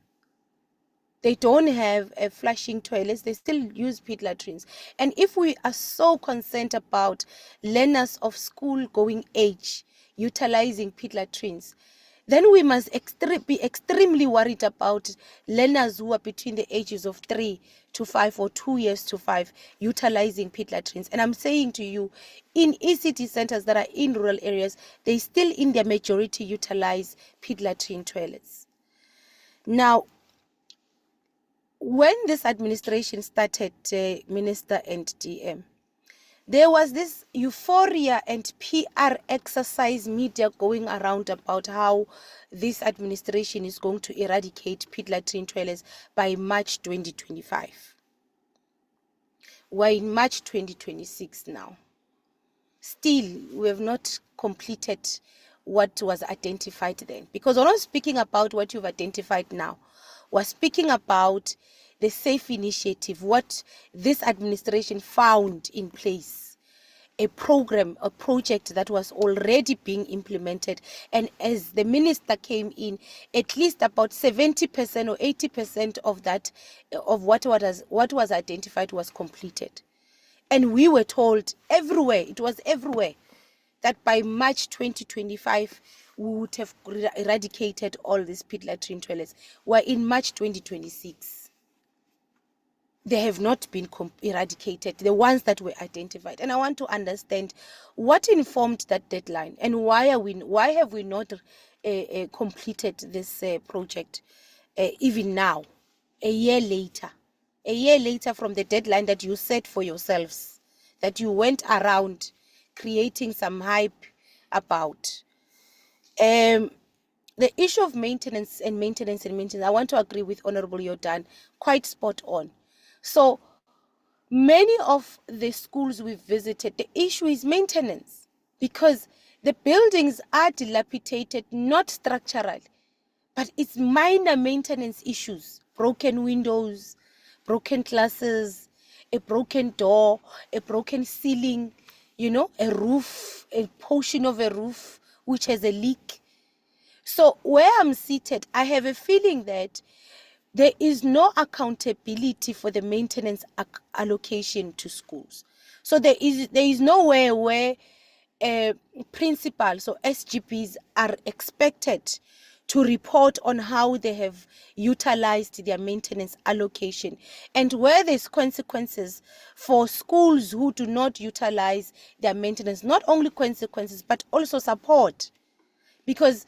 They don't have flushing toilets. They still use pit latrines. And if we are so concerned about learners of school going age utilizing pit latrines, then we must be extremely worried about learners who are between the ages of 3 to 5 or 2 years to 5 utilizing pit latrines. And I'm saying to you, in ECD centers that are in rural areas, they still in their majority utilize pit latrine toilets. Now, when this administration started, Minister and DM, there was this euphoria and PR exercise media going around about how this administration is going to eradicate pit latrine toilets by March 2025. We're in March 2026 now. Still, we have not completed what was identified then. Because we're not speaking about what you've identified now. We're speaking about the SAFE initiative, what this administration found in place. A program, a project that was already being implemented. And as the minister came in, at least about 70% or 80% of that, of what was identified was completed. And we were told everywhere, it was everywhere, that by March 2025, we would have eradicated all these pit latrine toilets. We're in March 2026. They have not been eradicated, the ones that were identified. And I want to understand what informed that deadline, and why have we not completed this project even now, a year later from the deadline that you set for yourselves, that you went around creating some hype about. The issue of maintenance, I want to agree with Honorable Jordan, quite spot on. So many of the schools we've visited, the issue is maintenance, because the buildings are dilapidated, not structural, but it's minor maintenance issues: broken windows, broken glasses, a broken door, a broken ceiling, a roof, a portion of a roof which has a leak. So where I'm seated, I have a feeling that there is no accountability for the maintenance allocation to schools. So there is nowhere where principals or SGPs are expected to report on how they have utilized their maintenance allocation, and where there's consequences for schools who do not utilize their maintenance, not only consequences, but also support. Because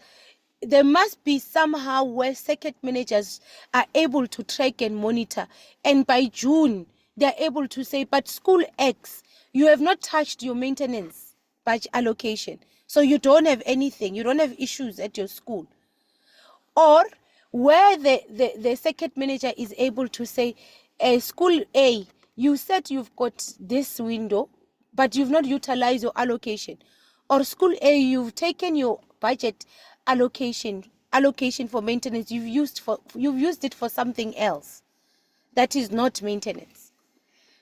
there must be somehow where circuit managers are able to track and monitor, and by June they're able to say, but school X, you have not touched your maintenance budget allocation, so you don't have anything, you don't have issues at your school. Or where the circuit manager is able to say, school A, you said you've got this window, but you've not utilized your allocation. Or school A, you've taken your budget allocation for maintenance, you've used it for something else that is not maintenance.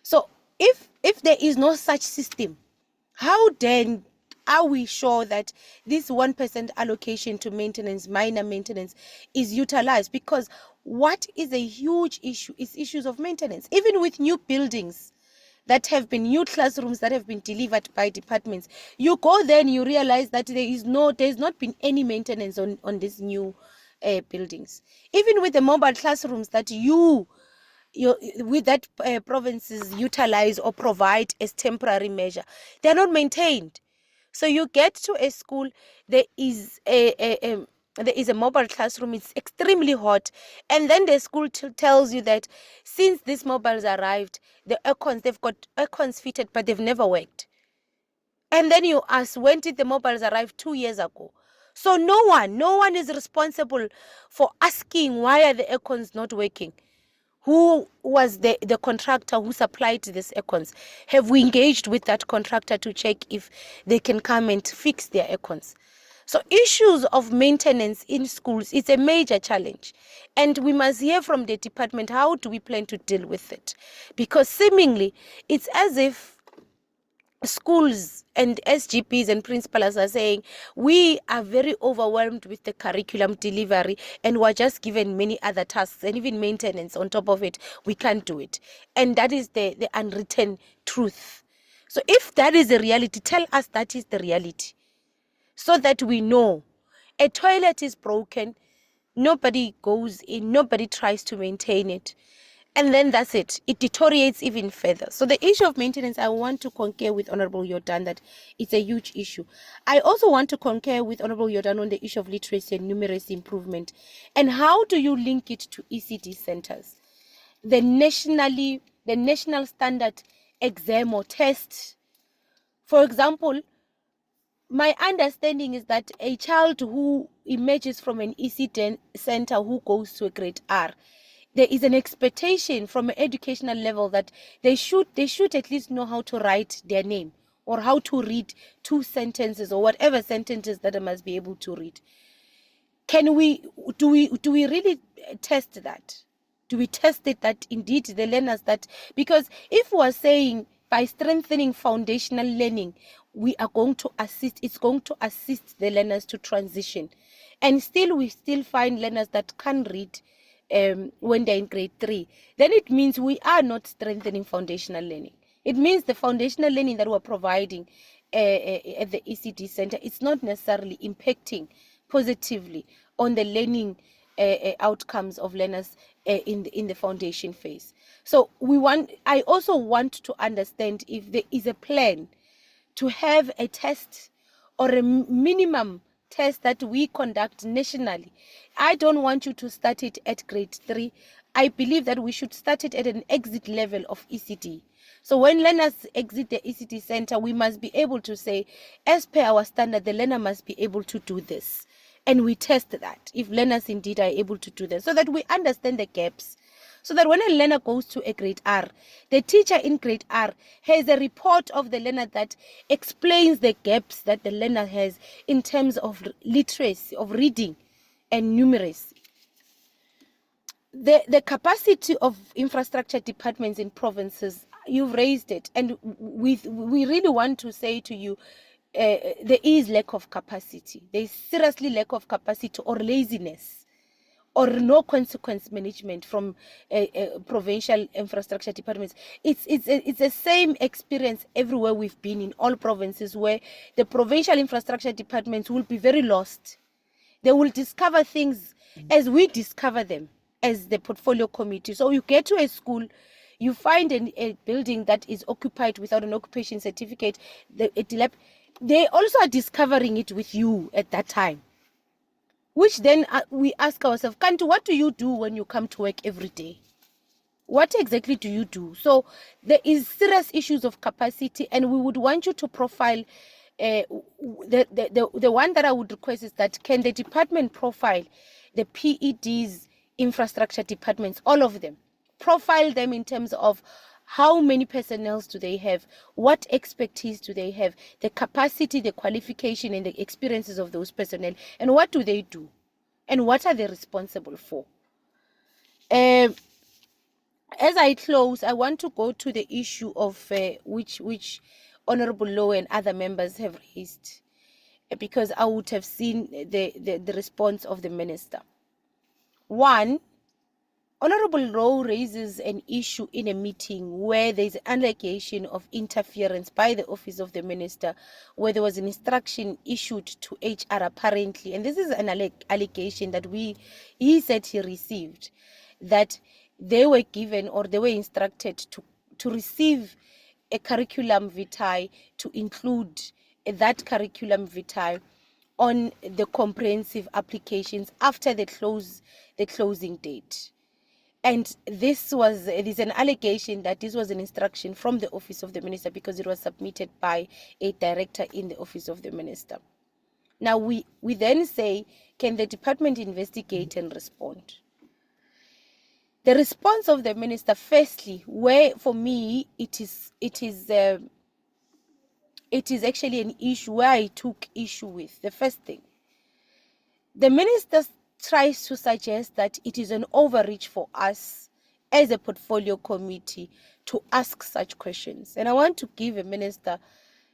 So if there is no such system, how then are we sure that this 1% allocation to maintenance, minor maintenance, is utilized? Because what is a huge issue is issues of maintenance. Even with new buildings that have been, new classrooms that have been delivered by departments, you go there and you realize that there's not been any maintenance on these new buildings. Even with the mobile classrooms that you with that provinces utilize or provide as temporary measure, they're not maintained. So you get to a school, there is a mobile classroom, it's extremely hot, and then the school tells you that since these mobiles arrived, they've got aircons fitted, but they've never worked. And then you ask, when did the mobiles arrive? 2 years ago. So no one is responsible for asking why are the aircons not working. Who was the contractor who supplied these aircons? Have we engaged with that contractor to check if they can come and fix their aircons? So issues of maintenance in schools is a major challenge. And we must hear from the department, how do we plan to deal with it? Because seemingly, it's as if schools and SGPs and principals are saying, we are very overwhelmed with the curriculum delivery and we're just given many other tasks and even maintenance on top of it. We can't do it. And that is the unwritten truth. So if that is the reality, tell us that is the reality so that we know. A toilet is broken, nobody goes in, nobody tries to maintain it. And then that's it. It deteriorates even further. So the issue of maintenance, I want to concur with Honorable Jordan that it's a huge issue. I also want to concur with Honorable Jordan on the issue of literacy and numeracy improvement. And how do you link it to ECD centers? The national standard exam or test. For example, my understanding is that a child who emerges from an ECD center who goes to a grade R, there is an expectation from an educational level that they should at least know how to write their name or how to read 2 sentences or whatever sentences that they must be able to read. Do we really test that? Do we test it that indeed the learners that, because if we are saying by strengthening foundational learning, we are going to assist, it's going to assist the learners to transition. And still, we still find learners that can't read when they're in grade 3, then it means we are not strengthening foundational learning. It means the foundational learning that we're providing at the ECD center, it's not necessarily impacting positively on the learning outcomes of learners in the foundation phase. So I also want to understand if there is a plan to have a test or a minimum test that we conduct nationally. I don't want you to start it at grade 3. I believe that we should start it at an exit level of ECD. So when learners exit the ECD center, we must be able to say, as per our standard, the learner must be able to do this. And we test that, if learners indeed are able to do this, so that we understand the gaps. So that when a learner goes to a grade R, the teacher in grade R has a report of the learner that explains the gaps that the learner has in terms of literacy, of reading and numeracy. The capacity of infrastructure departments in provinces, you've raised it, and we really want to say to you, there is lack of capacity. There is seriously lack of capacity or laziness or no consequence management from provincial infrastructure departments. It's the same experience everywhere we've been in all provinces, where the provincial infrastructure departments will be very lost. They will discover things as we discover them as the portfolio committee. So you get to a school, you find a building that is occupied without an occupation certificate. They also are discovering it with you at that time. Which then we ask ourselves, Kantu, what do you do when you come to work every day? What exactly do you do? So there is serious issues of capacity, and we would want you to profile. The one that I would request is that, can the department profile the PED's infrastructure departments, all of them, profile them in terms of how many personnel do they have, what expertise do they have, the capacity, the qualification, and the experiences of those personnel, and what do they do, and what are they responsible for. As I close, I want to go to the issue of which Honorable Lowe and other members have raised, because I would have seen the response of the minister. One, Honorable Lowe raises an issue in a meeting where there is an allegation of interference by the office of the minister, where there was an instruction issued to HR apparently, and this is an allegation that he said he received, that they were given or they were instructed to receive a curriculum vitae, to include that curriculum vitae on the comprehensive applications after the closing date. And it is an allegation that this was an instruction from the office of the minister, because it was submitted by a director in the office of the minister. Now we then say, can the department investigate and respond? The response of the minister, firstly, where for me it is actually an issue where I took issue with. The first thing, the minister tries to suggest that it is an overreach for us as a portfolio committee to ask such questions. And I want to give a minister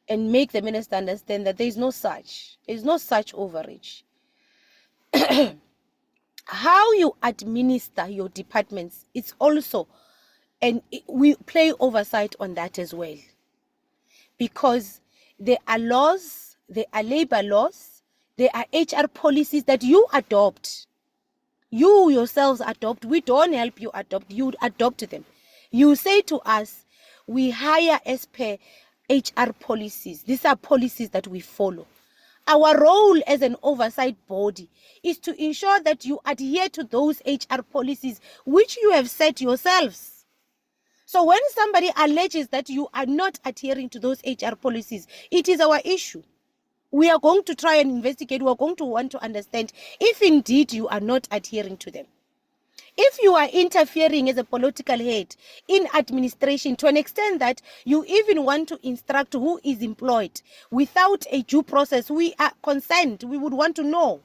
and make the minister understand that there is no such overreach. How you administer your departments, it's also, and we play oversight on that as well. Because there are laws, there are labor laws, there are HR policies that you adopt. You yourselves adopt. We don't help you adopt. You adopt them. You say to us, we hire as per HR policies. These are policies that we follow. Our role as an oversight body is to ensure that you adhere to those HR policies which you have set yourselves. So when somebody alleges that you are not adhering to those HR policies, it is our issue. We are going to try and investigate. We are going to want to understand if indeed you are not adhering to them. If you are interfering as a political head in administration to an extent that you even want to instruct who is employed without a due process, we are concerned. We would want to know.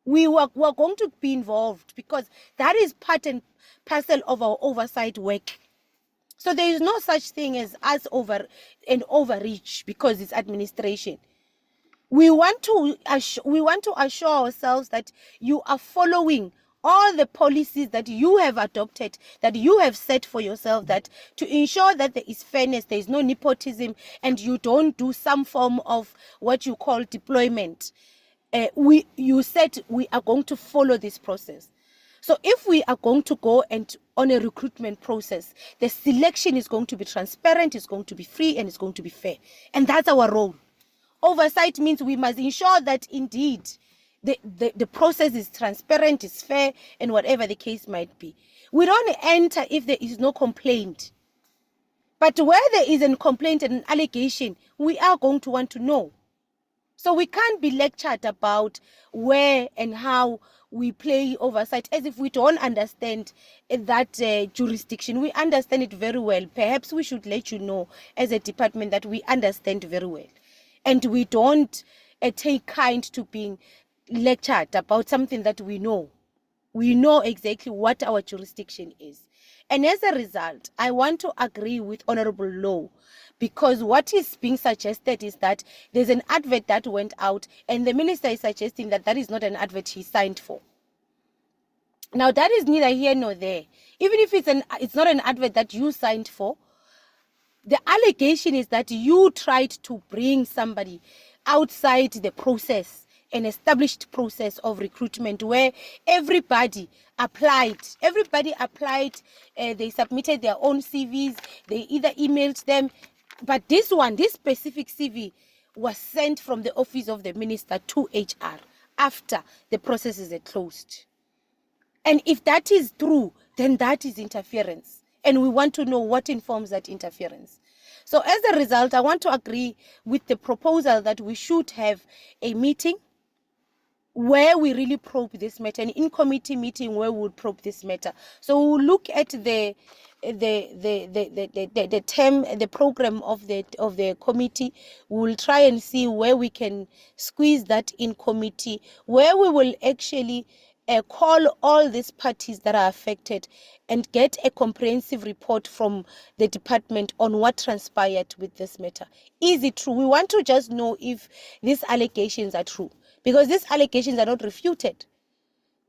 We are going to be involved, because that is part and parcel of our oversight work. So there is no such thing as us overreach because it's administration. We want to assure ourselves that you are following all the policies that you have adopted, that you have set for yourself, that to ensure that there is fairness, there is no nepotism, and you don't do some form of what you call deployment. You said we are going to follow this process. So if we are going to go and on a recruitment process, the selection is going to be transparent, it's going to be free, and it's going to be fair. And that's our role. Oversight means we must ensure that indeed the process is transparent, is fair, and whatever the case might be. We don't enter if there is no complaint. But where there is a complaint and an allegation, we are going to want to know. So we can't be lectured about where and how we play oversight as if we don't understand that jurisdiction. We understand it very well. Perhaps we should let you know as a department that we understand very well. And we don't take kind to being lectured about something that we know. We know exactly what our jurisdiction is. And as a result, I want to agree with Honorable Law, because what is being suggested is that there's an advert that went out and the minister is suggesting that that is not an advert he signed for. Now, that is neither here nor there. Even if it's not an advert that you signed for, the allegation is that you tried to bring somebody outside the process, an established process of recruitment where everybody applied, they submitted their own CVs, they either emailed them, but this specific CV was sent from the office of the minister to HR after the processes are closed. And if that is true, then that is interference. And we want to know what informs that interference. So as a result, I want to agree with the proposal that we should have a meeting where we really probe this matter, an in-committee meeting where we'll probe this matter. So we'll look at the program of the committee. We'll try and see where we can squeeze that in committee, where we will actually call all these parties that are affected and get a comprehensive report from the department on what transpired with this matter. Is it true? We want to just know if these allegations are true, because these allegations are not refuted.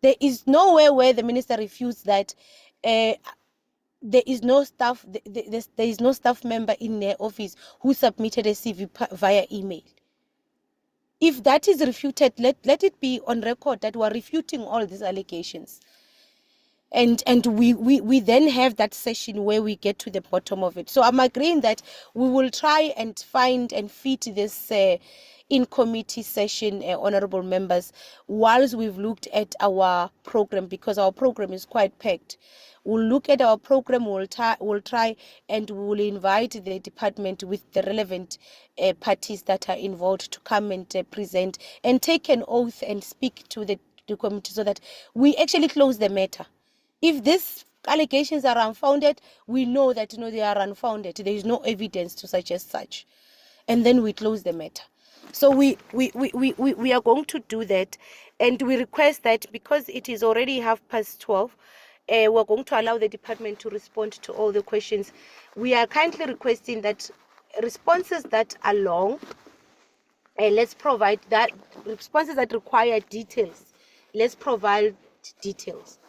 There is nowhere where the minister refutes that there is no staff member in their office who submitted a CV via email. If that is refuted, let it be on record that we are refuting all these allegations. And we then have that session where we get to the bottom of it. So I'm agreeing that we will try and find and fit this in committee session, honorable members, whilst we've looked at our program, because our program is quite packed. We'll look at our program, we'll try and we'll invite the department with the relevant parties that are involved to come and present and take an oath and speak to the committee so that we actually close the matter. If these allegations are unfounded, we know that they are unfounded. There is no evidence to suggest such. And then we close the matter. So we are going to do that. And we request that because it is already 12:30, we're going to allow the department to respond to all the questions. We are kindly requesting that responses that are long, let's provide that. Responses that require details, let's provide details.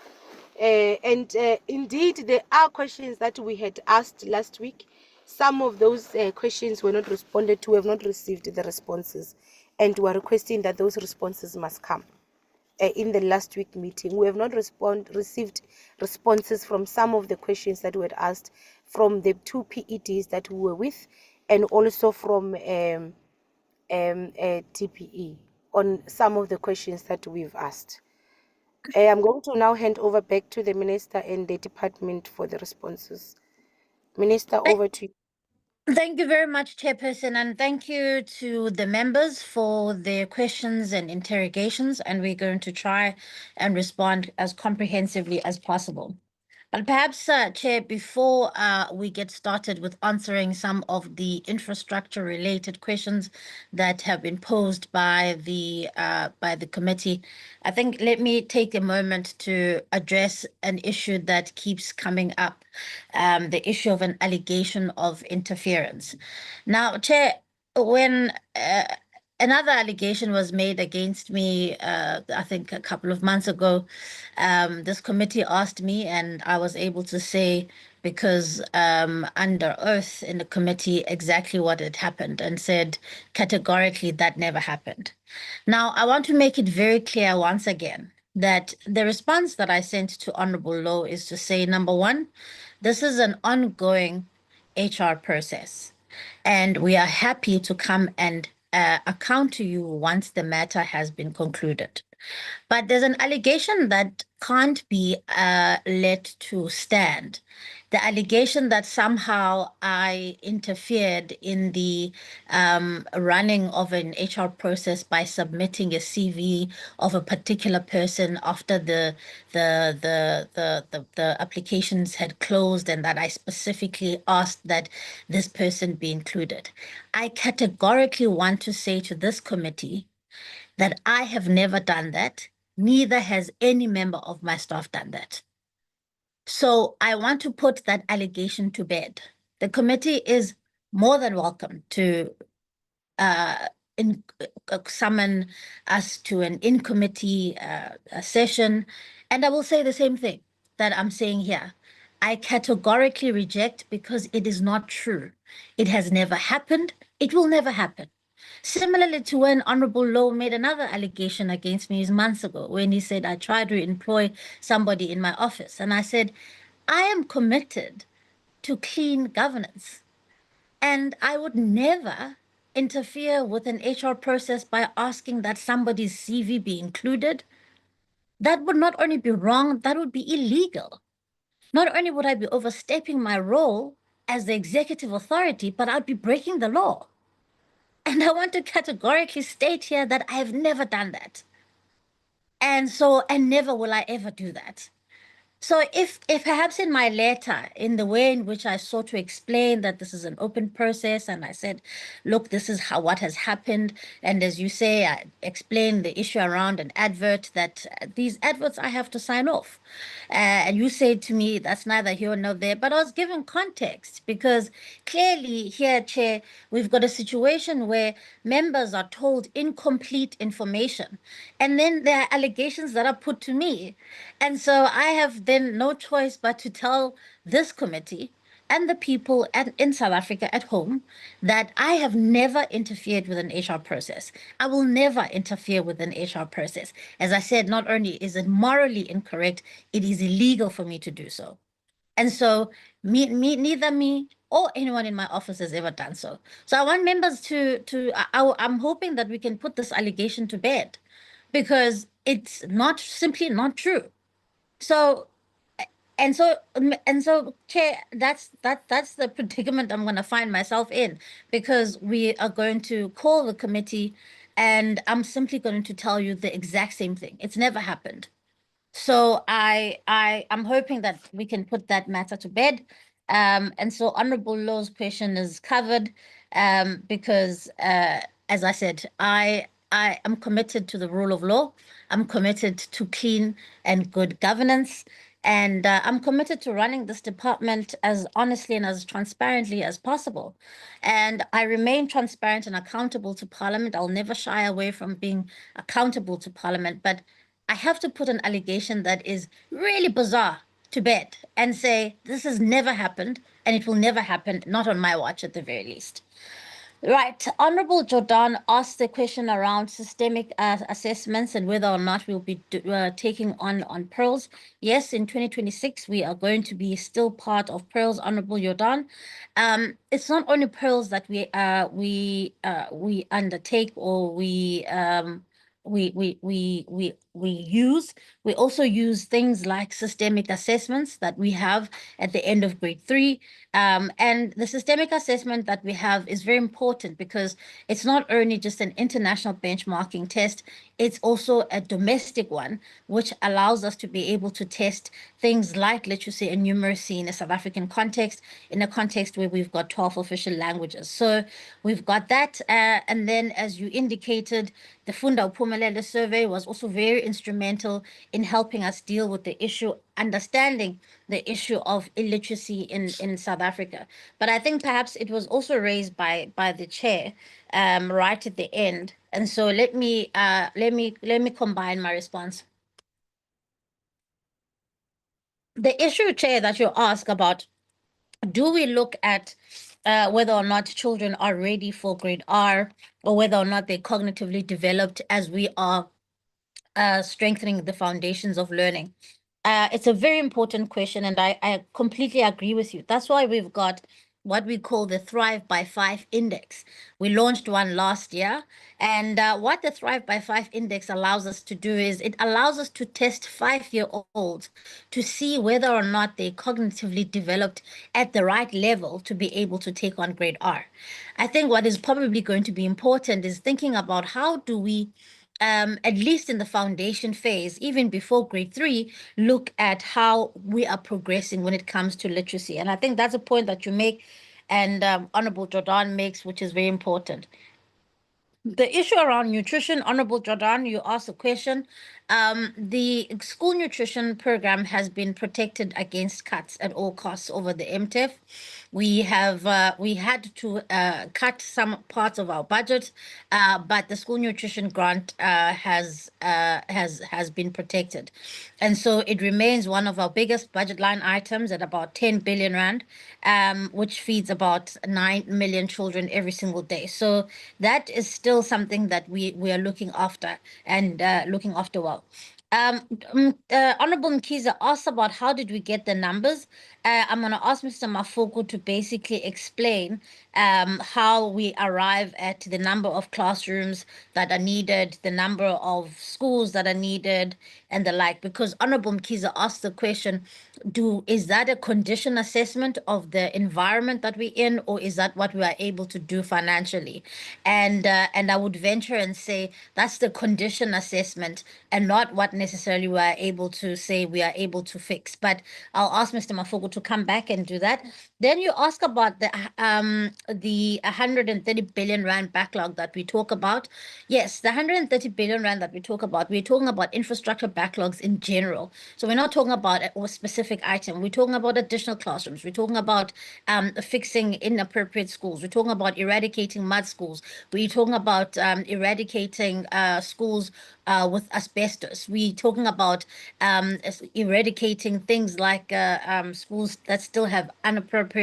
Indeed, there are questions that we had asked last week. Some of those questions were not responded to. We have not received the responses, and we are requesting that those responses must come. In the last week meeting, we have not received responses from some of the questions that we had asked from the 2 PEDs that we were with, and also from TPE on some of the questions that we've asked. I'm going to now hand over back to the Minister and the department for the responses. Minister, over to you. Thank you very much, Chairperson, and thank you to the members for their questions and interrogations, and we're going to try and respond as comprehensively as possible. But perhaps, Chair, before we get started with answering some of the infrastructure-related questions that have been posed by the committee, I think let me take a moment to address an issue that keeps coming up, the issue of an allegation of interference. Now, Chair, when another allegation was made against me, I think a couple of months ago, this committee asked me, and I was able to say, because under oath in the committee, exactly what had happened, and said categorically that never happened. Now, I want to make it very clear once again that the response that I sent to Honorable Low is to say, number one, this is an ongoing HR process, and we are happy to come and account to you once the matter has been concluded. But there's an allegation that can't be let to stand. The allegation that somehow I interfered in the running of an HR process by submitting a CV of a particular person after the applications had closed, and that I specifically asked that this person be included. I categorically want to say to this committee that I have never done that. Neither has any member of my staff done that. So I want to put that allegation to bed. The committee is more than welcome to summon us to an in-committee session. And I will say the same thing that I'm saying here. I categorically reject because it is not true. It has never happened. It will never happen. Similarly to when Honorable Low made another allegation against me months ago, when he said I tried to employ somebody in my office. And I said, I am committed to clean governance. And I would never interfere with an HR process by asking that somebody's CV be included. That would not only be wrong, that would be illegal. Not only would I be overstepping my role as the executive authority, but I'd be breaking the law. And I want to categorically state here that I have never done that. And never will I ever do that. So if perhaps in my letter, in the way in which I sought to explain that this is an open process, and I said, look, this is what has happened. And as you say, I explained the issue around an advert, that these adverts I have to sign off. And you said to me, that's neither here nor there. But I was given context because clearly here, Chair, we've got a situation where members are told incomplete information. And then there are allegations that are put to me. And so I have then no choice but to tell this committee and the people in South Africa at home that I have never interfered with an HR process. I will never interfere with an HR process. As I said, not only is it morally incorrect, it is illegal for me to do so. And so neither me or anyone in my office has ever done so. So I want members I'm hoping that we can put this allegation to bed, because it's simply not true. So and so, Chair, that's the predicament I'm going to find myself in, because we are going to call the committee, and I'm simply going to tell you the exact same thing. It's never happened. So I'm hoping that we can put that matter to bed. And so Honorable Law's question is covered, because as I said, I am committed to the rule of law. I'm committed to clean and good governance. And I'm committed to running this department as honestly and as transparently as possible. And I remain transparent and accountable to Parliament. I'll never shy away from being accountable to Parliament. But I have to put an allegation that is really bizarre to bed and say this has never happened, and it will never happen, not on my watch at the very least. Right. Honorable Jordan asked the question around systemic assessments and whether or not we'll be taking on Pearls. Yes, in 2026, we are going to be still part of Pearls, Honorable Jordan. It's not only Pearls that we undertake, or we use. We also use things like systemic assessments that we have at the end of grade 3. And the systemic assessment that we have is very important, because it's not only just an international benchmarking test, it's also a domestic one, which allows us to be able to test things like literacy and numeracy in a South African context, in a context where we've got 12 official languages. So we've got that. And then, as you indicated, the Funda Uphumelele survey was also very instrumental in helping us deal with the issue, understanding the issue of illiteracy in South Africa. But I think perhaps it was also raised by the chair right at the end. And so let me combine my response. The issue, Chair, that you ask about, do we look at whether or not children are ready for grade R, or whether or not they're cognitively developed as we are strengthening the foundations of learning? It's a very important question, and I completely agree with you. That's why we've got what we call the Thrive by 5 Index. We launched one last year, and what the Thrive by 5 Index allows us to do is it allows us to test 5-year-olds to see whether or not they cognitively developed at the right level to be able to take on grade R. I think what is probably going to be important is thinking about how do we at least in the foundation phase, even before grade 3, look at how we are progressing when it comes to literacy. And I think that's a point that you make, and Honorable Jordan makes, which is very important. The issue around nutrition, Honorable Jordan, you asked a question. The school nutrition program has been protected against cuts at all costs over the MTEF. We had to cut some parts of our budget, but the school nutrition grant has been protected, and so it remains one of our biggest budget line items at about 10 billion rand, which feeds about 9 million children every single day. So that is still something that we are looking after, and looking after well. Honorable Mkiza asked about how did we get the numbers. I'm going to ask Mr. Mafoko to basically explain how we arrive at the number of classrooms that are needed, the number of schools that are needed, and the like. Because Honorable Mkiza asked the question, is that a condition assessment of the environment that we're in, or is that what we are able to do financially? And I would venture and say that's the condition assessment, and not what necessarily we are able to say we are able to fix. But I'll ask Mr. Mafoko to come back and do that. Then you ask about the 130 billion rand backlog that we talk about. Yes, the 130 billion rand that we talk about, we're talking about infrastructure backlogs in general. So we're not talking about a specific item. We're talking about additional classrooms. We're talking about fixing inappropriate schools. We're talking about eradicating mud schools. We're talking about eradicating schools with asbestos. We're talking about eradicating things like schools that still have inappropriate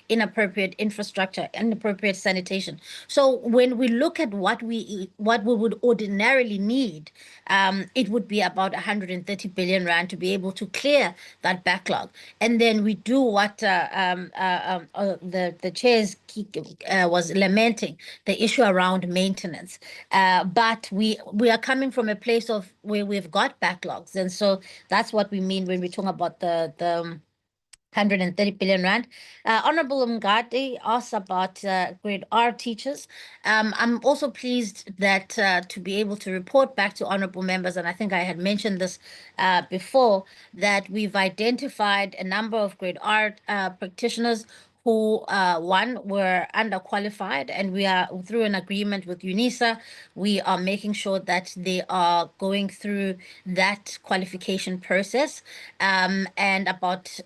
inappropriate infrastructure, inappropriate sanitation. So when we look at what we would ordinarily need, it would be about 130 billion rand to be able to clear that backlog. And then we do what the chair's was lamenting, the issue around maintenance. But we are coming from a place of where we've got backlogs, and so that's what we mean when we talk about the 130 billion rand. Honorable Mngadi asked about grade R teachers. I'm also pleased that to be able to report back to honorable members, and I think I had mentioned this before, that we've identified a number of grade R practitioners who, one, were underqualified, and we are, through an agreement with UNISA, we are making sure that they are going through that qualification process, and about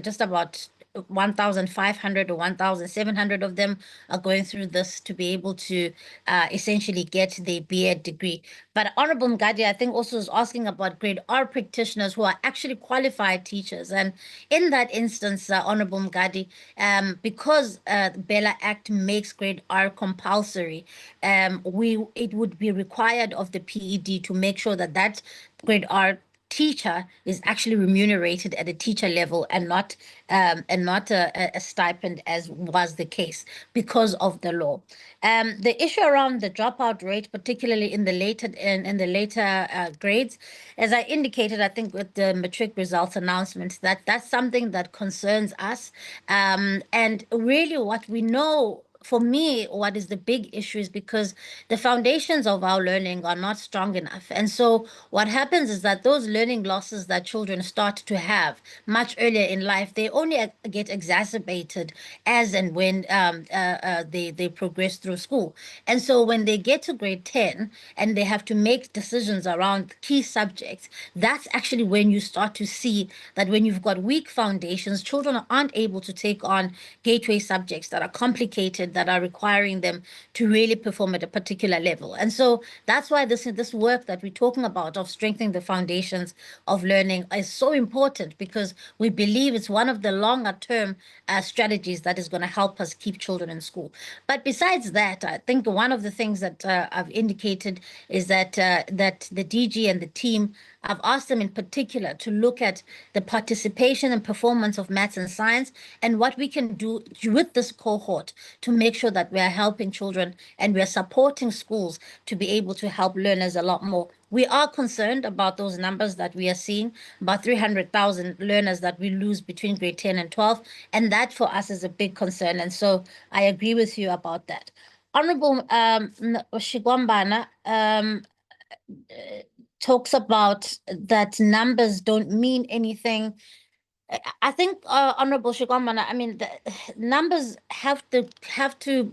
just about 1,500 or 1,700 of them are going through this to be able to essentially get their BEd degree. But Honorable Mngadi, I think, also is asking about grade R practitioners who are actually qualified teachers. And in that instance, Honorable Mngadi, because Bella Act makes grade R compulsory, it would be required of the PED to make sure that that grade R teacher is actually remunerated at a teacher level and not a stipend, as was the case because of the law. The issue around the dropout rate, particularly in the later grades, as I indicated, I think with the matric results announcement, that's something that concerns us. And really, what we know, for me, what is the big issue is because the foundations of our learning are not strong enough. And so what happens is that those learning losses that children start to have much earlier in life, they only get exacerbated as and when they progress through school. And so when they get to grade 10 and they have to make decisions around key subjects, that's actually when you start to see that when you've got weak foundations, children aren't able to take on gateway subjects that are complicated, that are requiring them to really perform at a particular level. And so that's why this work that we're talking about of strengthening the foundations of learning is so important, because we believe it's one of the longer term strategies that is going to help us keep children in school. But besides that, I think one of the things that I've indicated is that the DG and the team, I've asked them in particular to look at the participation and performance of maths and science and what we can do with this cohort to make sure that we are helping children and we are supporting schools to be able to help learners a lot more. We are concerned about those numbers that we are seeing, about 300,000 learners that we lose between grade 10 and 12. And that for us is a big concern. And so I agree with you about that. Honorable Shigwambana, talks about that numbers don't mean anything. I think, Honorable Shigwambana, I mean, the numbers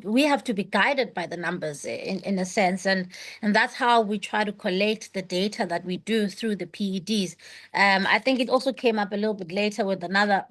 we have to be guided by the numbers in a sense, and that's how we try to collate the data that we do through the PEDs. I think it also came up a little bit later with another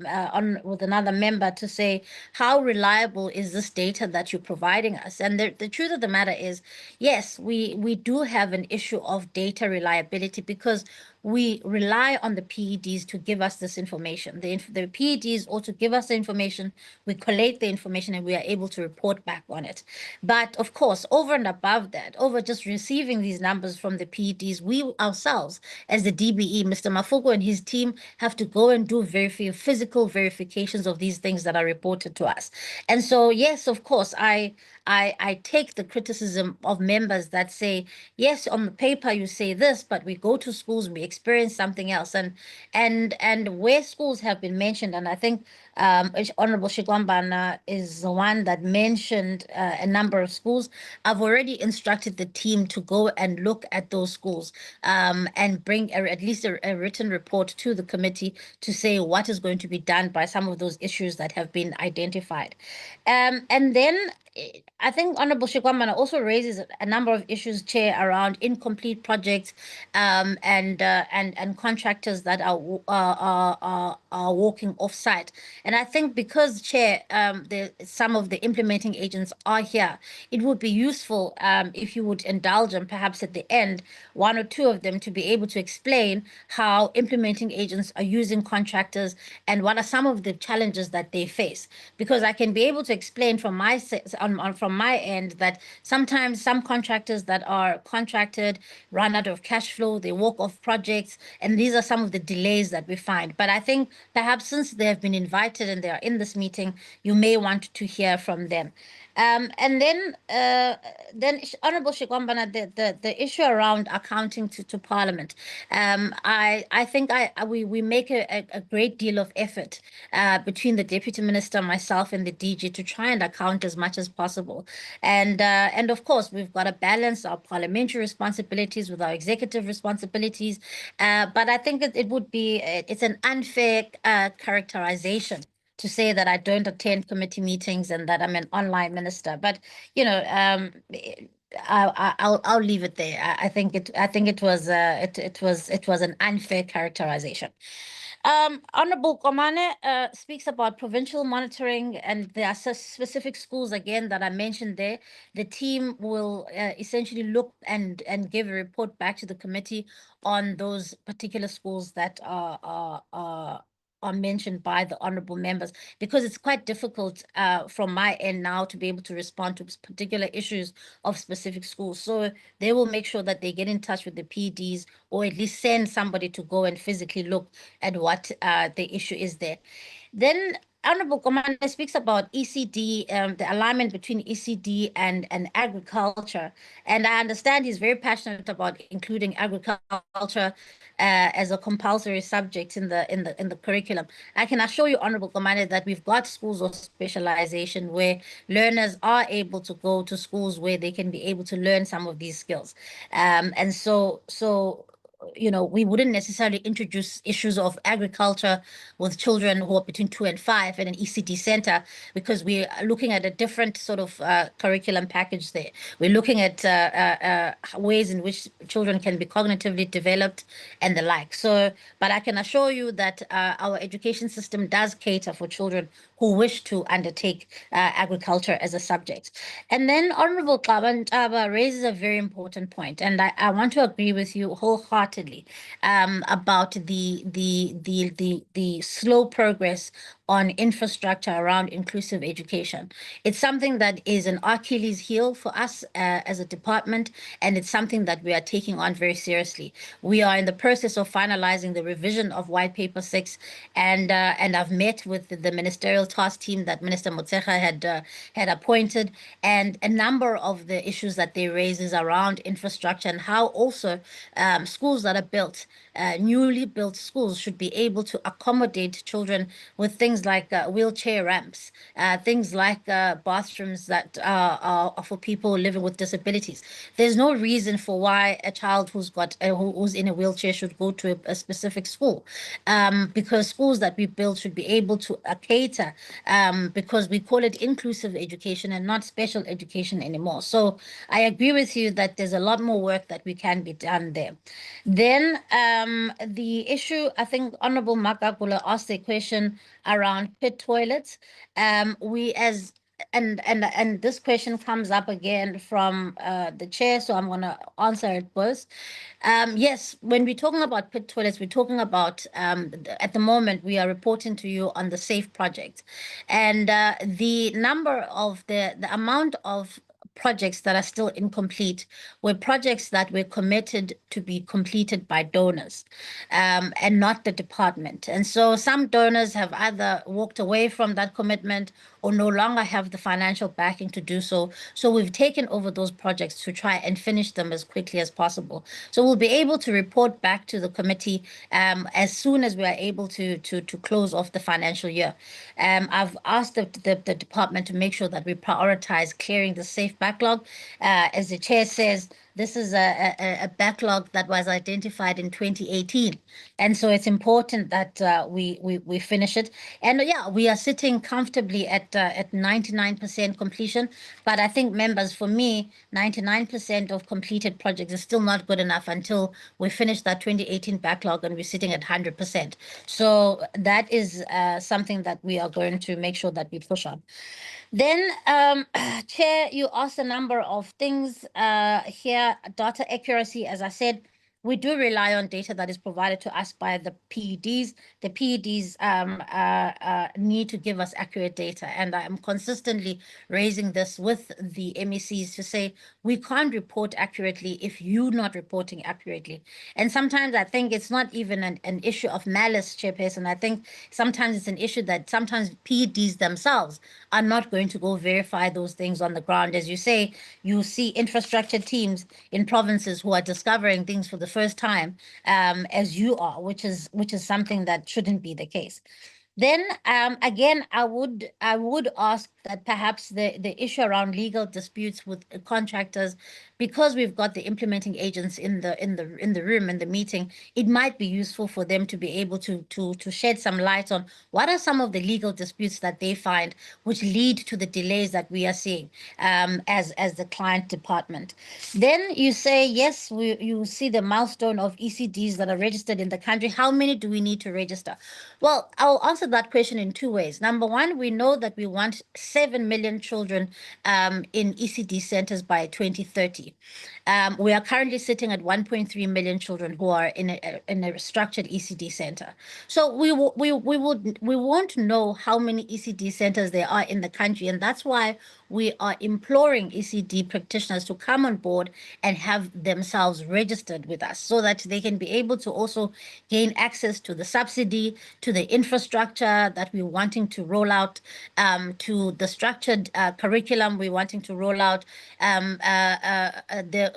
member to say, how reliable is this data that you're providing us? And the truth of the matter is, yes, we do have an issue of data reliability because we rely on the PEDs to give us this information. The PEDs also give us the information, we collate the information, and we are able to report back on it. But of course, over and above that, over just receiving these numbers from the PEDs, we ourselves, as the DBE, Mr. Mafugo and his team, have to go and do physical verifications of these things that are reported to us. And so, yes, of course, I take the criticism of members that say, yes, on the paper you say this, but we go to schools and we experience something else. And where schools have been mentioned, and I think Honorable Shigwambana is the one that mentioned a number of schools. I've already instructed the team to go and look at those schools and bring at least a written report to the committee to say what is going to be done by some of those issues that have been identified. And then I think Honorable Shikwamana also raises a number of issues, Chair, around incomplete projects, and contractors that are walking off site. And I think because, Chair, some of the implementing agents are here, it would be useful if you would indulge them, perhaps at the end, one or two of them, to be able to explain how implementing agents are using contractors and what are some of the challenges that they face. Because I can be able to explain from from my end that sometimes some contractors that are contracted run out of cash flow, they walk off projects, and these are some of the delays that we find. But I think perhaps since they have been invited and they are in this meeting, you may want to hear from them. And then Honorable Shikwambana, the issue around accounting to Parliament. I think we make a great deal of effort between the Deputy Minister, myself, and the DG to try and account as much as possible. And of course, we've got to balance our parliamentary responsibilities with our executive responsibilities. But I think it's an unfair characterization to say that I don't attend committee meetings and that I'm an online minister. But I'll leave it there. I think it was an unfair characterization. Honorable Komane speaks about provincial monitoring, and there are specific schools again that I mentioned there. The team will essentially look and give a report back to the committee on those particular schools that are mentioned by the honorable members, because it's quite difficult from my end now to be able to respond to particular issues of specific schools. So they will make sure that they get in touch with the PDs, or at least send somebody to go and physically look at what the issue is there. Then Honorable Commander speaks about ECD, the alignment between ECD and agriculture, and I understand he's very passionate about including agriculture as a compulsory subject in the curriculum. I can assure you, Honorable Commander, that we've got schools of specialization where learners are able to go to schools where they can be able to learn some of these skills, and so we wouldn't necessarily introduce issues of agriculture with children who are between 2 and 5 in an ECD center, because we are looking at a different sort of curriculum package there. We're looking at ways in which children can be cognitively developed and the like. So, but I can assure you that our education system does cater for children who wish to undertake agriculture as a subject. And then Honorable Tlaba raises a very important point, and I want to agree with you wholeheartedly about the slow progress on infrastructure around inclusive education. It's something that is an Achilles heel for us as a department, and it's something that we are taking on very seriously. We are in the process of finalizing the revision of White Paper 6, and I've met with the ministerial task team that Minister Motshekga had appointed, and a number of the issues that they raise is around infrastructure and how also schools that are built, newly built schools, should be able to accommodate children with things like wheelchair ramps, things like bathrooms that are for people living with disabilities. There's no reason for why a child who's in a wheelchair should go to a specific school, because schools that we build should be able to cater, because we call it inclusive education and not special education anymore. So I agree with you that there's a lot more work that we can be done there. Then the issue, I think Honorable Makakula asked a question around pit toilets. We as and this question comes up again from the chair, so I'm going to answer it first. Yes, when we're talking about pit toilets, we're talking about at the moment we are reporting to you on the SAFE project, and the number of the amount of projects that are still incomplete were projects that were committed to be completed by donors, and not the department. And so some donors have either walked away from that commitment or no longer have the financial backing to do so. So we've taken over those projects to try and finish them as quickly as possible. So we'll be able to report back to the committee as soon as we are able to close off the financial year. I've asked the department to make sure that we prioritize clearing the SAFE backlog. As the chair says, this is a backlog that was identified in 2018. And so it's important that we finish it. And yeah, we are sitting comfortably at 99% completion. But I think, members, for me, 99% of completed projects is still not good enough until we finish that 2018 backlog and we're sitting at 100%. So that is something that we are going to make sure that we push on. Then, Chair, you asked a number of things here. Data accuracy, as I said, we do rely on data that is provided to us by the PEDs. The PEDs need to give us accurate data, and I am consistently raising this with the MECs to say we can't report accurately if you're not reporting accurately. And sometimes I think it's not even an issue of malice, Chairperson. I think sometimes it's an issue that sometimes PEDs themselves are not going to go verify those things on the ground. As you say, you see infrastructure teams in provinces who are discovering things for the first time, as you are, which is something that shouldn't be the case. Then again, I would ask that perhaps the issue around legal disputes with contractors, because we've got the implementing agents in the room in the meeting, it might be useful for them to be able to shed some light on what are some of the legal disputes that they find which lead to the delays that we are seeing as the client department. Then you say, yes, you see the milestone of ECDs that are registered in the country. How many do we need to register? Well, I'll answer that question in two ways. Number one, we know that we want 7 million children in ECD centers by 2030. We are currently sitting at 1.3 million children who are in a structured ECD center. So we won't know how many ECD centers there are in the country, and that's why we are imploring ECD practitioners to come on board and have themselves registered with us so that they can be able to also gain access to the subsidy, to the infrastructure that we're wanting to roll out, to the structured curriculum we're wanting to roll out, the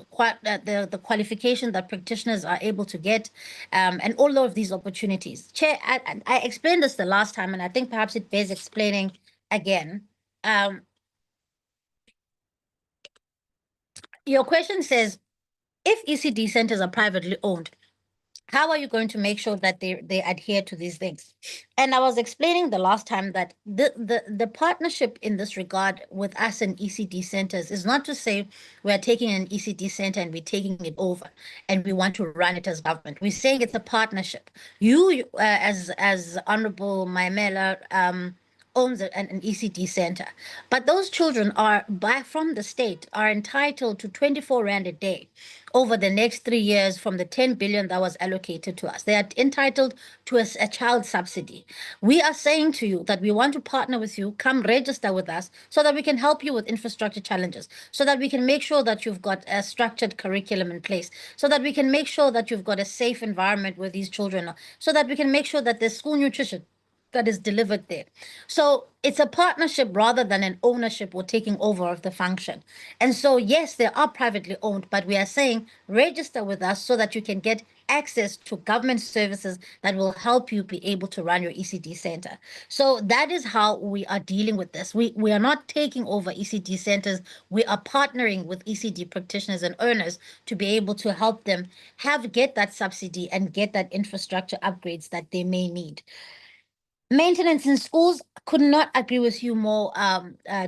qualification that practitioners are able to get, and all of these opportunities. Chair, I explained this the last time, and I think perhaps it bears explaining again. Your question says, if ECD centers are privately owned, how are you going to make sure that they adhere to these things? And I was explaining the last time that the partnership in this regard with us and ECD centers is not to say we're taking an ECD center and we're taking it over and we want to run it as government. We're saying it's a partnership. You as Honorable Maimela, owns an ECD center. But those children are, from the state, are entitled to 24 Rand a day over the next 3 years from the 10 billion that was allocated to us. They are entitled to a child subsidy. We are saying to you that we want to partner with you, come register with us so that we can help you with infrastructure challenges, so that we can make sure that you've got a structured curriculum in place, so that we can make sure that you've got a safe environment where these children are, so that we can make sure that there's school nutrition that is delivered there. So it's a partnership rather than an ownership or taking over of the function. And so, yes, they are privately owned, but we are saying register with us so that you can get access to government services that will help you be able to run your ECD center. So that is how we are dealing with this. We are not taking over ECD centers. We are partnering with ECD practitioners and earners to be able to help them get that subsidy and get that infrastructure upgrades that they may need. Maintenance in schools, could not agree with you more,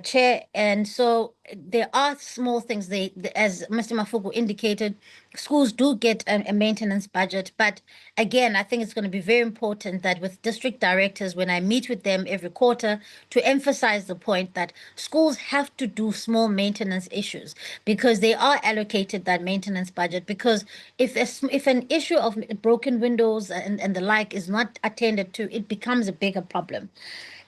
Chair. And so there are small things. As Mr. Mafuku indicated, schools do get a maintenance budget. But again, I think it's going to be very important that with district directors, when I meet with them every quarter, to emphasize the point that schools have to do small maintenance issues because they are allocated that maintenance budget. Because if an issue of broken windows and the like is not attended to, it becomes a bigger problem.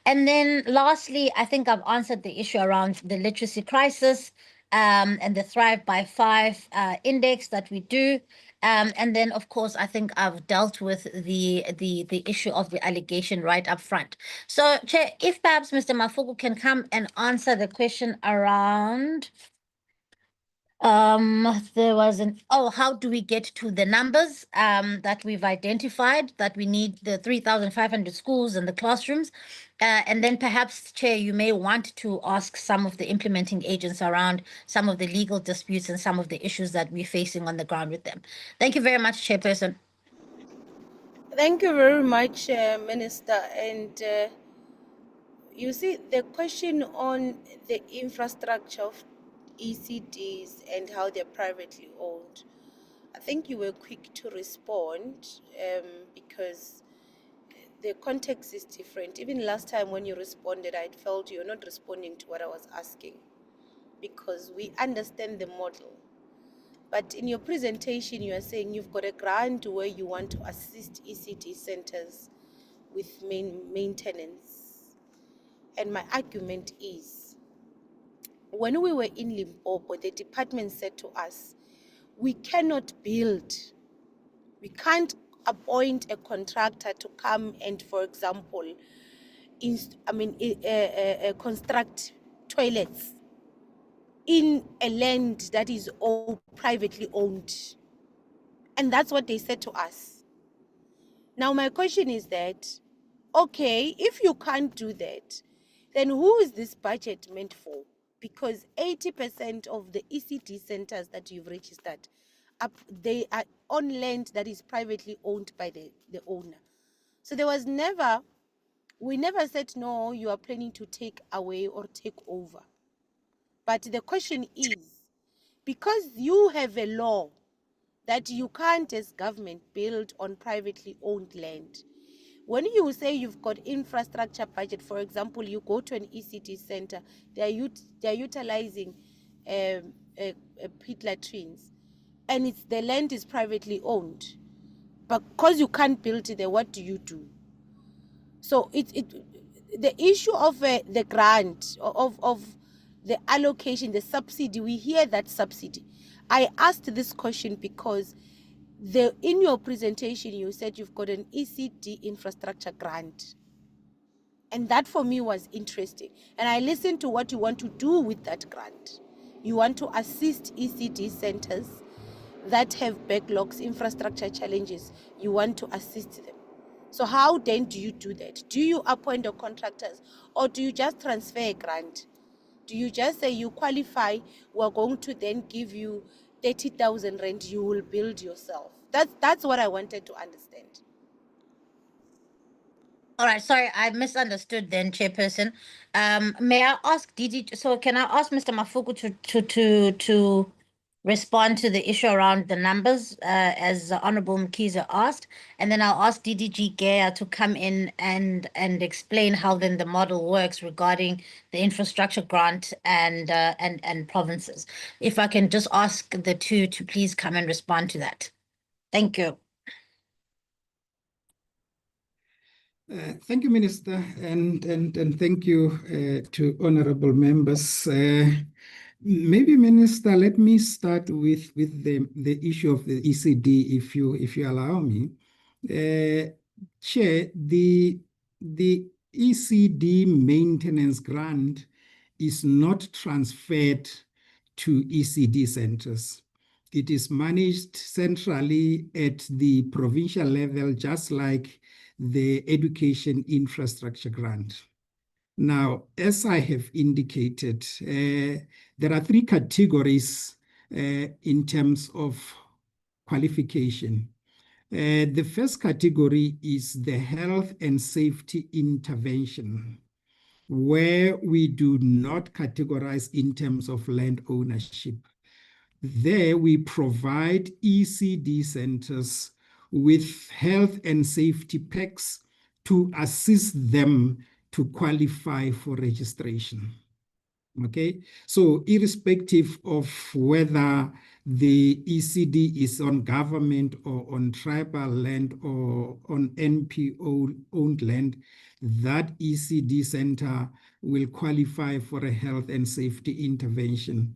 And then lastly, I think I've answered the issue around the literacy crisis and the Thrive by 5 index that we do. And then, of course, I think I've dealt with the issue of the allegation right up front. So, Chair, if perhaps Mr. Mafuku can come and answer the question around There was how do we get to the numbers that we've identified, that we need the 3,500 schools and the classrooms? And then perhaps, Chair, you may want to ask some of the implementing agents around some of the legal disputes and some of the issues that we're facing on the ground with them. Thank you very much, Chairperson. Thank you very much, Minister. And you see, the question on the infrastructure of ECDs and how they're privately owned, I think you were quick to respond because the context is different. Even last time when you responded, I felt you're not responding to what I was asking because we understand the model. But in your presentation, you are saying you've got a grant where you want to assist ECD centers with maintenance. And my argument is, when we were in Limpopo, the department said to us, we cannot build, we can't appoint a contractor to come and, for example, construct toilets in a land that is all privately owned. And that's what they said to us. Now, my question is that, okay, if you can't do that, then who is this budget meant for? Because 80% of the ECD centers that you've registered, they are on land that is privately owned by the owner. So there was never, we never said, no, you are planning to take away or take over. But the question is, because you have a law that you can't as government build on privately owned land, when you say you've got infrastructure budget, for example, you go to an ECD center, they're utilizing pit latrines, and the land is privately owned. But because you can't build it there, what do you do? So the issue of the grant, of the allocation, the subsidy, we hear that subsidy. I asked this question because in your presentation, you said you've got an ECD infrastructure grant. And that for me was interesting. And I listened to what you want to do with that grant. You want to assist ECD centers that have backlogs, infrastructure challenges. You want to assist them. So how then do you do that? Do you appoint the contractors or do you just transfer a grant? Do you just say you qualify, we're going to then give you 30,000 rand, you will build yourself? That's what I wanted to understand. All right, sorry, I misunderstood then, Chairperson. May I ask DD, so can I ask Mr. Mafuku to respond to the issue around the numbers, as Honorable Mkiza asked, and then I'll ask DDG Gaya to come in and explain how then the model works regarding the infrastructure grant and provinces. If I can just ask the two to please come and respond to that. Thank you. Thank you, Minister, and thank you to honorable members. Maybe, Minister, let me start with the issue of the ECD, if you allow me. Chair, the ECD maintenance grant is not transferred to ECD centers. It is managed centrally at the provincial level, just like the education infrastructure grant. Now, as I have indicated, there are three categories in terms of qualification. The first category is the health and safety intervention, where we do not categorize in terms of land ownership. There we provide ECD centers with health and safety packs to assist them to qualify for registration. Okay, so irrespective of whether the ECD is on government or on tribal land or on NPO-owned land, that ECD center will qualify for a health and safety intervention.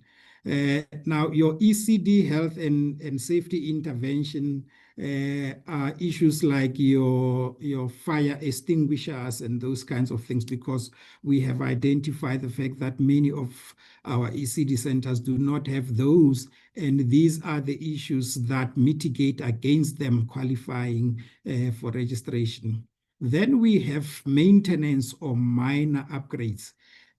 Now, your ECD health and safety intervention are issues like your fire extinguishers and those kinds of things, because we have identified the fact that many of our ECD centers do not have those, and these are the issues that mitigate against them qualifying for registration. Then we have maintenance or minor upgrades.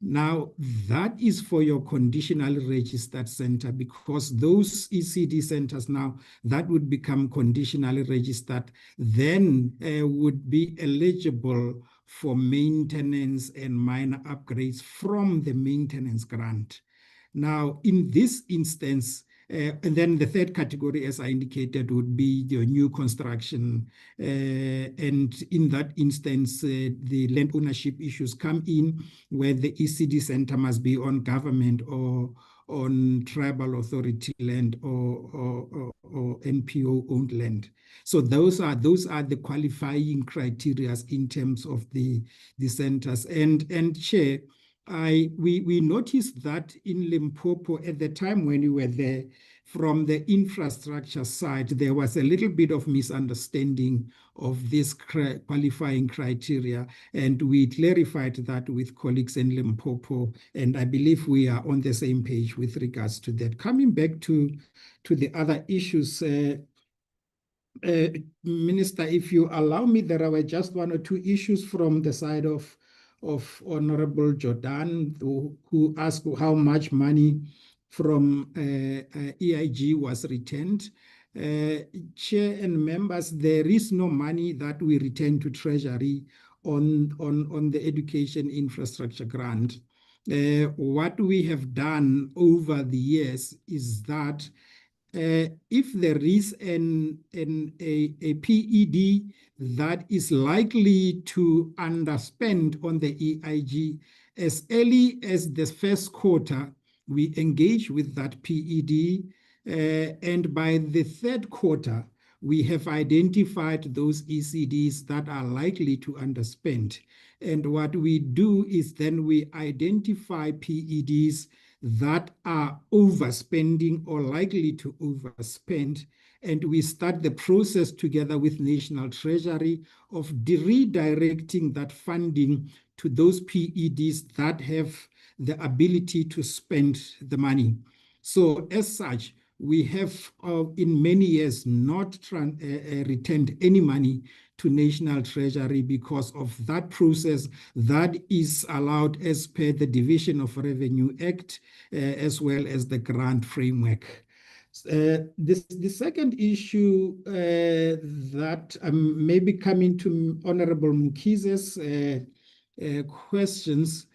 Now, that is for your conditionally registered center, because those ECD centers now that would become conditionally registered then would be eligible for maintenance and minor upgrades from the maintenance grant. Now, in this instance, and then the third category, as I indicated, would be your new construction. And in that instance, the land ownership issues come in, where the ECD center must be on government or on tribal authority land or NPO owned land. So those are the qualifying criteria in terms of the centers. And Chair, we noticed that in Limpopo at the time when we were there, from the infrastructure side, there was a little bit of misunderstanding of this qualifying criteria, and we clarified that with colleagues in Limpopo, and I believe we are on the same page with regards to that. Coming back to the other issues, Minister, if you allow me, there were just one or two issues from the side of Honorable Jordan, who asked how much money from EIG was returned. Chair and members, there is no money that we return to Treasury on the education infrastructure grant. What we have done over the years is that if there is a PED that is likely to underspend on the EIG, as early as the first quarter, we engage with that PED, and by the third quarter, we have identified those ECDs that are likely to underspend. And what we do is then we identify PEDs that are overspending or likely to overspend, and we start the process together with National Treasury of redirecting that funding to those PEDs that have the ability to spend the money. So as such, we have in many years not returned any money to National Treasury because of that process that is allowed as per the Division of Revenue Act, as well as the grant framework. The second issue that maybe coming to Honorable Mkhize's questions,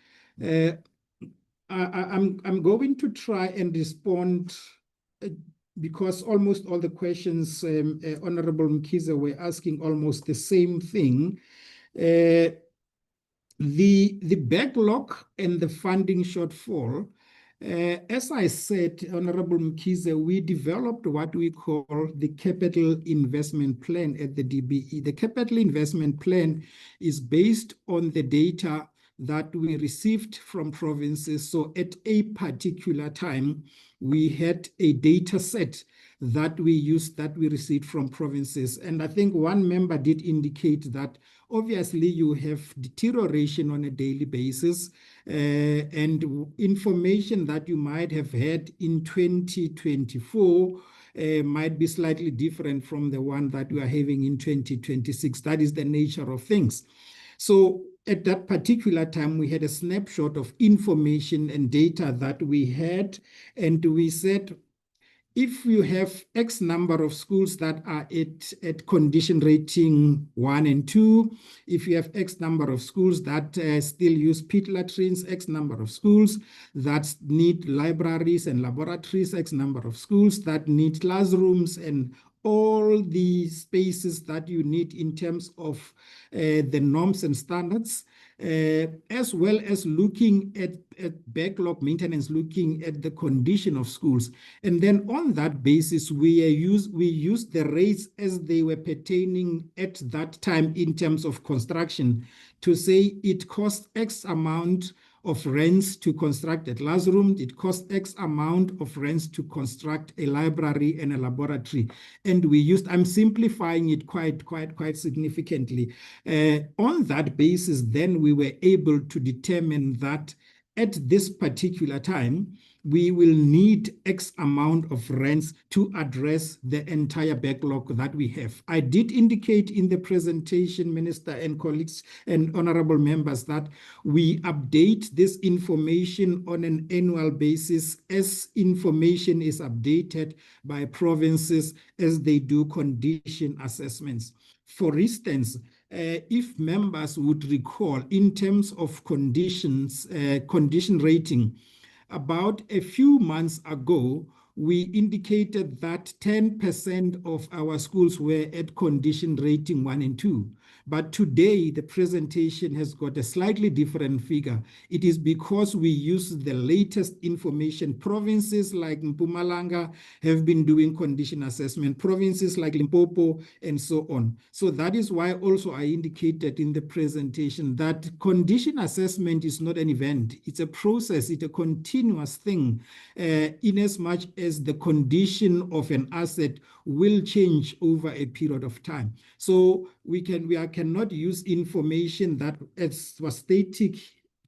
I'm going to try and respond because almost all the questions Honorable Mkhize were asking almost the same thing. The backlog and the funding shortfall, as I said, Honorable Mkhize, we developed what we call the Capital Investment Plan at the DBE. The Capital Investment Plan is based on the data that we received from provinces. So at a particular time, we had a data set that we used, that we received from provinces. And I think one member did indicate that obviously you have deterioration on a daily basis, and information that you might have had in 2024 might be slightly different from the one that we are having in 2026. That is the nature of things. So at that particular time, we had a snapshot of information and data that we had, and we said, if you have X number of schools that are at condition rating 1 and 2, if you have X number of schools that still use pit latrines, X number of schools that need libraries and laboratories, X number of schools that need classrooms and all the spaces that you need in terms of the norms and standards, as well as looking at backlog maintenance, looking at the condition of schools. And then on that basis, we use the rates as they were pertaining at that time in terms of construction to say it costs X amount of rents to construct a classroom. It costs X amount of rents to construct a library and a laboratory. And we used, I'm simplifying it quite significantly. On that basis, then we were able to determine that at this particular time, we will need X amount of rents to address the entire backlog that we have. I did indicate in the presentation, Minister and colleagues and honorable members, that we update this information on an annual basis as information is updated by provinces as they do condition assessments. For instance, if members would recall, in terms of conditions, condition rating, about a few months ago, we indicated that 10% of our schools were at condition rating 1 and 2. But today, the presentation has got a slightly different figure. It is because we use the latest information. Provinces like Mpumalanga have been doing condition assessment, provinces like Limpopo, and so on. So that is why also I indicated in the presentation that condition assessment is not an event. It's a process, it's a continuous thing, in as much as the condition of an asset will change over a period of time. So we cannot use information that was static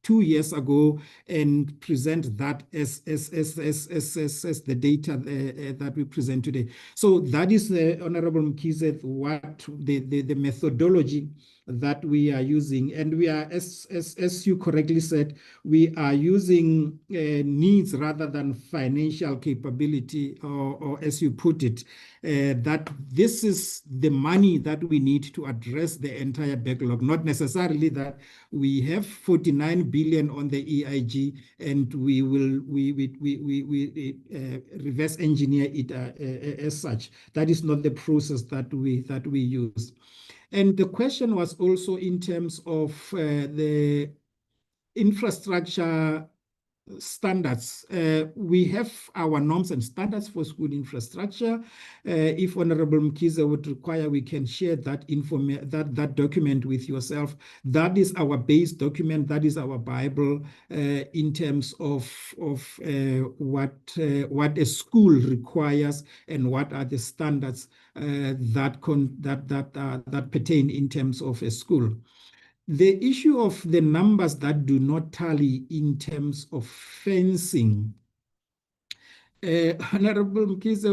2 years ago and present that as the data that we present today. So that is, Honorable Mkhize, what the methodology that we are using. And we are, as you correctly said, we are using needs rather than financial capability, or as you put it, that this is the money that we need to address the entire backlog, not necessarily that we have 49 billion on the EIG and we reverse engineer it as such. That is not the process that we use. And the question was also in terms of the infrastructure standards. We have our norms and standards for school infrastructure. If Honorable Mkhize would require, we can share that that document with yourself. That is our base document. That is our Bible in terms of what a school requires and what are the standards that pertain in terms of a school. The issue of the numbers that do not tally in terms of fencing, Honorable Mkhize,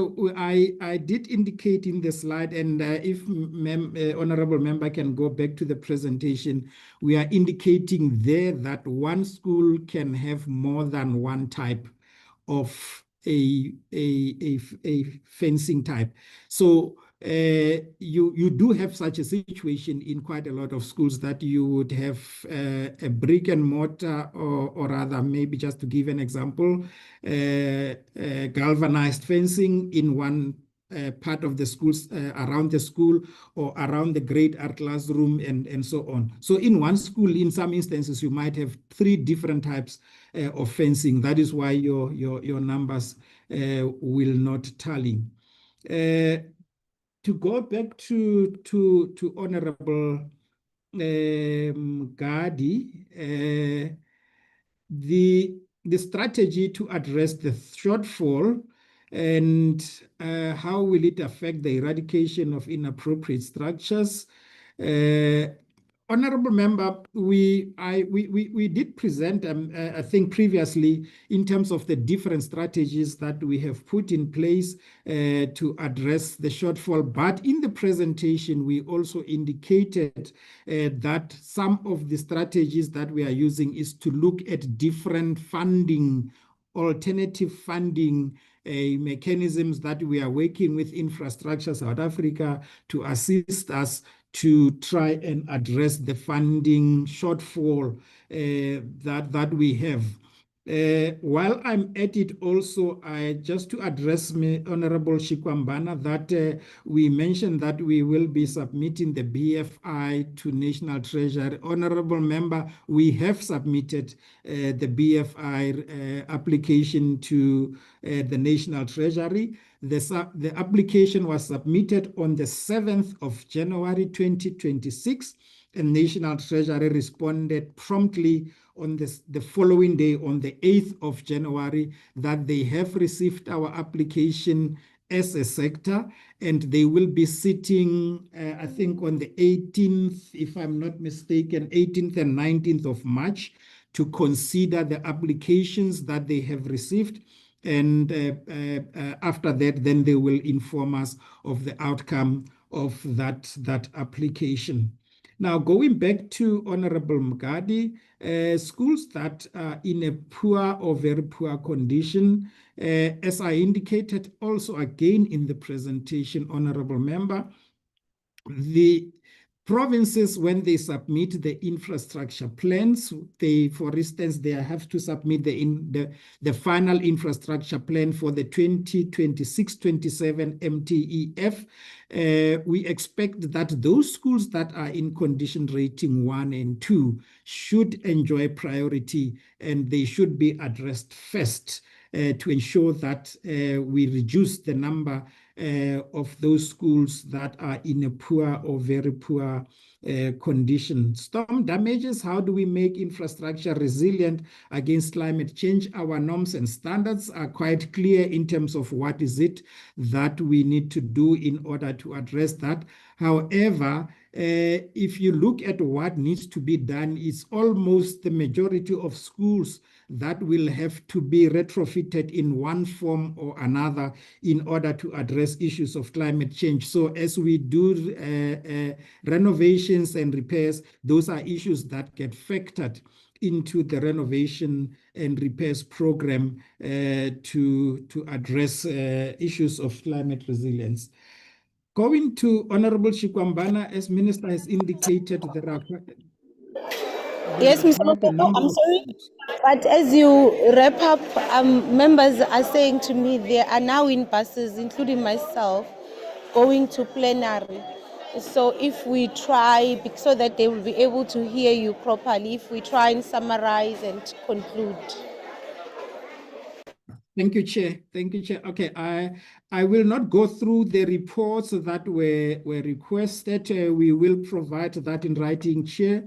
I did indicate in the slide, and if Honorable Member can go back to the presentation, we are indicating there that one school can have more than one type of a fencing type. So you do have such a situation in quite a lot of schools, that you would have a brick and mortar, or rather, maybe just to give an example, galvanized fencing in one part of the schools, around the school or around the great art classroom, and so on. So in one school, in some instances, you might have 3 different types of fencing. That is why your numbers will not tally. To go back to Honorable Gadi, the strategy to address the shortfall and how will it affect the eradication of inappropriate structures. Honorable Member, we did present, I think previously, in terms of the different strategies that we have put in place to address the shortfall. But in the presentation, we also indicated that some of the strategies that we are using is to look at different funding, alternative funding mechanisms that we are working with Infrastructure South Africa to assist us to try and address the funding shortfall that we have. While I'm at it also, just to address Honorable Shikwambana, that we mentioned that we will be submitting the BFI to National Treasury. Honorable Member, we have submitted the BFI application to the National Treasury. The application was submitted on the 7th of January 2026. and National Treasury responded promptly on the following day, on the 8th of January, that they have received our application as a sector, and they will be sitting, I think, on the 18th, if I'm not mistaken, 18th and 19th of March, to consider the applications that they have received. And after that, then they will inform us of the outcome of that application. Now, going back to Honorable Mgadi, schools that are in a poor or very poor condition, as I indicated also again in the presentation, Honorable Member, the provinces, when they submit the infrastructure plans, they, for instance, they have to submit the final infrastructure plan for the 2026-27 MTEF. We expect that those schools that are in condition rating 1 and 2 should enjoy priority, and they should be addressed first to ensure that we reduce the number of those schools that are in a poor or very poor condition. Storm damages, how do we make infrastructure resilient against climate change? Our norms and standards are quite clear in terms of what is it that we need to do in order to address that. However, if you look at what needs to be done, it's almost the majority of schools that will have to be retrofitted in one form or another in order to address issues of climate change. So as we do renovations and repairs, those are issues that get factored into the renovation and repairs program to address issues of climate resilience. Going to Honorable Shikwambana, as Minister has indicated, there are Yes, Mr. Mokoko, I'm sorry, but as you wrap up, members are saying to me they are now in buses, including myself, going to plenary. So if we try, so that they will be able to hear you properly, if we try and summarize and conclude. Thank you, Chair. Thank you, Chair. Okay, I will not go through the reports that were requested. We will provide that in writing, Chair.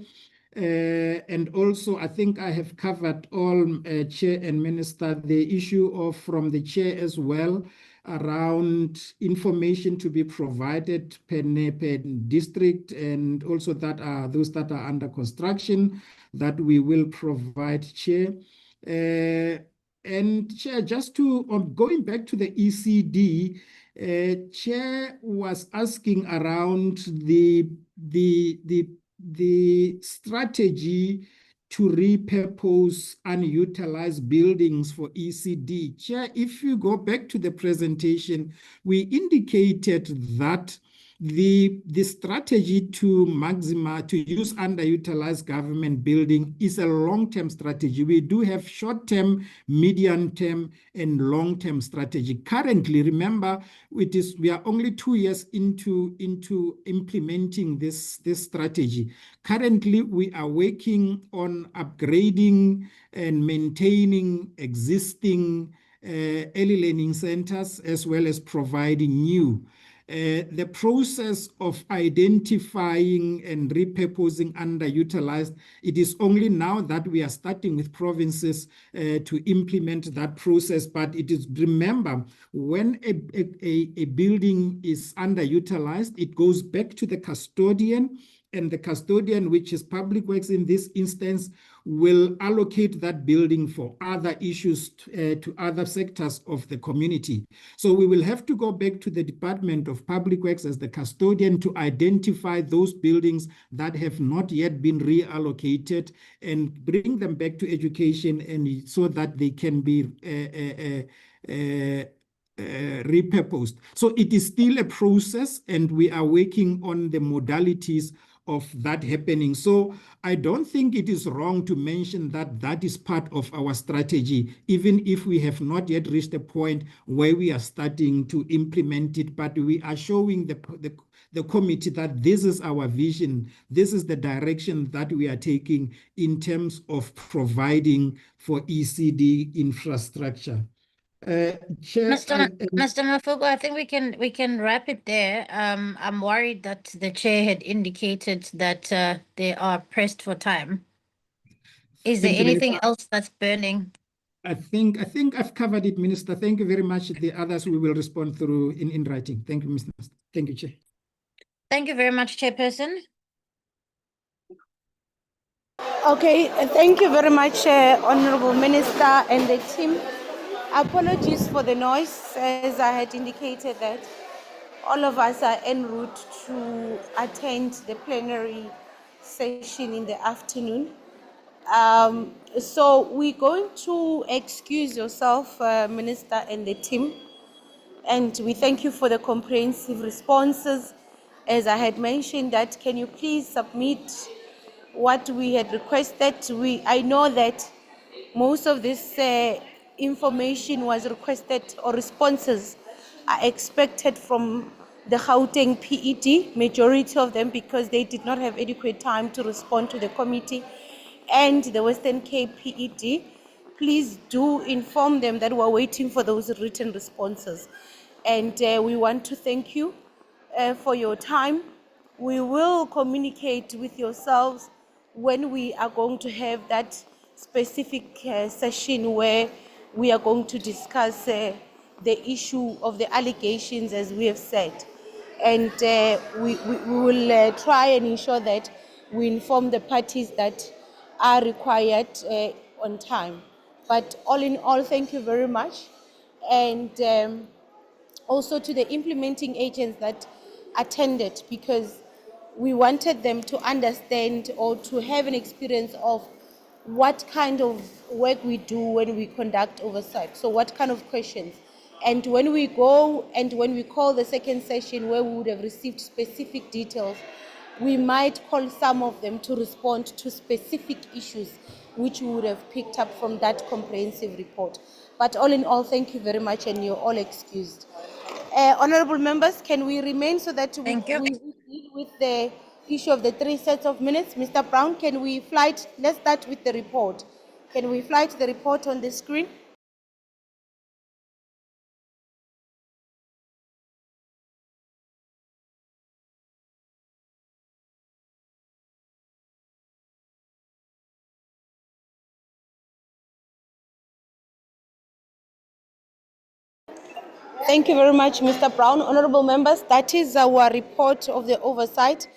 And also, I think I have covered all, Chair and Minister, the issue of from the Chair as well around information to be provided per district, and also that are those that are under construction that we will provide, Chair. And Chair, just to going back to the ECD, Chair was asking around the strategy to repurpose unutilized buildings for ECD. Chair, if you go back to the presentation, we indicated that the strategy to use underutilized government building is a long-term strategy. We do have short-term, medium-term, and long-term strategy. Currently, remember, we are only 2 years into implementing this strategy. Currently, we are working on upgrading and maintaining existing early learning centers, as well as providing new. The process of identifying and repurposing underutilized, it is only now that we are starting with provinces to implement that process. But it is, remember, when a building is underutilized, it goes back to the custodian, and the custodian, which is Public Works in this instance, will allocate that building for other issues to other sectors of the community. So we will have to go back to the Department of Public Works as the custodian to identify those buildings that have not yet been reallocated and bring them back to education, and so that they can be repurposed. So it is still a process, and we are working on the modalities of that happening. So I don't think it is wrong to mention that that is part of our strategy, even if we have not yet reached a point where we are starting to implement it, but we are showing the committee that this is our vision, this is the direction that we are taking in terms of providing for ECD infrastructure. Chair, Mr. Mafugo, I think we can wrap it there. I'm worried that the chair had indicated that they are pressed for time. Is there Thank you, anything Minister. else that's burning? I think I've covered it, Minister. Thank you very much. The others we will respond through in writing. Thank you, Mr. Thank you, Chair. Thank you very much, Chairperson. Okay, thank you very much, Honorable Minister and the team. Apologies for the noise, as I had indicated that all of us are en route to attend the plenary session in the afternoon. So we're going to excuse yourself, Minister and the team, and we thank you for the comprehensive responses. As I had mentioned, that can you please submit what we had requested? I know that most of this information was requested, or responses are expected from the Gauteng PED, majority of them, because they did not have adequate time to respond to the committee, and the Western Cape PED. Please do inform them that we're waiting for those written responses. And we want to thank you for your time. We will communicate with yourselves when we are going to have that specific session where we are going to discuss the issue of the allegations, as we have said. And we will try and ensure that we inform the parties that are required on time. But all in all, thank you very much. And also to the implementing agents that attended, because we wanted them to understand or to have an experience of what kind of work we do when we conduct oversight. So what kind of questions. And when we go and when we call the second session where we would have received specific details, we might call some of them to respond to specific issues which we would have picked up from that comprehensive report. But all in all, thank you very much, and you're all excused. Honorable members, can we remain so that we deal with the issue of the 3 sets of minutes? Mr. Brown, can we flight? Let's start with the report. Can we flight the report on the screen? Thank you very much, Mr. Brown. Honorable members, that is our report of the oversight.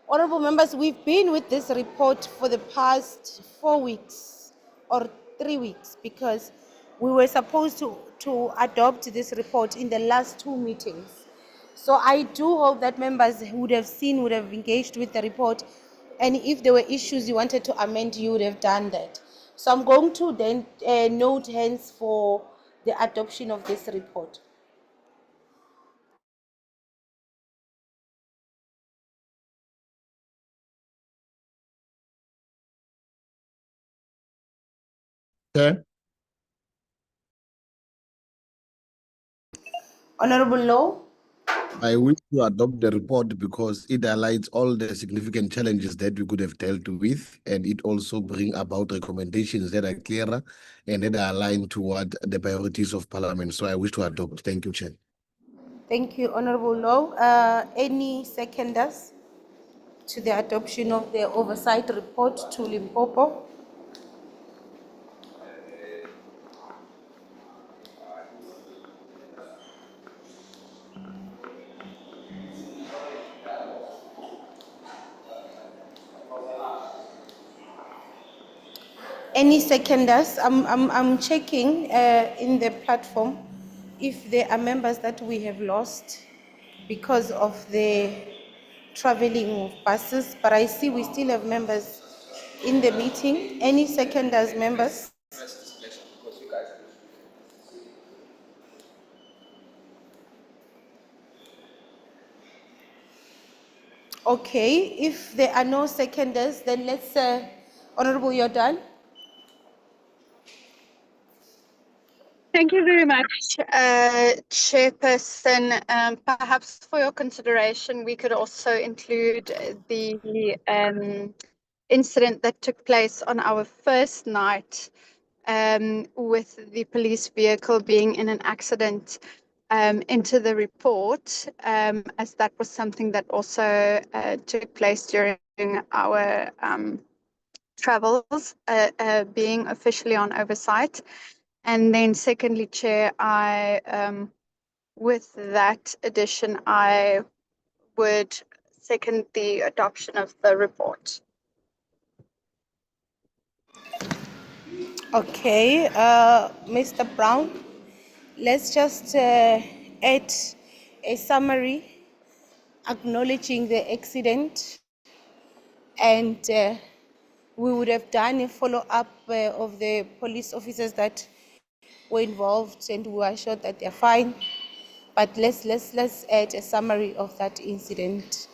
Honorable members, we've been with this report for the past 4 weeks or 3 weeks, because we were supposed to adopt this report in the last 2 meetings. So I do hope that members would have seen, would have engaged with the report, and if there were issues you wanted to amend, you would have done that. So I'm going to then note hence for the adoption of this report. Chair, Honorable Law. I wish to adopt the report because it highlights all the significant challenges that we could have dealt with, and it also brings about recommendations that are clearer and that are aligned toward the priorities of Parliament. So I wish to adopt. Thank you, Chair. Thank you, Honorable Law. Any seconders to the adoption of the oversight report to Limpopo? Any seconders? I'm checking in the platform if there are members that we have lost because of the traveling of buses, but I see we still have members in the meeting. Any seconders, members? Okay, if there are no seconders, then let's, Honorable Jordan. Thank you very much, Chairperson. Perhaps for your consideration, we could also include the incident that took place on our first night with the police vehicle being in an accident into the report, as that was something that also took place during our travels, being officially on oversight. And then secondly, Chair, with that addition, I would second the adoption of the report. Okay, Mr. Brown, let's just add a summary acknowledging the accident, and we would have done a follow-up of the police officers that were involved, and we are sure that they're fine. But let's add a summary of that incident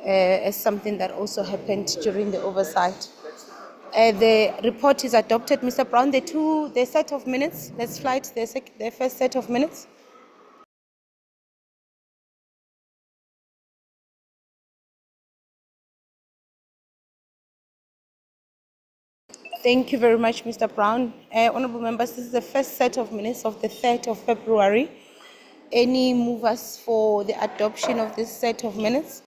as something that also happened during the oversight. The report is adopted. Mr. Brown, the set of minutes, let's flight the first set of minutes. Thank you very much, Mr. Brown. Honorable members, this is the first set of minutes of the 3rd of February. Any movers for the adoption of this set of minutes?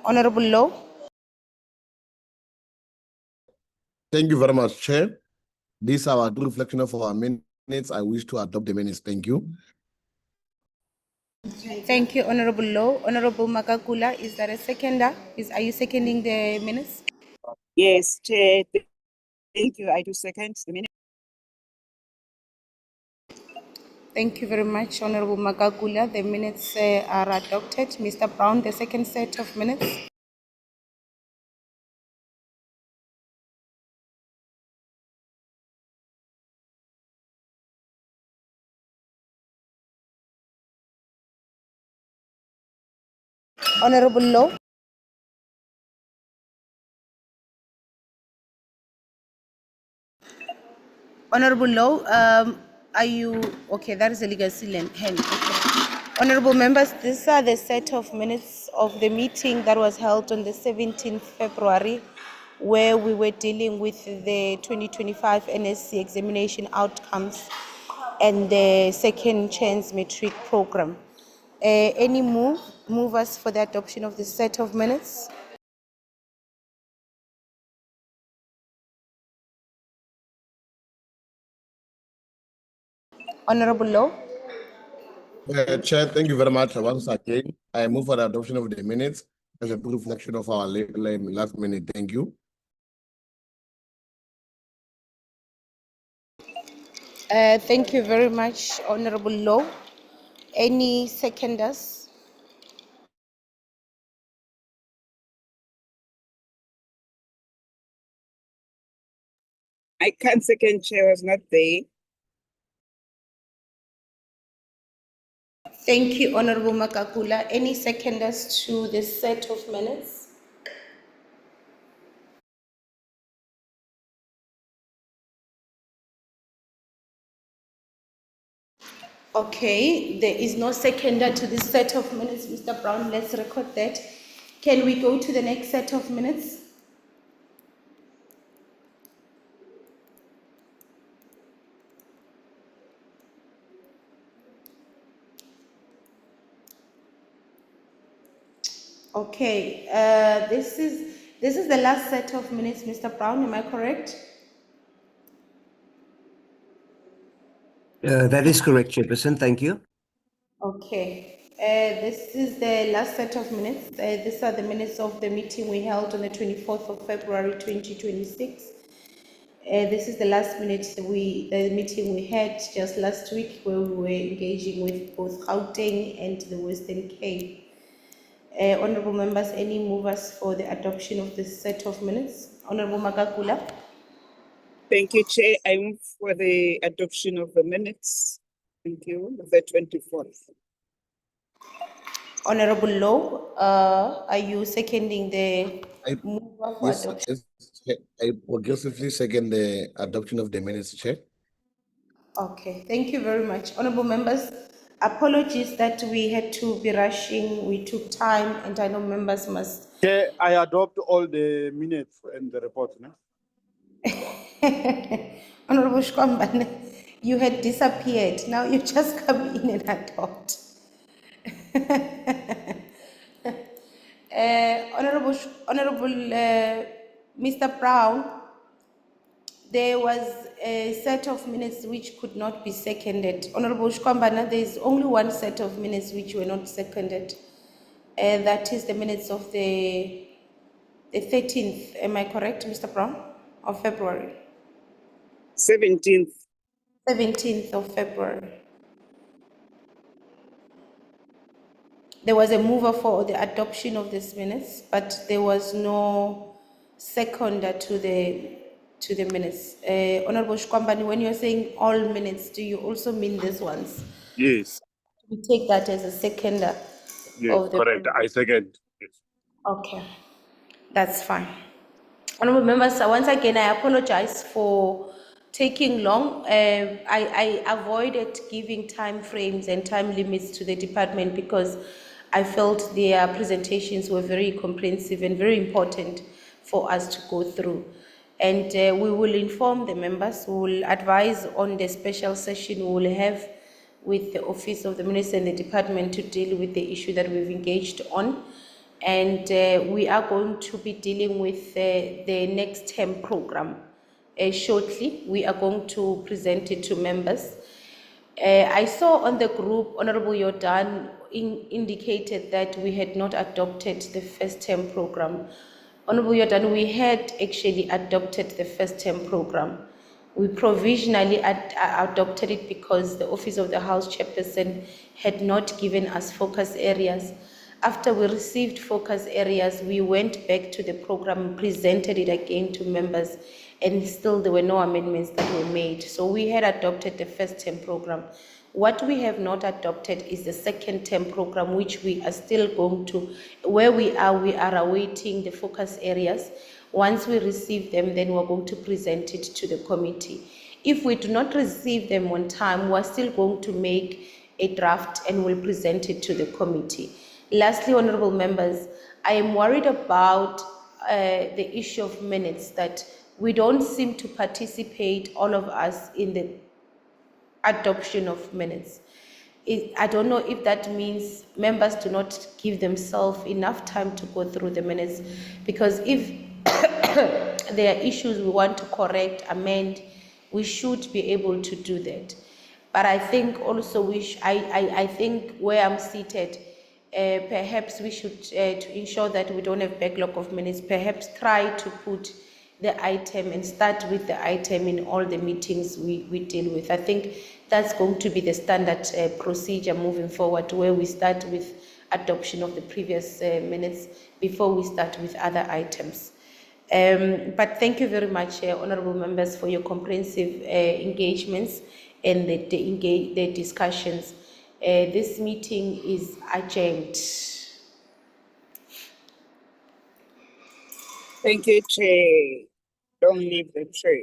Honorable Low. Thank you very much, Chair. This is our reflection of our minutes. I wish to adopt the minutes. Thank you. Thank you, Honorable Low. Honorable Makakula, is there a seconder? Are you seconding the minutes? Yes, Chair. Thank you. I do second the minute. Thank you very much, Honorable Makakula. The minutes are adopted. Mr. Brown, the second set of minutes. Honorable Low. Honorable Low, are you okay? That is a legacy hand. Okay. Honorable members, these are the set of minutes of the meeting that was held on the 17th February, where we were dealing with the 2025 NSC examination outcomes and the second chance matric program. Any movers for the adoption of the set of minutes? Honorable Low. Chair, thank you very much once again. I move for the adoption of the minutes as a reflection of our last minute. Thank you. Thank you very much, Honorable Low. Any seconders? I can't second, Chair, was not there. Thank you, Honorable Makakula. Any seconders to the set of minutes? Okay, there is no seconder to this set of minutes, Mr. Brown. Let's record that. Can we go to the next set of minutes? Okay, this is the last set of minutes, Mr. Brown. Am I correct? That is correct, Chairperson. Thank you. Okay, this is the last set of minutes. These are the minutes of the meeting we held on the 24th of February 2026. This is the last the meeting we had just last week, where we were engaging with both Gauteng and the Western Cape. Honorable members, any movers for the adoption of this set of minutes? Honorable Makakula. Thank you, Chair. I move for the adoption of the minutes. Thank you. The 24th. Honorable Low, are you seconding the mover for adoption? Yes, I progressively second the adoption of the minutes, Chair. Okay, thank you very much. Honorable members, apologies that we had to be rushing. We took time, and I know members must. Chair, I adopt all the minutes and the report. No? Honorable Shkwambane, you had disappeared. Now you just come in and adopt. Honorable Mr. Brown, there was a set of minutes which could not be seconded. Honorable Shkwambana, there is only one set of minutes which were not seconded. That is the minutes of the 13th. Am I correct, Mr. Brown? Of February. 17th. 17th of February. There was a mover for the adoption of these minutes, but there was no seconder to the minutes. Honorable Shkwambani, when you're saying all minutes, do you also mean these ones? Yes. We take that as a seconder of the. Correct. I second. Yes. Okay, that's fine. Honorable members, once again, I apologize for taking long. I avoided giving time frames and time limits to the department because I felt their presentations were very comprehensive and very important for us to go through. And we will inform the members, we will advise on the special session we will have with the Office of the Minister and the department to deal with the issue that we've engaged on. And we are going to be dealing with the next term program shortly. We are going to present it to members. I saw on the group, Honorable Yordan indicated that we had not adopted the first term program. Honorable Yordan, we had actually adopted the first term program. We provisionally adopted it because the Office of the House Chairperson had not given us focus areas. After we received focus areas, we went back to the program, presented it again to members, and still there were no amendments that were made. So we had adopted the first term program. What we have not adopted is the second term program, which we are still going to, where we are awaiting the focus areas. Once we receive them, then we're going to present it to the committee. If we do not receive them on time, we're still going to make a draft and we'll present it to the committee. Lastly, honorable members, I am worried about the issue of minutes, that we don't seem to participate, all of us, in the adoption of minutes. I don't know if that means members do not give themselves enough time to go through the minutes, because if there are issues we want to correct, amend, we should be able to do that. But I think also I think where I'm seated, perhaps we should, to ensure that we don't have backlog of minutes, perhaps try to put the item and start with the item in all the meetings we deal with. I think that's going to be the standard procedure moving forward, where we start with adoption of the previous minutes before we start with other items. But thank you very much, honorable members, for your comprehensive engagements and the discussions. This meeting is adjourned. Thank you, Chair. Don't leave the chair.